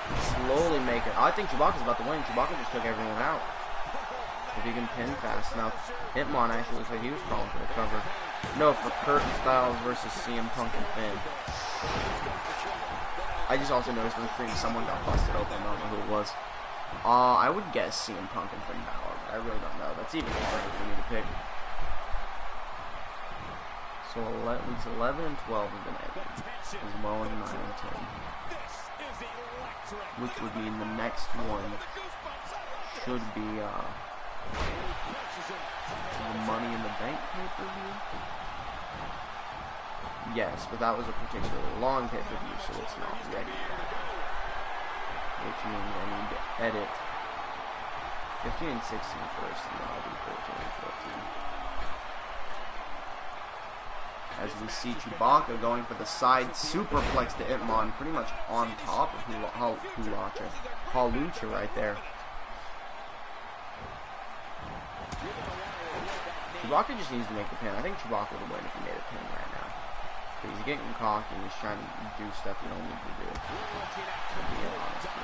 Slowly make it. I think Chewbacca's about to win. Chewbacca just took everyone out. If he can pin fast enough. Hitmon actually looks like he was calling for the cover. No, for Curtin Styles versus CM Punk and Finn. I just also noticed on the screen someone got busted open. I don't know who it was. I would guess CM Punk and Finn Balor, but I really don't know. That's even harder for me to pick. So weeks 11 and 12 have been ended, as well as 9 and 10. Which would mean the next one should be the Money in the Bank pay-per-view. Yes, but that was a particularly long pay-per-view, so it's not ready yet. Which means I need to edit 15 and 16 first, and then I'll do 14 and 14. As we see Chewbacca going for the side superplex to Impmon, pretty much on top of Halucha right there. Chewbacca just needs to make the pin. I think Chewbacca would win if he made a pin right now. But he's getting cocky and he's trying to do stuff you don't need to do. To be honest here.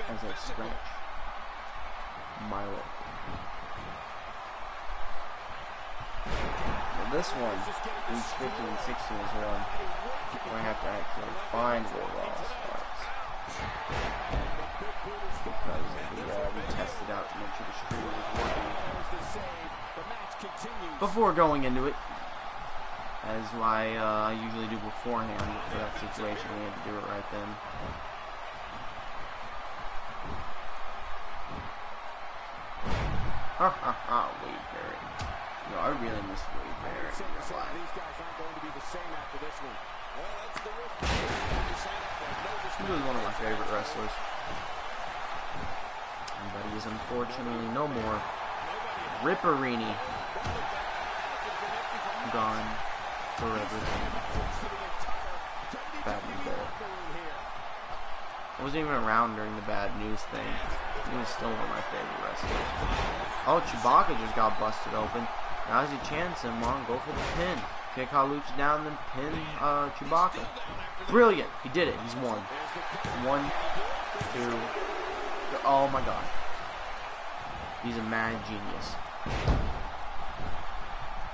As I stretch my leg. Now this one, weeks 15 and 16 is one where I have to actually find where Raw starts. Because we tested out to make sure the stream was working before going into it. As I usually do beforehand for that situation, we had to do it right then. Ha ha ha, Wade Barrett. No, I really miss Wade Barrett in real life. He was one of my favorite wrestlers. But he is unfortunately no more. Ripperini. Gone forever. Bad news there. I wasn't even around during the bad news thing. He was still one of my favorite wrestlers. Oh, Chewbacca just got busted open. Now's your chance, and go for the pin. Kick Halucha down, then pin Chewbacca. Brilliant! He did it. He's won. 1, 2. Oh my god. He's a mad genius.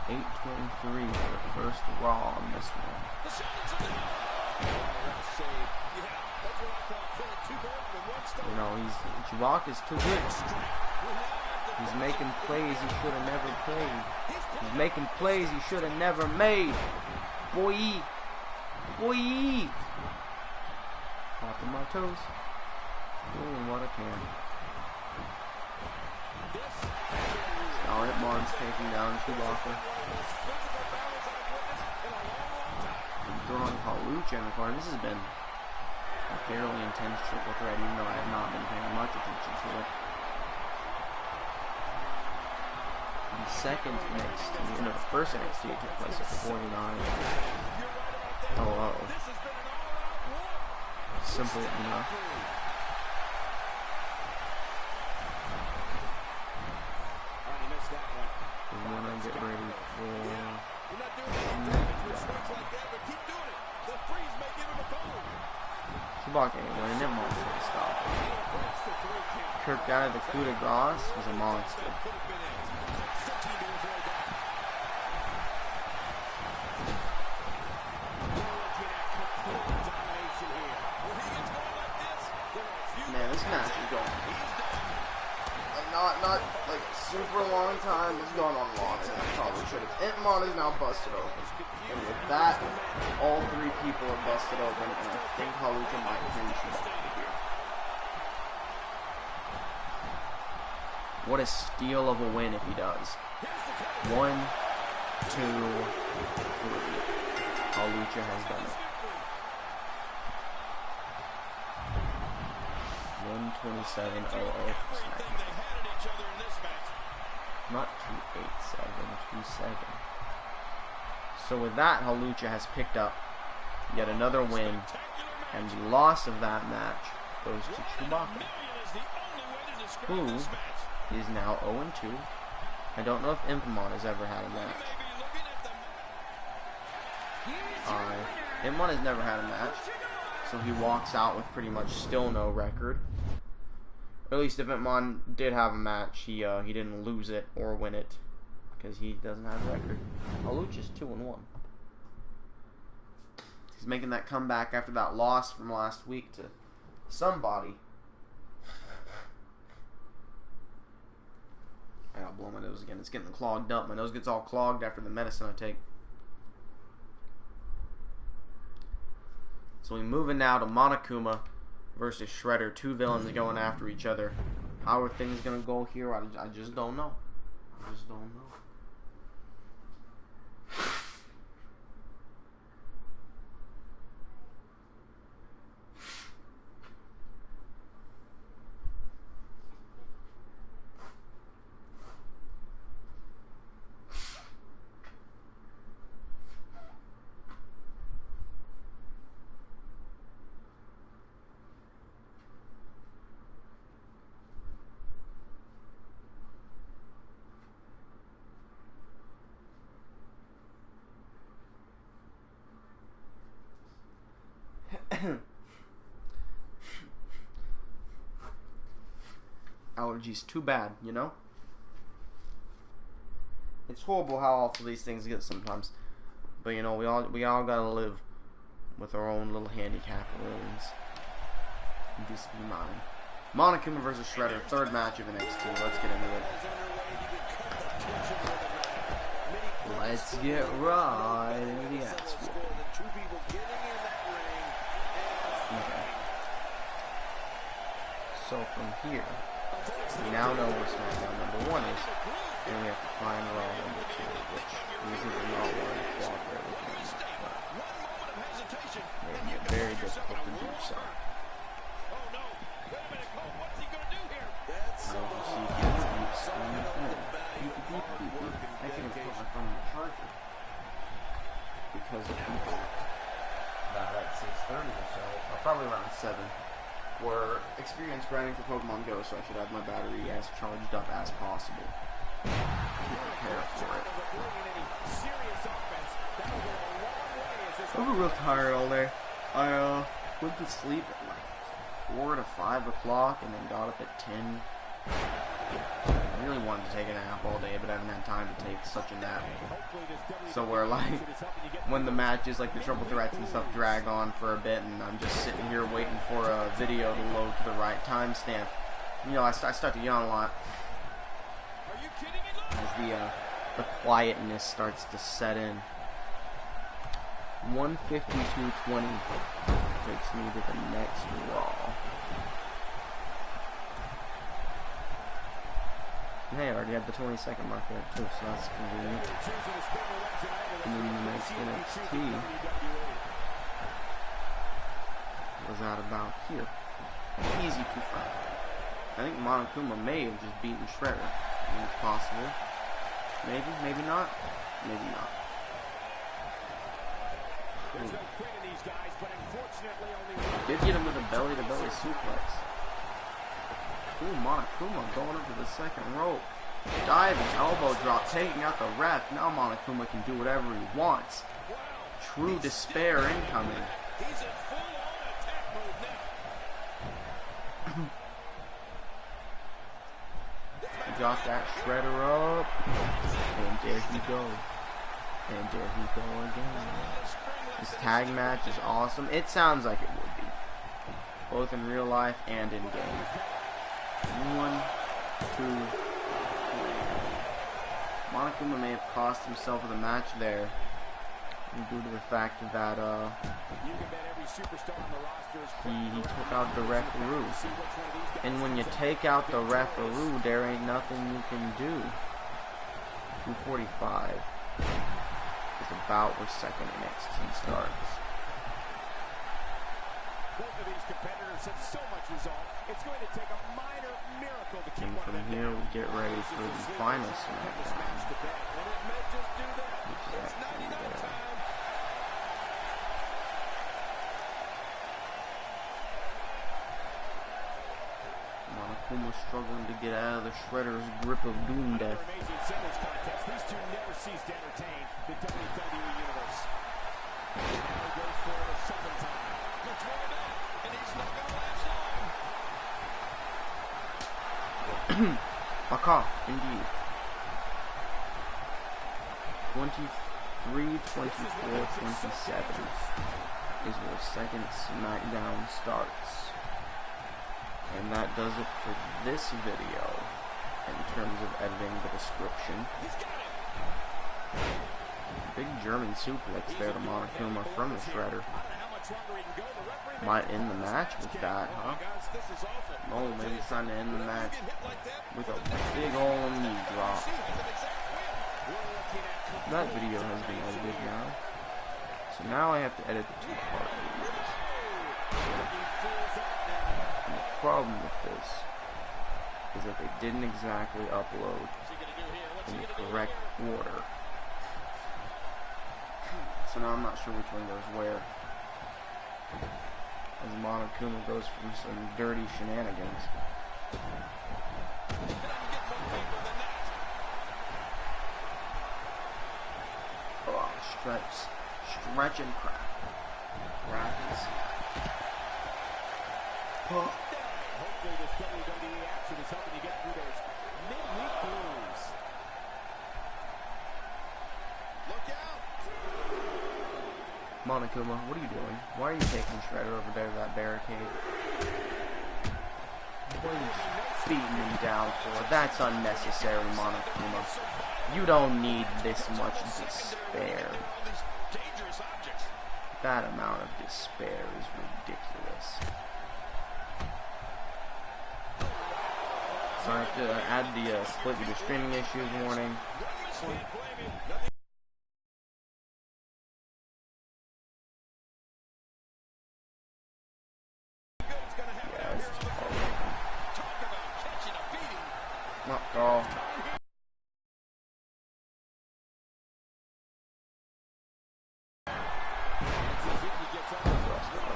8:23 for the first Raw on this one. You know, Chewbacca's too good. He's making plays he should have never played. He's making plays he should have never made. Boy. Popping my toes. Doing what I can. Now Hitmon's taking down Chewbacca. And throwing Halucha in the corner. This has been a fairly intense triple threat, even though I have not been paying much attention to it. The second NXT, no, the first NXT took place at 49. Hello. Simple enough. We want to get ready for Chewbacca ain't winning. That monster stop. Kirk out of the coup de grace was a monster. Man, this match is going not like a super long time. It's going on longer than I probably should have. Hitmon is now busted open. And with that, all 3 people are busted open, and I think Halucha might finish here. What a steal of a win if he does. 1, 2, 3. Halucha has done it. 127.00 for Smackdown. Not 287, 27. So with that, Halucha has picked up yet another win, and the loss of that match goes to Chewbacca, who is now 0-2. I don't know if Impamon has ever had a match. Impamon has never had a match, so he walks out with pretty much still no record. Or at least if Impamon did have a match, he didn't lose it or win it, because he doesn't have a record. Halucha's 2-1. He's making that comeback after that loss from last week to somebody. I gotta blow my nose again. It's getting clogged up. My nose gets all clogged after the medicine I take. So we're moving now to Monokuma versus Shredder. 2 villains going after each other. How are things gonna go here? I just don't know. I just don't know. Allergies, too bad, you know? It's horrible how awful these things get sometimes. But you know, we all gotta live with our own little handicap wounds. This be mine. Monokuma versus Shredder, 3rd match of NXT. Let's get into it. Let's get right into the ass whooping. Okay. So from here, we now know where Smackdown number 1 is, and we have to find Raw number 2, which usually we're not willing to cooperate with me, but it may be very difficult to do so. I will see beeps on the phone. I can put my phone in the charger because of people. About at 6:30 or so, or probably around 7. were experienced grinding for Pokemon Go, so I should have my battery as charged up as possible to prepare for it. I'm real tired all day. I went to sleep at like 4 to 5 o'clock and then got up at 10. I really wanted to take a nap all day, but I haven't had time to take such a nap. So we're like, when the matches, like the triple threats and stuff, drag on for a bit, and I'm just sitting here waiting for a video to load to the right timestamp. You know, I start to yawn a lot as the quietness starts to set in. 152.20 takes me to the next Raw. Hey, I already had the 20-second mark there too, so that's convenient. And then the next NXT was out about here. Easy to find. I think Monokuma may have just beaten Shredder. I mean, it's possible. Maybe, maybe not. Maybe not. Did get him with a belly-to-belly suplex. Ooh, Monokuma going up to the second rope. Diving, elbow drop, taking out the ref. Now Monokuma can do whatever he wants. True despair incoming. He's in full-on attack mode now. He got that Shredder up. And there he goes. And there he go again. This tag match is awesome. It sounds like it would be. Both in real life and in game. 1, 2, 3. Monokuma may have cost himself the match there due to the fact that he took out the referee. And when you take out the referee, there ain't nothing you can do. 2:45 is about where second NXT starts. Both of these competitors have so much resolve, it's going to take a minor miracle to keep And one from of them here down. we get ready for the final Smackdown. Monokuma struggling to get out of the Shredder's grip of Doom Death. Amazing singles contest. These two never cease to entertain the WWE Universe. Now he goes for it a second time. Let's roll it out, and he's not going to last long. Baka, indeed. 23, 24, 27 is where second Smackdown starts. And that does it for this video in terms of editing the description. Big German suplex there to Monokuma from the Shredder. Might end the match with that, huh? Oh, maybe it's trying to end the match with a big old knee drop. That video has been edited now. So now I have to edit the two-part videos. And the problem with this is that they didn't exactly upload in the correct order. So now I'm not sure which one goes where. As Monokuma goes from some dirty shenanigans. Oh, stretch and crack. Crack and snap. Hopefully this WWE action is helping you get through those midweek blues. Look out! Monokuma, what are you doing? Why are you taking Shredder over there to that barricade? What are you beating him down for? That's unnecessary, Monokuma. You don't need this much despair. That amount of despair is ridiculous. So I have to add the split due to streaming issues warning. Oh.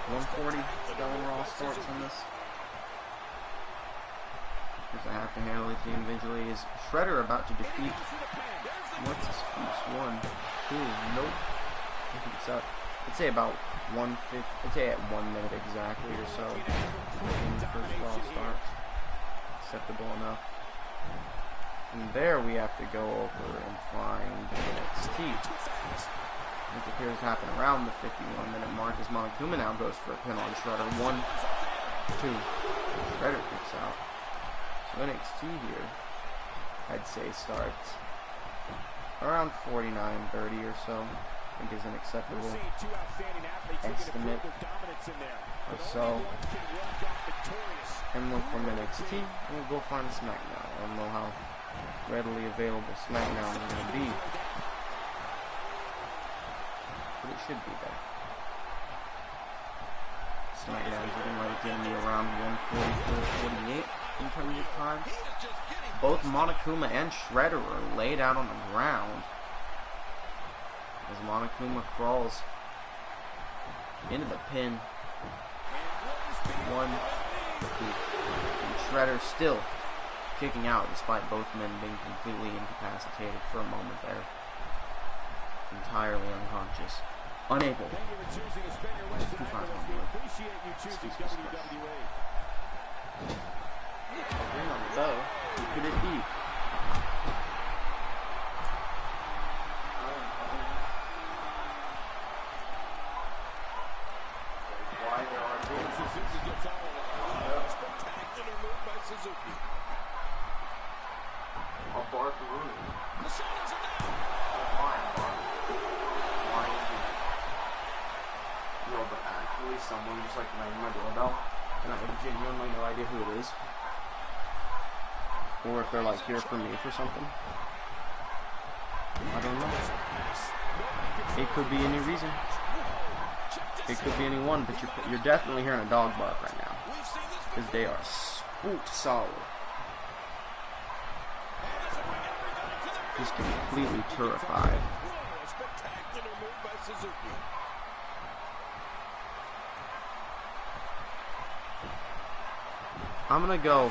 140 going Raw Sports on this. because I have to handle the team eventually. Is Shredder about to defeat? What's his speech? 1, 2, nope. I think it's up. I'd say about 150. I'd say at 1 minute exactly or so. When the first ball starts. Acceptable enough. From there, we have to go over and find NXT. It appears to happen around the 51-minute mark as Monokuma now goes for a pin on Shredder. 1, 2. Shredder kicks out. So NXT here, I'd say starts around 49-30 or so. I think is an acceptable estimate or so. And then from NXT, we'll go find Smackdown. I don't know how readily available Smackdown is going to be, but it should be there. Smackdown's looking like it's going to be around 144-48 in terms of time. Both Monokuma and Shredder are laid out on the ground as Monokuma crawls into the pin. 1, 2, and Shredder still kicking out despite both men being completely incapacitated for a moment there. Entirely unconscious. Unable to find one. Ring on the bell. Who could it be? Why there are Suzuki gets all of it. Spectacular move by Suzuki. A bar for Rooney. The shoulders are down. Why? Is it? Yo, but actually someone just like rang my doorbell, and I have genuinely no idea who it is. Or if they're like here for me for something. I don't know. It could be any reason. It could be anyone, but you're definitely hearing a dog bark right now. Because they are spooked solid. Just completely terrified. I'm gonna go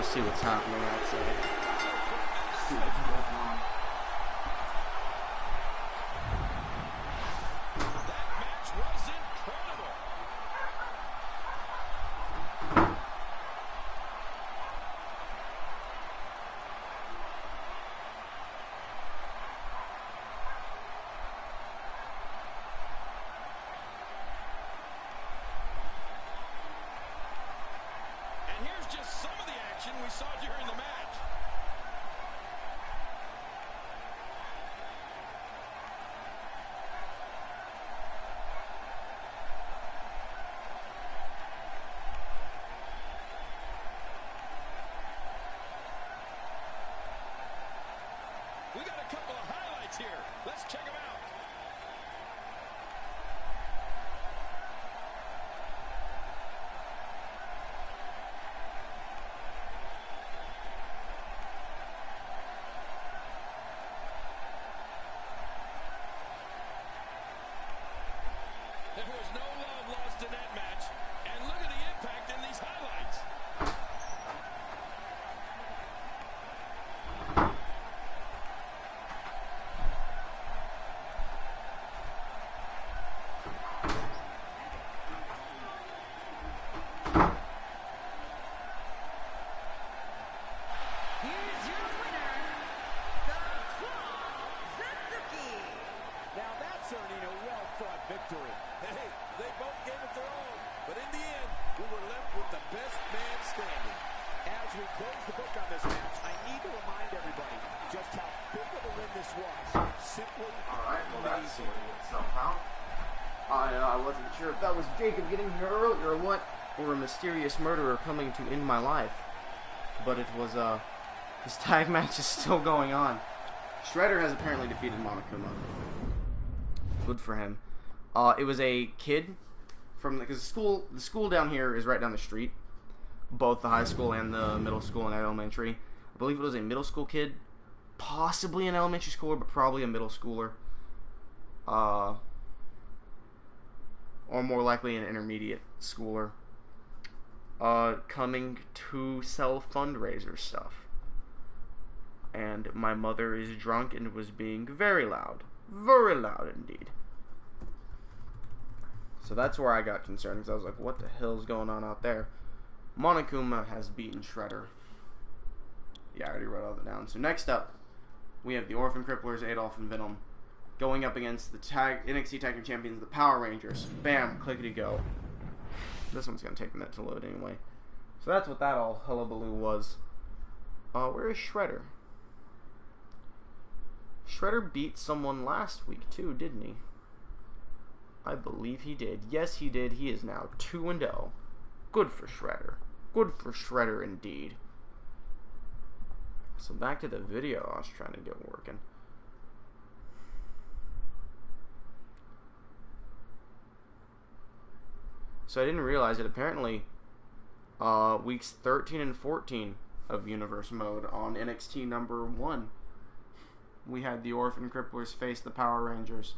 see what's happening outside. See what's going on. That match was incredible. And here's just some of the action we saw during the match. We got a couple of highlights here. Let's check them out. There was no love lost in that match. And look at the impact in these highlights. Here's your winner, the Suzuki. Now that's earning a well-fought victory. Hey, they both gave it their all, but in the end, we were left with the best man standing. As we close the book on this match, I need to remind everybody just how big of a win this was. Simply Alright, well that's sorting itself out. I wasn't sure if that was Jacob getting here earlier or what, or a mysterious murderer coming to end my life. But it was, this tag match is still going on. Shredder has apparently defeated Monokuma. Good for him. It was a kid from, because the school down here is right down the street. Both the high school and the middle school and elementary. I believe it was a middle school kid. Possibly an elementary schooler, but probably a middle schooler. Or more likely an intermediate schooler. coming to sell fundraiser stuff. And my mother is drunk and was being very loud indeed. So that's where I got concerned, because I was like, what the hell's going on out there? Monokuma has beaten Shredder. Yeah, I already wrote all that down. So next up, we have the Orphan Cripplers, Adolf and Venom, going up against the NXT Tag Team Champions, the Power Rangers. Bam, clickety go. This one's gonna take a minute to load anyway. So that's what that all hullabaloo was. Where is Shredder? Shredder beat someone last week too, didn't he? I believe he did. Yes, he did. He is now 2-0. Good for Shredder. Good for Shredder indeed. So back to the video I was trying to get working. So I didn't realize that apparently weeks 13 and 14 of Universe Mode on NXT number 1, we had the Orphan Cripplers face the Power Rangers.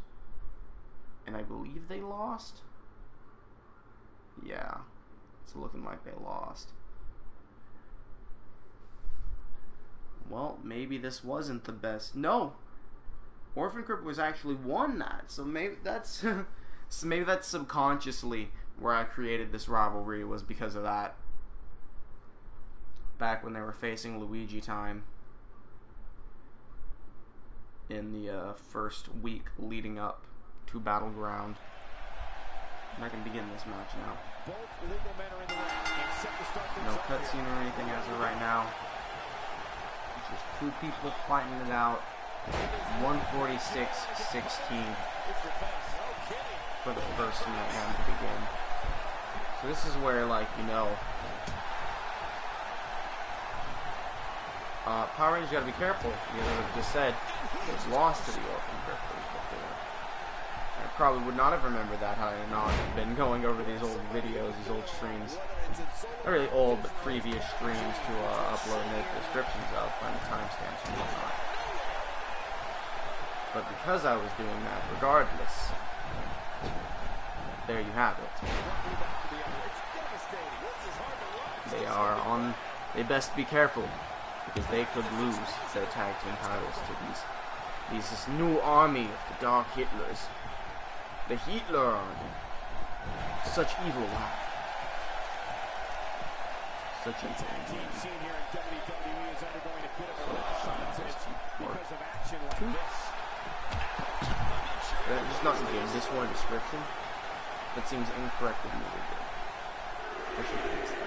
And I believe they lost? Yeah. It's looking like they lost. Well, maybe this wasn't the best. No! Orphan Cripplers actually won that. So maybe that's so maybe that's subconsciously where I created this rivalry, was because of that. Back when they were facing Luigi time in the first week leading up to Battleground. And I can begin this match now. No cutscene or anything as of right now. It's just two people fighting it out. 146-16 for the first Smackdown to begin. So this is where, like, you know, Power Rangers gotta be careful, because as I just said, it's lost to the Orphan Cripplers before. I probably would not have remembered that had I not been going over these old videos, these old streams. Not really old, but previous streams to upload and make descriptions of, find the timestamps and whatnot. But because I was doing that regardless, there you have it. They best be careful, because they could lose their tag team titles to this new army of the Dark Hitlers. The Hitler Army. Such evil life. Such evil indeed. Just not give this one a description. That seems incorrect in the video. I should fix that.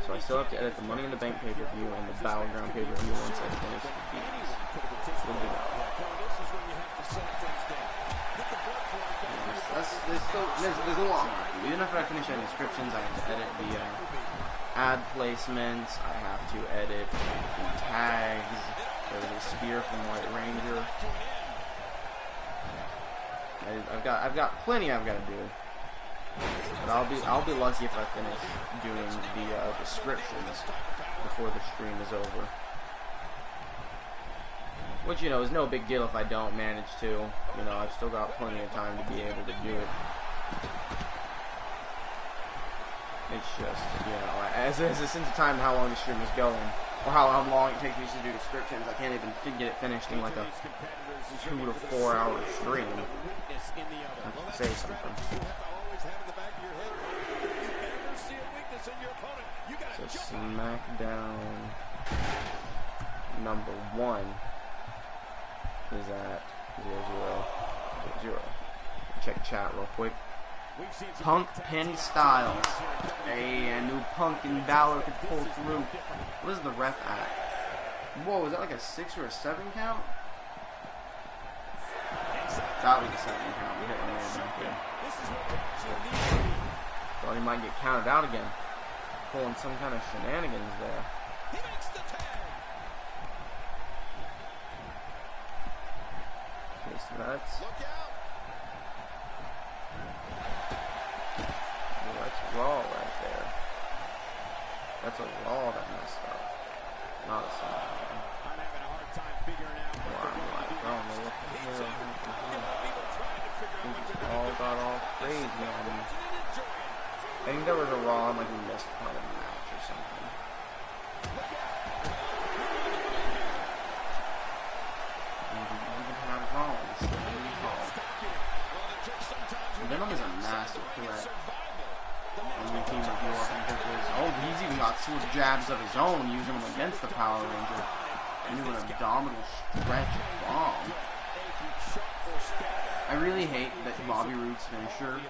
So I still have to edit the Money in the Bank pay-per-view and the Battleground pay-per-view once I finish these. We'll do that. There's a lot more. Even after I finish editing descriptions, I have to edit the ad placements. I have to edit the tags. There's a spear from White Ranger. I've got plenty I've got to do. But I'll be lucky if I finish doing the descriptions before the stream is over. Which, you know, is no big deal if I don't manage to. You know, I've still got plenty of time to be able to do it. It's just, you know, as a sense of time how long the stream is going, or how long it takes me to do descriptions, I can't even get it finished in like a 2 to 4 hour stream. I have to say something. So Smackdown number 1 is at 0-0. Check chat real quick. Punk pin Styles. Hey, I knew Punk and Balor could pull through. What is the ref at? Whoa, is that like a 6 or a 7 count? That was a 7 count. We hit one there back there. Thought he might get counted out again. Pulling some kind of shenanigans there. Okay, so that's... That's Raw right there. That's a Raw that messed up. Not a Smackdown. I'm having a hard time figuring out what I'm like, I don't know what the hell happened here. We just all got all crazy on me. I think there was a Raw and like we missed part of the match or something. And we even had Rollins. Venom is a massive threat. And we team with York and Pickles. Oh, he's even got switch jabs of his own, using them against the Power Ranger. Into an abdominal stretch bomb. I really hate that Bobby Roode's finisher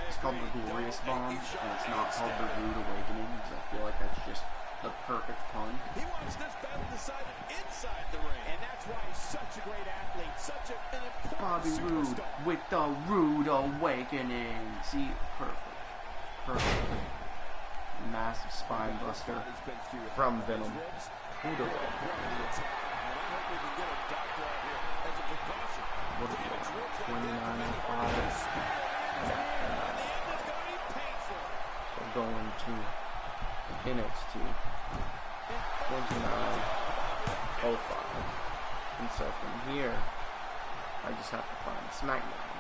is called the Glorious Bomb, and it's not called the Rude Awakening, because I feel like that's just the perfect pun. He wants this battle decided inside the ring. And that's why he's such a great athlete, such an important Bobby Roode with the Rude Awakening. See, perfect. Perfect. Massive spine buster from Venom. Rude Awakening. What is it? 29.5. We're going to NXT 29.05. And so from here, I just have to find Smackdown,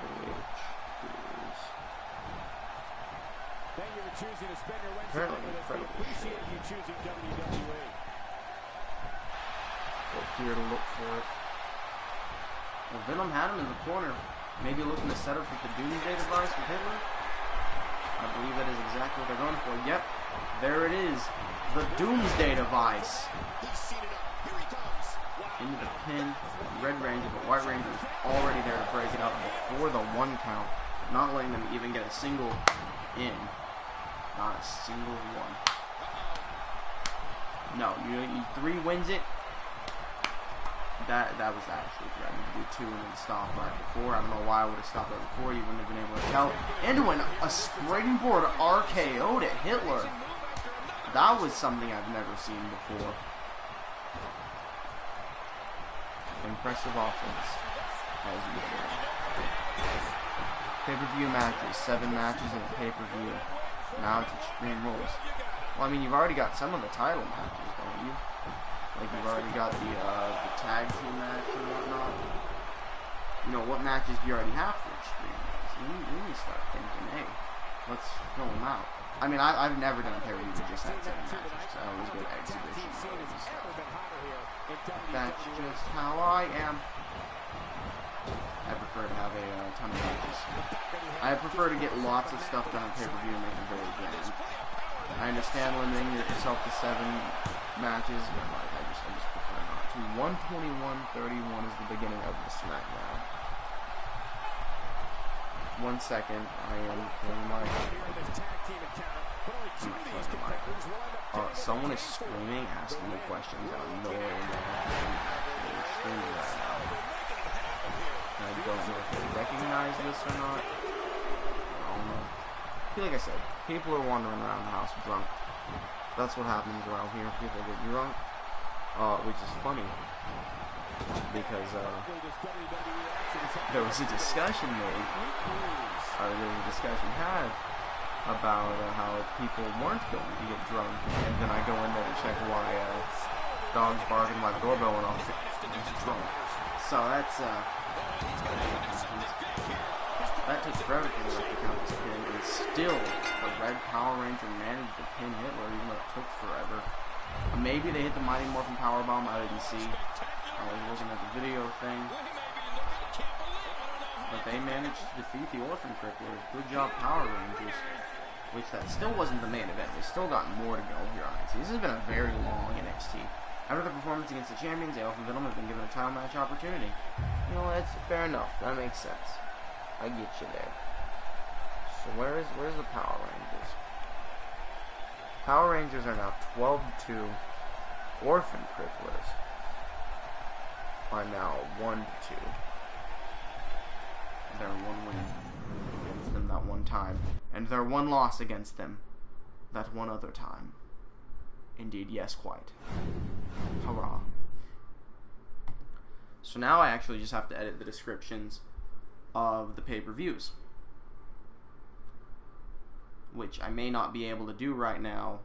which is Thank you for choosing to spend your Wednesday apparently night with us. We incredible. appreciate you choosing WWE. Go here to look for it. Well, Venom had him in the corner. Maybe looking to set up with the Doomsday device with Hitler. I believe that is exactly what they're going for. Yep, there it is. The Doomsday device. He's seen it up. Here he comes. Wow. Into the pin. Red Ranger, but White Ranger is already there to break it up before the 1 count. Not letting them even get a single in. Not a single one. No, you 3 wins it. That was actually threatening to do 2 and then stop right before. I don't know why I would have stopped right before. You wouldn't have been able to tell. And went a springboard RKO to Hitler. That was something I've never seen before. Impressive offense, as usual. Pay-per-view matches, 7 matches in a pay-per-view. Now it's Extreme Rules. Well, I mean, you've already got some of the title matches, don't you? Like, you've already got the tag team match and whatnot. You know, what matches do you already have for Extreme Rules? You need to start thinking, hey, let's fill them out. I mean, I've never done a pay-per-view that just had 7 matches, so I always go to exhibition shows and stuff. That's just how I am. I prefer to have a ton of matches. I prefer to get lots of stuff done on pay-per-view and make them very grand. I understand limiting yourself to 7 matches, but like, I just prefer not to. 121.31 is the beginning of the Smackdown. 1 second, I am playing my someone is screaming, asking me questions out of nowhere and actually screaming right now. I don't know if they recognize this or not. I don't know. I feel like I said, people are wandering around the house drunk. That's what happens around here. People get drunk, which is funny because there was a discussion made, or there was a discussion had about how people weren't going to get drunk, and then I go in there to check why dogs barking, why the doorbell went off. He's drunk. So that's that took forever for the rest of the count to pin, and still the Red Power Ranger managed to pin Hitler, even though it took forever. Maybe they hit the Mighty Morphin Powerbomb, I didn't see. I was looking at the video thing. But they managed to defeat the Orphan Cripplers. Good job, Power Rangers. Which that still wasn't the main event. We still got more to go here on NXT. This has been a very long NXT. After the performance against the champions, Alpha and Venom have been given a title match opportunity. You know, that's fair enough. That makes sense. I get you there. So where's the Power Rangers? Power Rangers are now 12-2. Orphan Cripplers are now 1-2. They're 1 win against them that one time, and they're 1 loss against them that one other time. Indeed, yes, quite. Hurrah. So now I actually just have to edit the descriptions of the pay-per-views, which I may not be able to do right now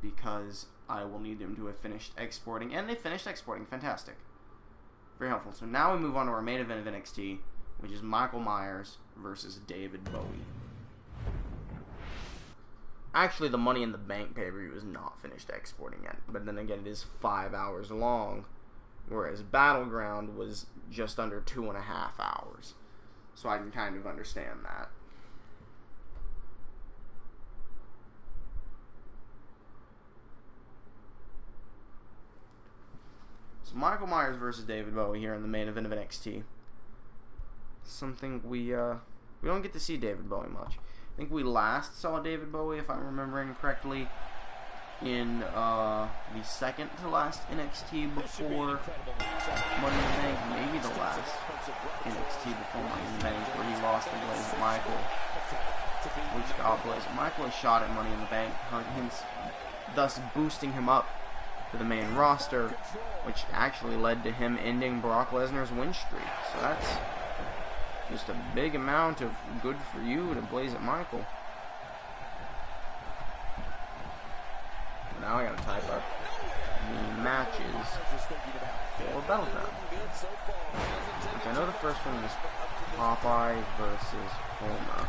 because I will need them to have finished exporting, and they finished exporting. Fantastic. Very helpful. So now we move on to our main event of NXT, which is Michael Myers versus David Bowie. Actually, the Money in the Bank pay-per-view is not finished exporting yet, but then again, it is 5 hours long, whereas Battleground was just under 2.5 hours. So I can kind of understand that. So Michael Myers versus David Bowie here in the main event of NXT. Something we don't get to see David Bowie much. I think we last saw David Bowie, if I'm remembering correctly, in the second to last NXT before Money in the Bank, maybe the last NXT before Money in the Bank, where he lost to Blaze Michael, which got Blaze Michael a shot at Money in the Bank, thus boosting him up to the main roster, which actually led to him ending Brock Lesnar's win streak. So that's just a big amount of good for you to blaze at Michael. Now I gotta type up the matches for Battleground. Which I know the first one was Popeye versus Homer.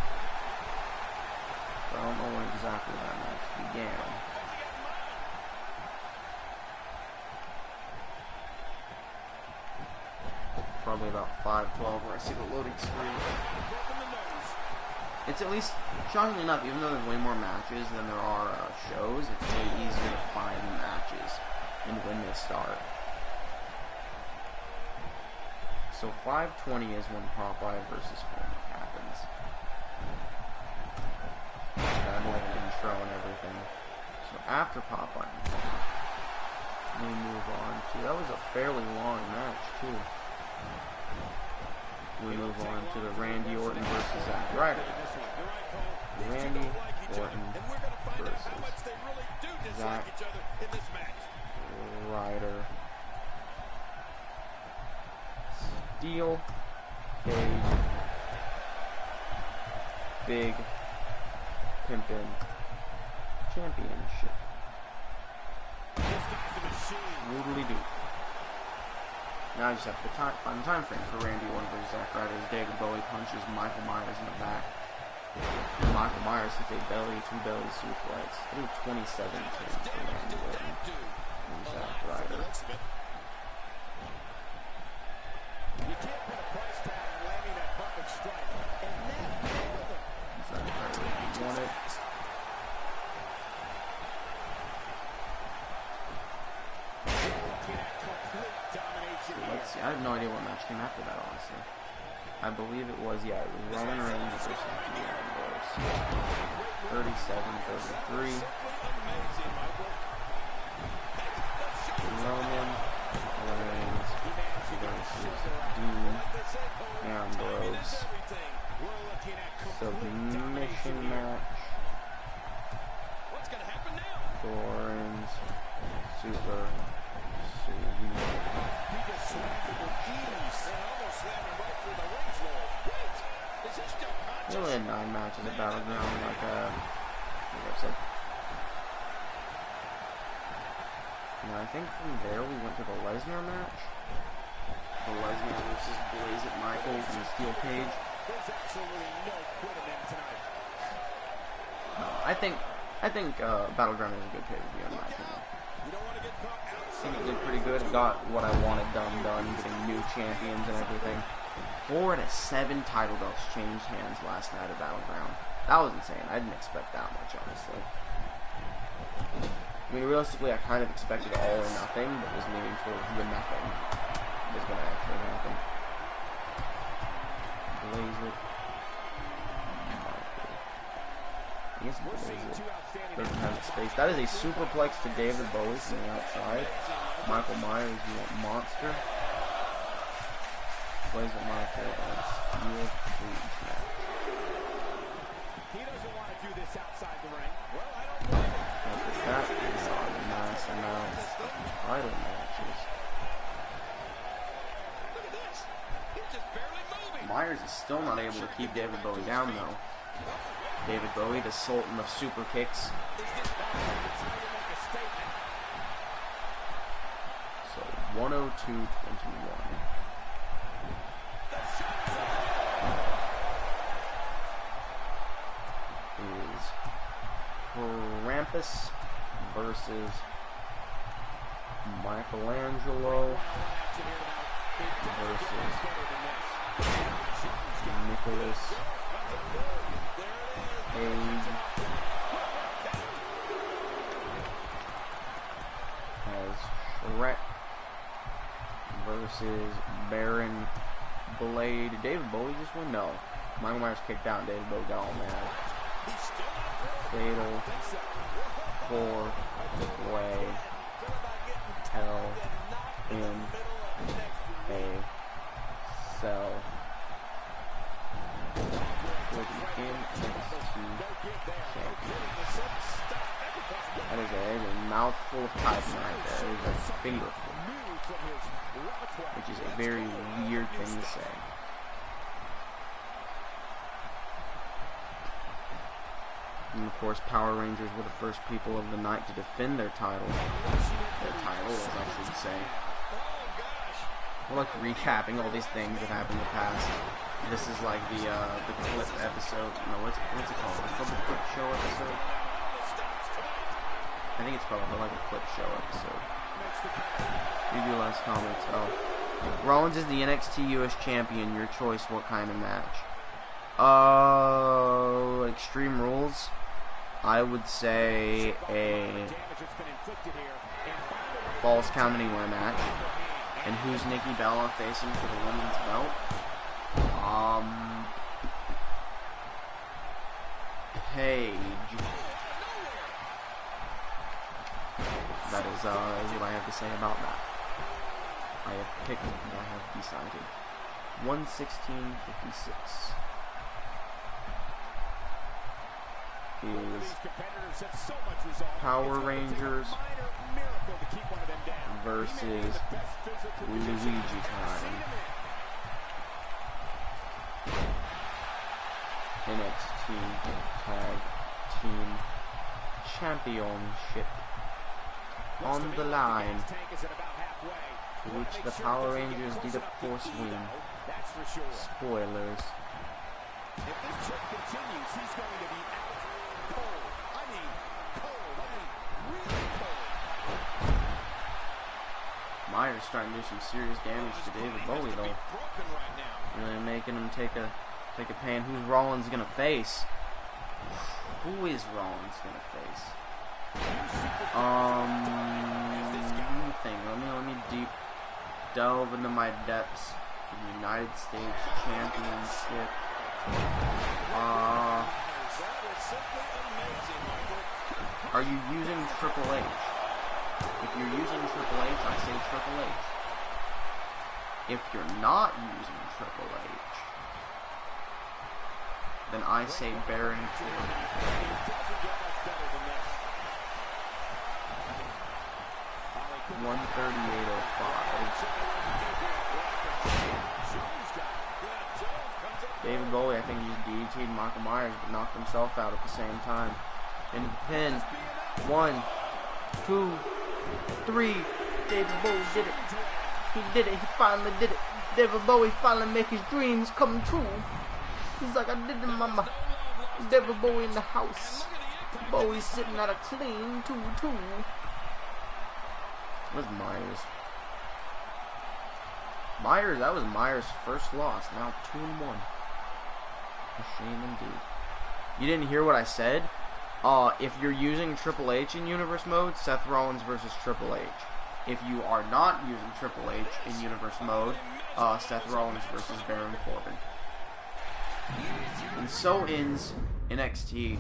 But I don't know when exactly that match began. Probably about 5:12 where I see the loading screen. It's at least, shockingly enough, even though there's way more matches than there are shows, it's way easier to find matches and when they start. So 5:20 is when Popeye versus Homer happens. Kind of like an intro and everything. So after Popeye, we move on to, that was a fairly long match too. We move on to the Randy Orton versus Zack Ryder. Randy Orton versus Zack Ryder. Steel Cage Big Pimpin' Championship. Woodly doo. Now I just have to find the time frame for Randy Orton versus Zack Ryder as David Bowie punches Michael Myers in the back. And Michael Myers hits a belly-to-belly suplex. I think 2017 for Randy Orton and Zack Ryder. You can't put a price tag on landing that perfect strike. And that Zack Ryder won it. Let's see, I have no idea what match came after that, honestly. I believe it was, yeah, it was Roman Reigns versus Dean Ambrose. 37-33. Roman Reigns versus Dean Ambrose. Submission match. Thorns Super We only had 9 matches at Battleground, like I said. And I think from there we went to the Lesnar match. The Lesnar versus Blaze at Michaels in the steel cage. there's absolutely no quitting them tonight. I think Battleground is a good pay-per-view in my opinion. You don't want to get caught I outside. think it did pretty good. It got what I wanted done, getting new champions and everything. 4 out of 7 title belts changed hands last night at Battleground. That was insane. I didn't expect that much, honestly. I mean, realistically, I kind of expected all or nothing, but was leaning towards the nothing was going to actually happen. Blaze it. I guess Blaze it. Doesn't have the space. That is a superplex to David Bowie from the outside. Michael Myers, you want monster. Blaze it, Michael, and steel cage match. He doesn't want to do this outside the ring. Well, I don't blame him. That is a mass amount of title matches. Look at this. He's just barely moving. Myers is still not able to keep David Bowie down, though. David Bowie, the Sultan of Super Kicks. So, 102-21. Krampus versus Michelangelo versus Nicholas Cage as Shrek versus Baron Blade. David Bowie just won? No. Michael Myers kicked out and David Bowie got all mad. Fatal 4-way Hell in a Cell. That is a mouthful of typing right there. It is a fingerful, which is a very weird thing to say. And of course, Power Rangers were the first people of the night to defend their title. Their titles, I should say. We're like recapping all these things that happened in the past. This is like the clip episode. No, what's it called? It's called the clip show episode. I think it's called like a clip show episode. Review last comments. Oh, Rollins is the NXT US champion. Your choice. What kind of match? Extreme Rules. I would say a Falls Count Anywhere match. And who's Nikki Bella facing for the women's belt? Paige. That is what I have to say about that. I have picked and I have decided. 116.56 is Power Rangers versus Luigi time. NXT Tag Team Championship on the line, which the Power Rangers did of course win. Spoilers. If this trip continues, he's going to be out cold. I mean, really cold. Myers starting to do some serious damage to David Bowie though. Really making him take a pain. Who's Rollins gonna face? Who is Rollins gonna face? Let me think. Let me deep delve into my depths. The United States Championship. Are you using Triple H? If you're using Triple H, I say Triple H. If you're not using Triple H, then I say Baron Corbin. 138.05. David Bowie, I think he just DDT'd Michael Myers, but knocked himself out at the same time. Into the pin. 1, 2, 3. David Bowie did it. He did it. He finally did it. David Bowie finally make his dreams come true. He's like, I did it, mama. David Bowie in the house. Bowie sitting at a clean 2-2. Where's Myers? Myers, that was Myers' first loss. Now 2-1. A shame indeed. You didn't hear what I said? If you're using Triple H in Universe Mode, Seth Rollins versus Triple H. If you are not using Triple H in Universe Mode, Seth Rollins versus Baron Corbin. And so ends NXT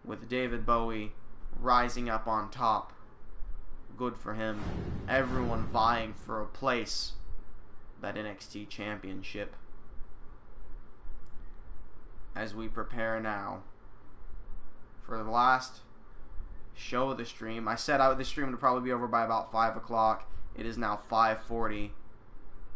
with David Bowie rising up on top. Good for him. Everyone vying for a place. That NXT Championship. As we prepare now for the last show of the stream. I said the stream would probably be over by about 5 o'clock. It is now 5:40.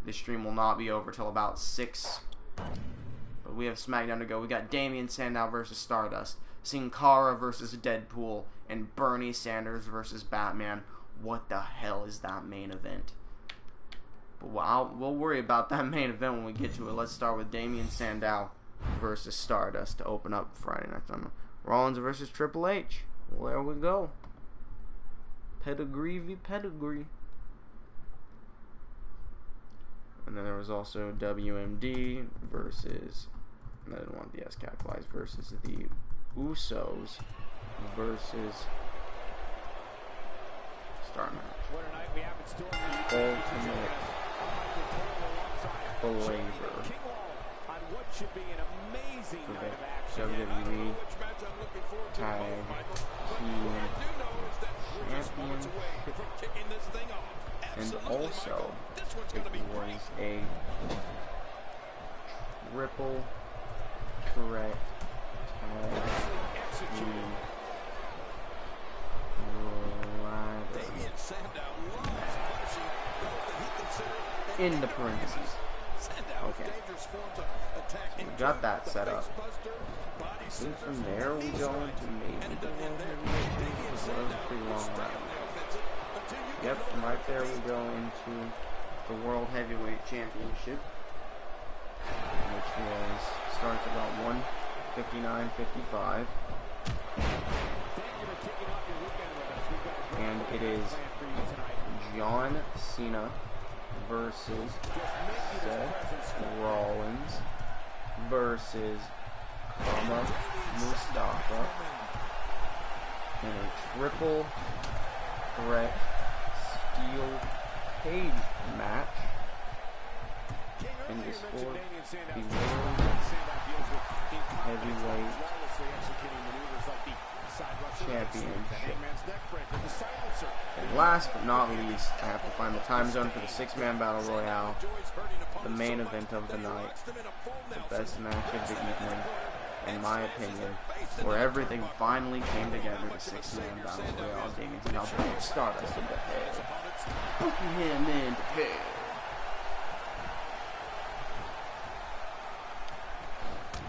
This stream will not be over till about 6. But we have SmackDown to go. We got Damian Sandow versus Stardust, Sin Cara versus Deadpool, and Bernie Sanders versus Batman. What the hell is that main event? But we'll worry about that main event when we get to it. Let's start with Damian Sandow versus Stardust to open up Friday Night Summer. Rollins versus Triple H. Well, there we go. Pedigree v. pedigree. And then there was also WMD versus, I didn't want the S capitalized, versus the Usos versus Star Match. What a night we have in store for you. Ultimate Flavor on what should be an amazing for night of the action. WWE Which match I'm looking forward to Tag most, Michael. But Team what I do know is that we're just moments away from kicking this thing off. And Absolutely, also, Michael. This one's it going to be great. was a triple threat tag team ladder Damian Sandow loves punishing those that he considered in the parentheses. Sandow Okay. dangerous forms of attack. So we got that The set up. face buster, body So scissors, from there we knee go strikes. into maybe And the then World there, Heavyweight Damian Championship. So that was a Sandow pretty will long stay round. on the offensive until you Yep, can from no right there longer we beat go into the World Heavyweight Championship, which was starts about 1:59:55, and it is John Cena versus Seth Rollins versus Kama Mustafa in a triple threat steel cage match, and is for the World Heavyweight Championship. And last but not least, I have to find the time zone for the 6-man Battle Royale, the main event of the night, the best match of the evening, in my opinion, where everything finally came together. The 6-man Battle Royale, Damian Sandow, Stardust in the head, poking him in the head.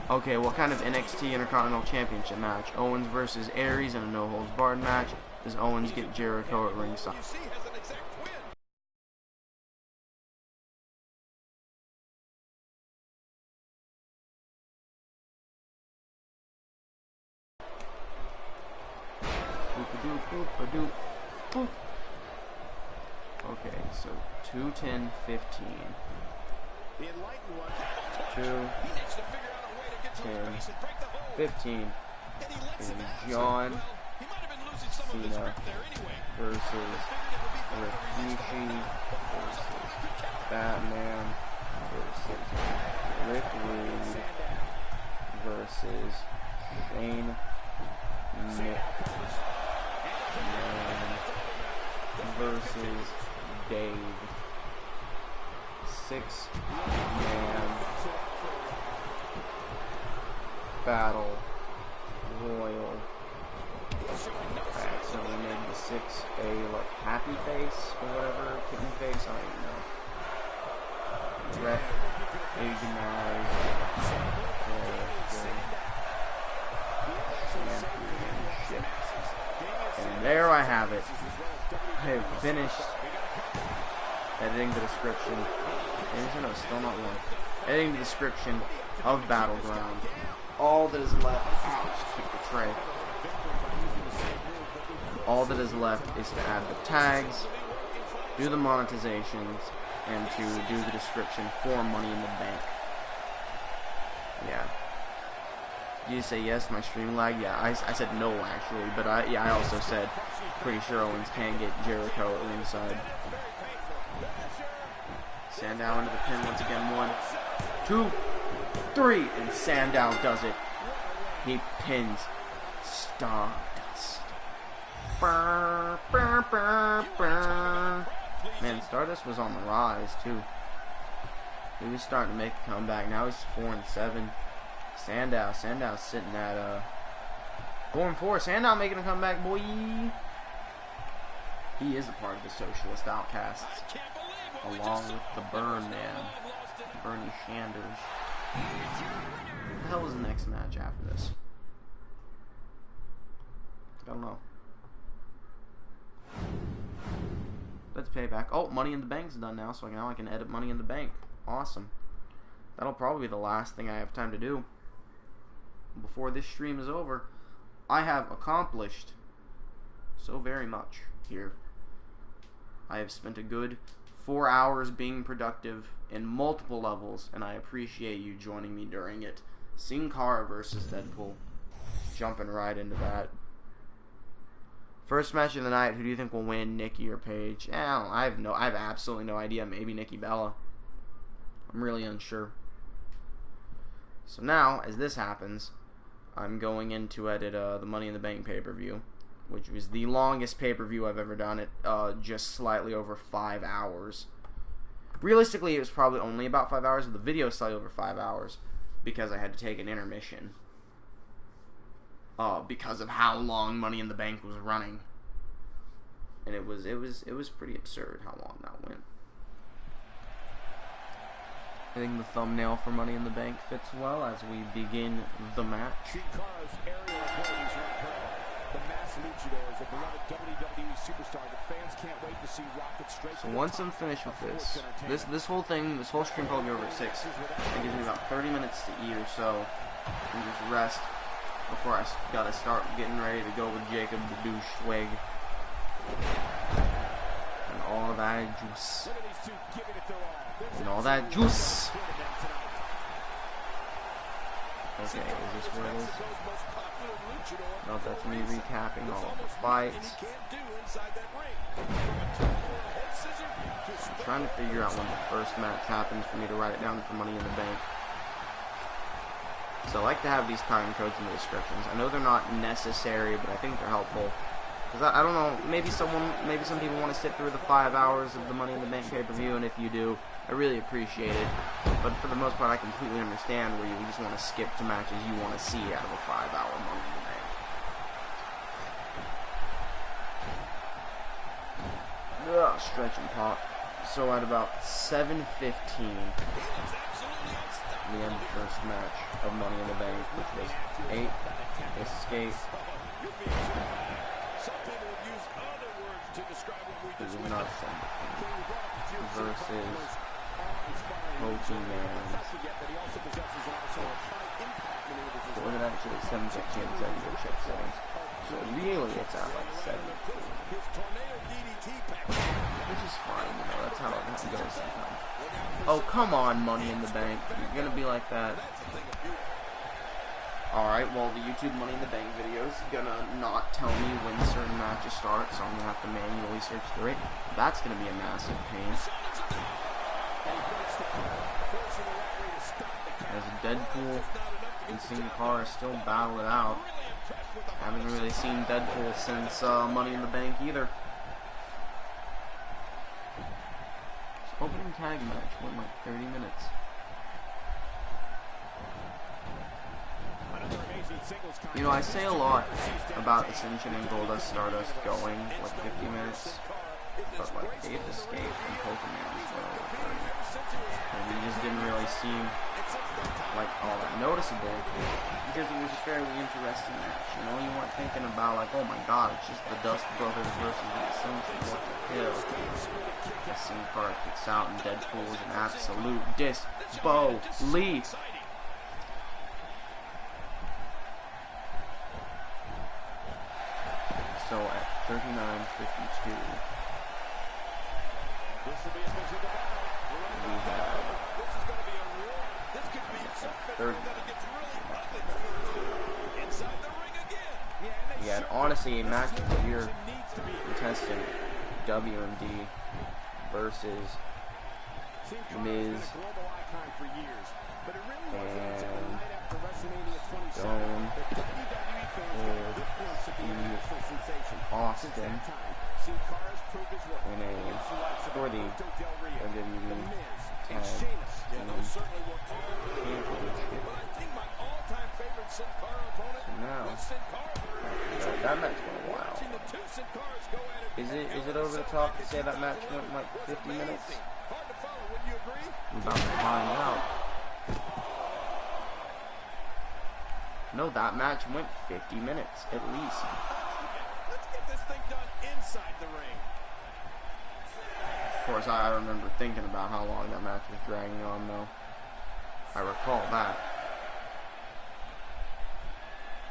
Okay, what kind of NXT Intercontinental Championship match? Owens versus Aries in a no-holds-barred match. Does Owens get Jericho at ringside? Okay, so 2:10:15. 2:10:15 is John Cena versus Rikishi versus Batman versus Rick Rude versus Shane McMahon versus Dave. 6-man battle royal. Alright, so we made the 6 a like happy face or whatever, kitten face, I don't even know. Rep Agonized Championship. And there I have it. I have finished editing the description. No, still not one. Editing the description of Battleground. All that is left. Just kick the tray. All that is left is to add the tags, do the monetizations, and to do the description for Money in the Bank. Yeah. Did you say yes to my stream lag? Yeah, I said no actually, but I also said pretty sure Owens can't get Jericho at ringside. Sandow into the pin once again. 1, 2, 3, and Sandow does it. He pins Stardust. Burr, burr, burr, burr. Man, Stardust was on the rise too. He was starting to make a comeback. Now he's 4-7. Sandow's sitting at 4-4. Sandow making a comeback, boy. He is a part of the Socialist Outcasts, along with the Burn Man, Bernie Sanders. What the hell was the next match after this? I don't know. Let's pay back. Oh, Money in the Bank's done now, so now I can edit Money in the Bank. Awesome. That'll probably be the last thing I have time to do before this stream is over. I have accomplished so very much here. I have spent a good 4 hours being productive in multiple levels, and I appreciate you joining me during it. Sin Cara versus Deadpool. Jumping right into that. First match of the night, who do you think will win, Nikki or Paige? I have absolutely no idea. Maybe Nikki Bella. I'm really unsure. So now, as this happens, I'm going in to edit the Money in the Bank pay-per-view, which was the longest pay-per-view I've ever done. It just slightly over 5 hours. Realistically, it was probably only about 5 hours, but the video is slightly over 5 hours because I had to take an intermission. Because of how long Money in the Bank was running, and it was pretty absurd how long that went. I think the thumbnail for Money in the Bank fits well as we begin the match. Sin Cara's aerial abilities are incredible. The mass luchador is a beloved WWE superstar that fans can't wait to see rocket straight. So once I'm finished with this whole stream probably over at 6. It gives me about 30 minutes to eat or so, and just rest before I gotta start getting ready to go with Jacob the douche swag and all that juice. And all that juice. Okay, is this where it is? No, that's me recapping all of the fights. I'm trying to figure out when the first match happens for me to write it down for Money in the Bank. So I like to have these time codes in the descriptions. I know they're not necessary, but I think they're helpful. Because I don't know, maybe some people want to sit through the 5 hours of the Money in the Bank pay-per-view, and if you do, I really appreciate it. But for the most part, I completely understand where you just want to skip to matches you want to see out of a 5-hour Money in the Bank. Ugh, stretch and pop. So at about 7:15, the end of the first match of Money in the Bank, which was 8 Escape. This is not versus Pokemon. So we're gonna actually 7:15 check settings. So really it's at like 7, which is fine, you know, that's how it goes sometimes. Oh, come on, Money in the Bank. You're gonna be like that. Alright, well, the YouTube Money in the Bank video is gonna not tell me when certain matches start, so I'm gonna have to manually search through it. That's gonna be a massive pain. As Deadpool and Sin Cara still battle it out. Haven't really seen Deadpool since Money in the Bank either. This opening tag match went like 30 minutes. You know, I say a lot about Ascension and Goldust Stardust going like 50 minutes, but like 8 Escape and Pokemon is well over 30. And it just didn't really seem like all that noticeable because it was a fairly interesting match. You know, you weren't thinking about like, oh my god, it's just the Dust Brothers versus the Ascension. What the hell? Sin Cara kicks out and Deadpool is an absolute disbelief. So at 39:52, we have 30. Yeah, and honestly, a match of the year contestant WMD versus Miz and Stone Austin in a for the WWE Tag Team Championship. So now that match went a while. Is it over the top to say that match went like 50 minutes? We're about to find out. No, that match went 50 minutes, at least. Let's get this thing done inside the ring. Of course, I remember thinking about how long that match was dragging on, though. I recall that.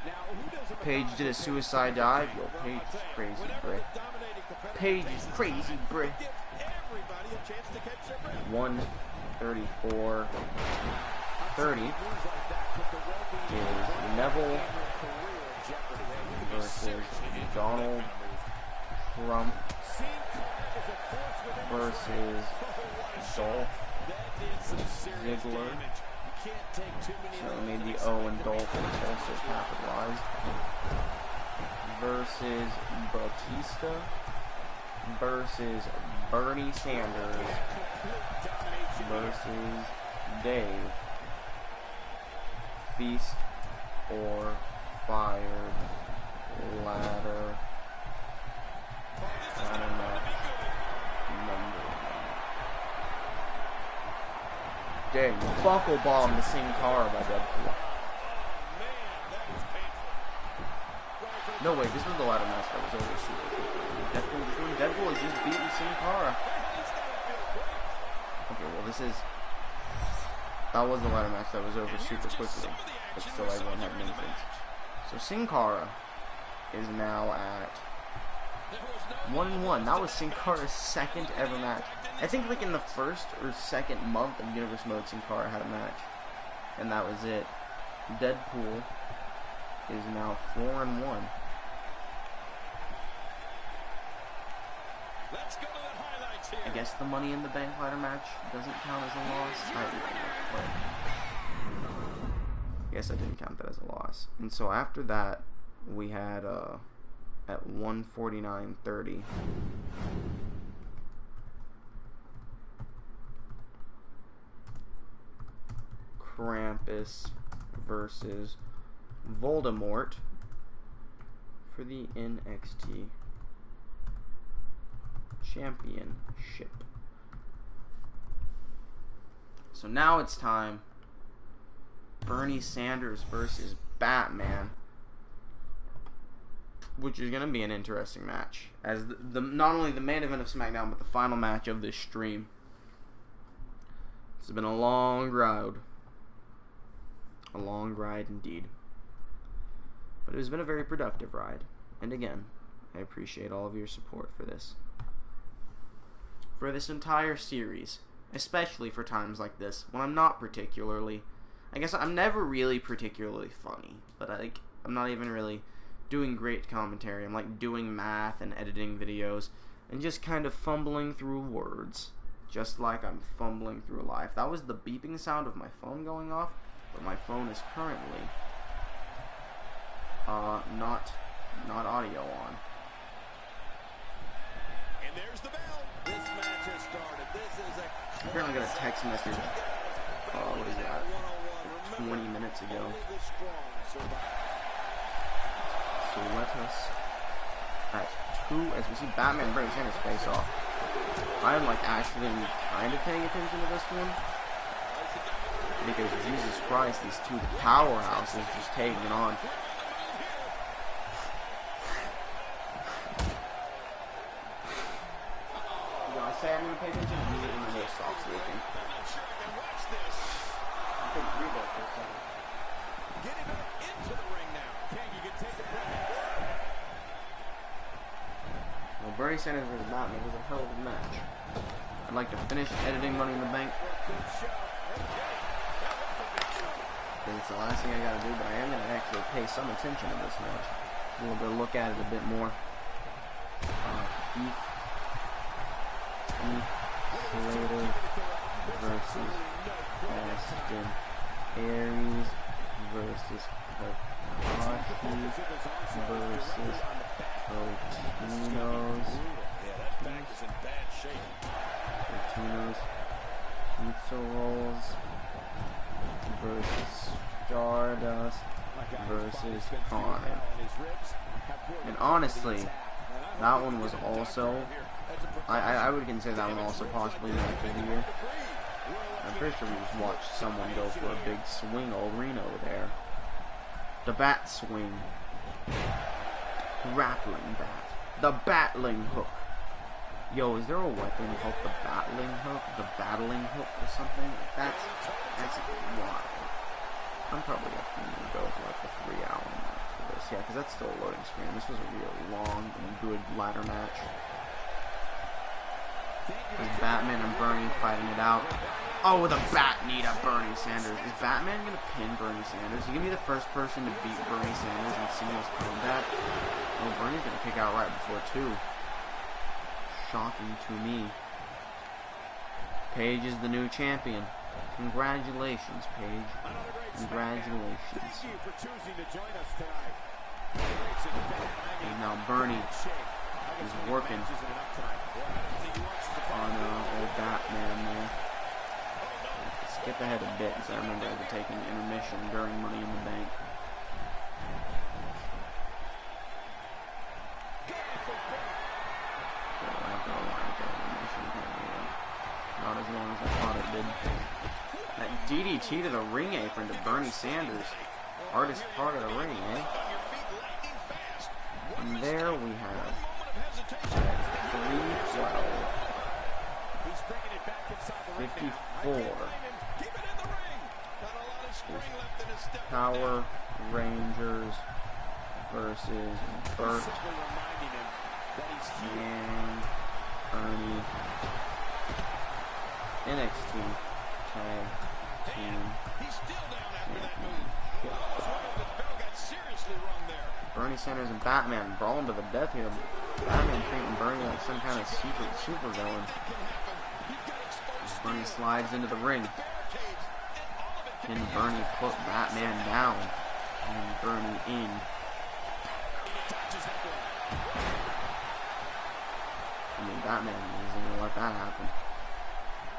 Now, who doesn't Paige did a suicide dive. Yo, Paige is crazy, bruh. Paige is crazy, bruh. 134. 30 is Neville versus Donald Trump versus Dolph Ziggler. So we made the O and Dolph also capitalized. Versus Batista versus Bernie Sanders versus Dave. Feast or fired ladder match number 1. Dang, buckle bomb to Sin Cara by Deadpool. No way, this was the ladder match that was over super quickly. Deadpool has just beaten Sin Cara. Okay, well that was the ladder match that was over super quickly, but still everyone had an entrance. So Sin Cara is now at 1-1. That was Sin Cara's second ever match. I think like in the first or second month of Universe Mode, Sin Cara had a match, and that was it. Deadpool is now 4-1. Let's go to the highlights here. I guess the Money in the Bank ladder match doesn't count as a loss. I guess I didn't count that as a loss. And so after that, we had at 149.30. Krampus versus Voldemort for the NXT Championship. So now it's time. Bernie Sanders versus Batman, which is going to be an interesting match, as the not only the main event of SmackDown, but the final match of this stream. It's been a long ride. A long ride indeed. But it has been a very productive ride. And again, I appreciate all of your support for this. For this entire series. Especially for times like this, when I'm not particularly... I guess I'm never really particularly funny. But I'm not even really doing great commentary. I'm like doing math and editing videos. And just kind of fumbling through words. Just like I'm fumbling through life. That was the beeping sound of my phone going off. But my phone is currently not audio on. And there's the bell. This match has started. This is a Apparently got a text message. What is that? 20 minutes ago. So let us at 2 as we see Batman bring Sanders face off. I am like actually kind of paying attention to this one. Because Jesus Christ, these two powerhouses just taking it on. You gotta say I'm gonna pay attention to music and then it stops working. I couldn't read that for a second. Getting back into the ring now. King, you can take a break. Well, Bernie Sanders versus Batman was a hell of a match. I'd like to finish editing Money in the Bank. It's the last thing I gotta do, but I am gonna actually pay some attention to this match. A little bit of look at it a bit more. Heath Slater versus Austin Aries versus Takashi versus Cotinos. Cotinos. Pizza Rolls versus Stardust versus Khan. And honestly, that one was also, I would consider that one also possibly match of the year. I'm pretty sure we just watched someone go for a big swing over Reno there. The bat swing. Grappling bat. The battling hook. Yo, is there a weapon called the battling hook? The battling hook or something? That's wild. I'm probably gonna go for like the 3-hour match for this. Yeah, because that's still a loading screen. This was a really long and good ladder match. There's Batman and Bernie fighting it out. Oh, with a bat knee to Bernie Sanders. Is Batman going to pin Bernie Sanders? Is he going to be the first person to beat Bernie Sanders in singles combat? Oh, Bernie's going to kick out right before 2. Shocking to me. Paige is the new champion. Congratulations, Paige. Congratulations. Thank you for choosing to join us tonight. And now Bernie is working on old Batman there. Skip ahead a bit, because I remember I had to take an intermission during Money in the Bank. Not as long as I thought it did. That DDT to the ring apron to Bernie Sanders. Hardest part of the ring, eh? And there we have 312. 54. Power Rangers versus Burt and Bernie. NXT Tag Team Bernie Sanders and Batman brawling to the death here. Batman treating Bernie like some kind of super villain. Bernie slides into the ring. Can Bernie put Batman down? And Bernie in. I mean, Batman isn't going to let that happen.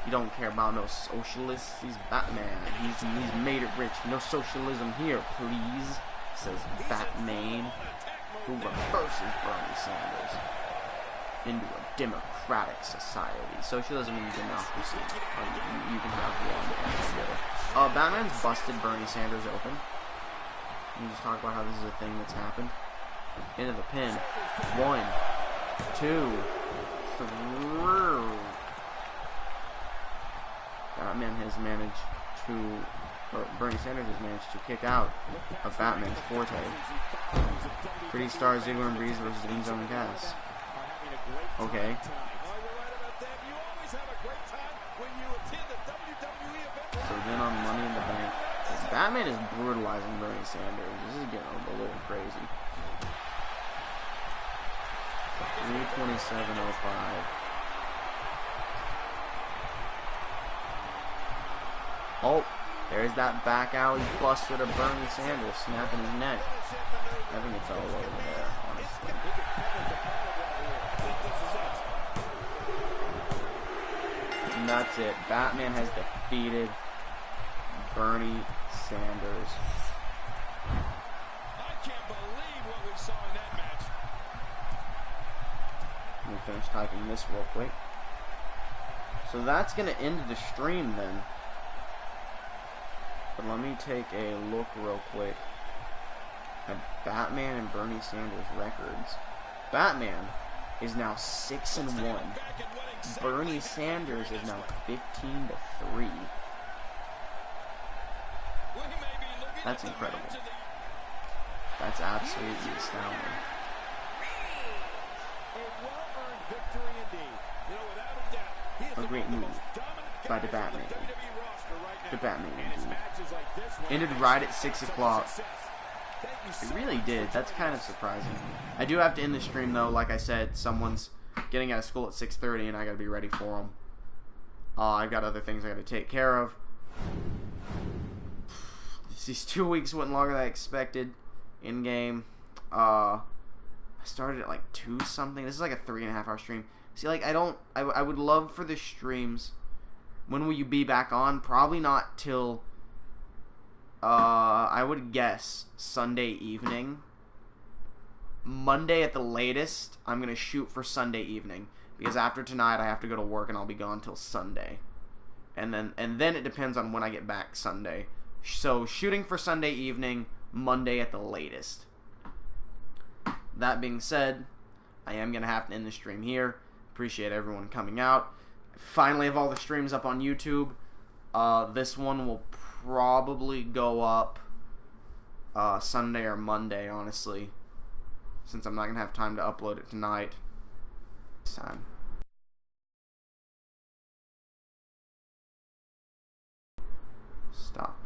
He don't care about no socialists. He's Batman. He's made it rich. No socialism here, please. Says Batman, who reverses Bernie Sanders into a democratic society. Socialism and democracy. You can have one and the other. Batman's busted Bernie Sanders open. You just talk about how this is a thing that's happened. Into the pin. 1, 2, 3. Batman has managed to, or Bernie Sanders has managed to kick out of Batman's forte. Pretty Star, Ziggler, and Breeze versus Enzo and Cass. Okay. So then on Money in the Bank, Batman is brutalizing Bernie Sanders. This is getting a little crazy. 327.05. Oh, there's that back alley buster to Bernie Sanders, snapping his neck. I think it's all over there, honestly. And that's it. Batman has defeated Bernie Sanders. I can't believe what we saw in that match. Let me finish typing this real quick. So that's going to end the stream then. But let me take a look real quick at Batman and Bernie Sanders records. Batman is now 6-1. Bernie Sanders is now 15-3. That's incredible. That's absolutely astounding. A great move by the Batman. The Batman ended right at 6 o'clock. It really did. That's kind of surprising. I do have to end the stream though. Like I said, someone's getting out of school at 6:30 and I gotta be ready for them. I've got other things I gotta take care of. These 2 weeks went longer than I expected in game. I started at like 2 something. This is like a 3.5 hour stream. See, like I would love for the streams. When will you be back on? Probably not till, I would guess, Sunday evening. Monday at the latest, I'm going to shoot for Sunday evening. Because after tonight, I have to go to work and I'll be gone till Sunday. And then it depends on when I get back Sunday. So, shooting for Sunday evening, Monday at the latest. That being said, I am going to have to end the stream here. Appreciate everyone coming out. Finally have all the streams up on YouTube. This one will probably go up Sunday or Monday, honestly, since I'm not gonna have time to upload it tonight. Time. Stop.